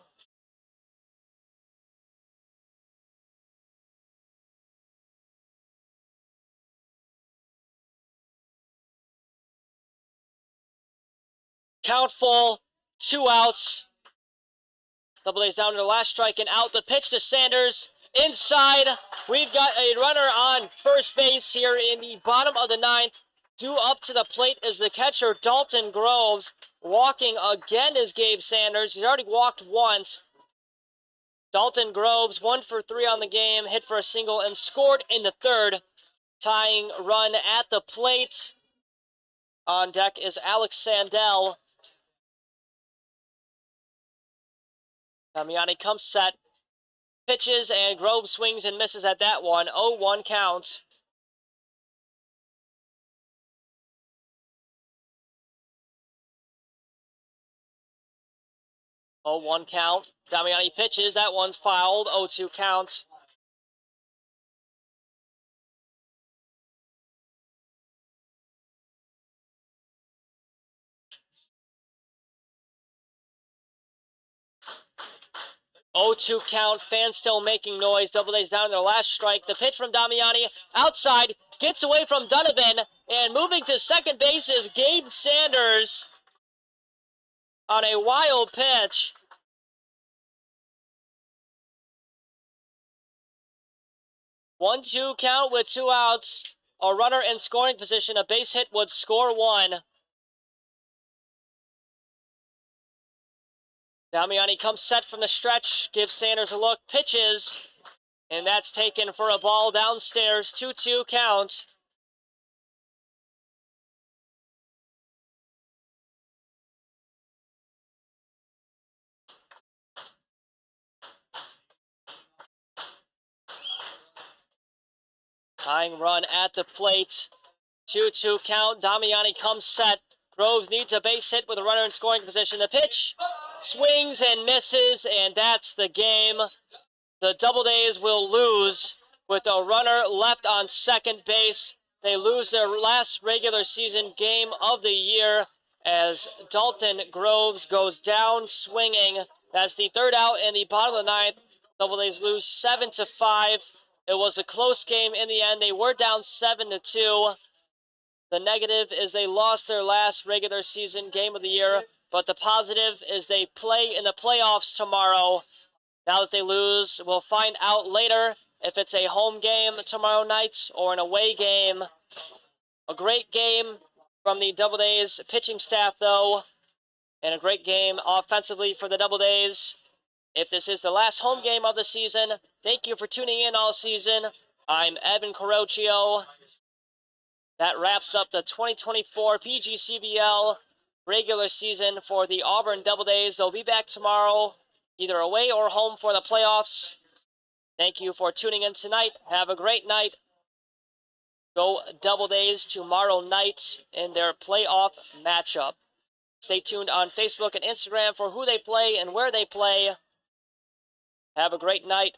Count full, 2 outs. Doubledays down to the last strike and out. The pitch to Sanders. Inside, we've got a runner on first base here in the bottom of the ninth. Due up to the plate is the catcher, Dalton Groves. Walking again is Gabe Sanders. He's already walked once. Dalton Groves, 1 for 3 on the game, hit for a single and scored in the 3rd. Tying run at the plate. On deck is Alex Sandell. Damiani comes set, pitches, and Groves swings and misses at that one. 0-1 count. One count. Damiani pitches. That one's fouled. 0-2 count. Oh, 2 count. Fans still making noise. Doubledays down to their last strike. The pitch from Damiani outside gets away from Donovan, and moving to second base is Gabe Sanders on a wild pitch. 1-2 count with 2 outs. A runner in scoring position. A base hit would score 1. Damiani comes set from the stretch, gives Sanders a look, pitches, and that's taken for a ball downstairs. 2-2 count. Tying run at the plate. 2-2 count. Damiani comes set. Groves needs a base hit with a runner in scoring position. The pitch swings and misses, and that's the game. The Doubledays will lose with a runner left on second base. they lose their last regular season game of the year as Dalton Groves goes down swinging. That's the third out in the bottom of the ninth. Doubledays lose 7-5. It was a close game in the end. They were down 7-2. The negative is they lost their last regular season game of the year, but the positive is they play in the playoffs tomorrow. Now that they lose, we'll find out later if it's a home game tomorrow night or an away game. A great game from the Doubledays pitching staff, though, and a great game offensively for the Doubledays. If this is the last home game of the season, thank you for tuning in all season. I'm Evan Carocchio. That wraps up the 2024 PGCBL regular season for the Auburn Doubledays. They'll be back tomorrow, either away or home for the playoffs. Thank you for tuning in tonight. Have a great night. Go Doubledays tomorrow night in their playoff matchup. Stay tuned on Facebook and Instagram for who they play and where they play. Have a great night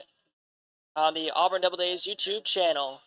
on the Auburn Doubledays YouTube channel.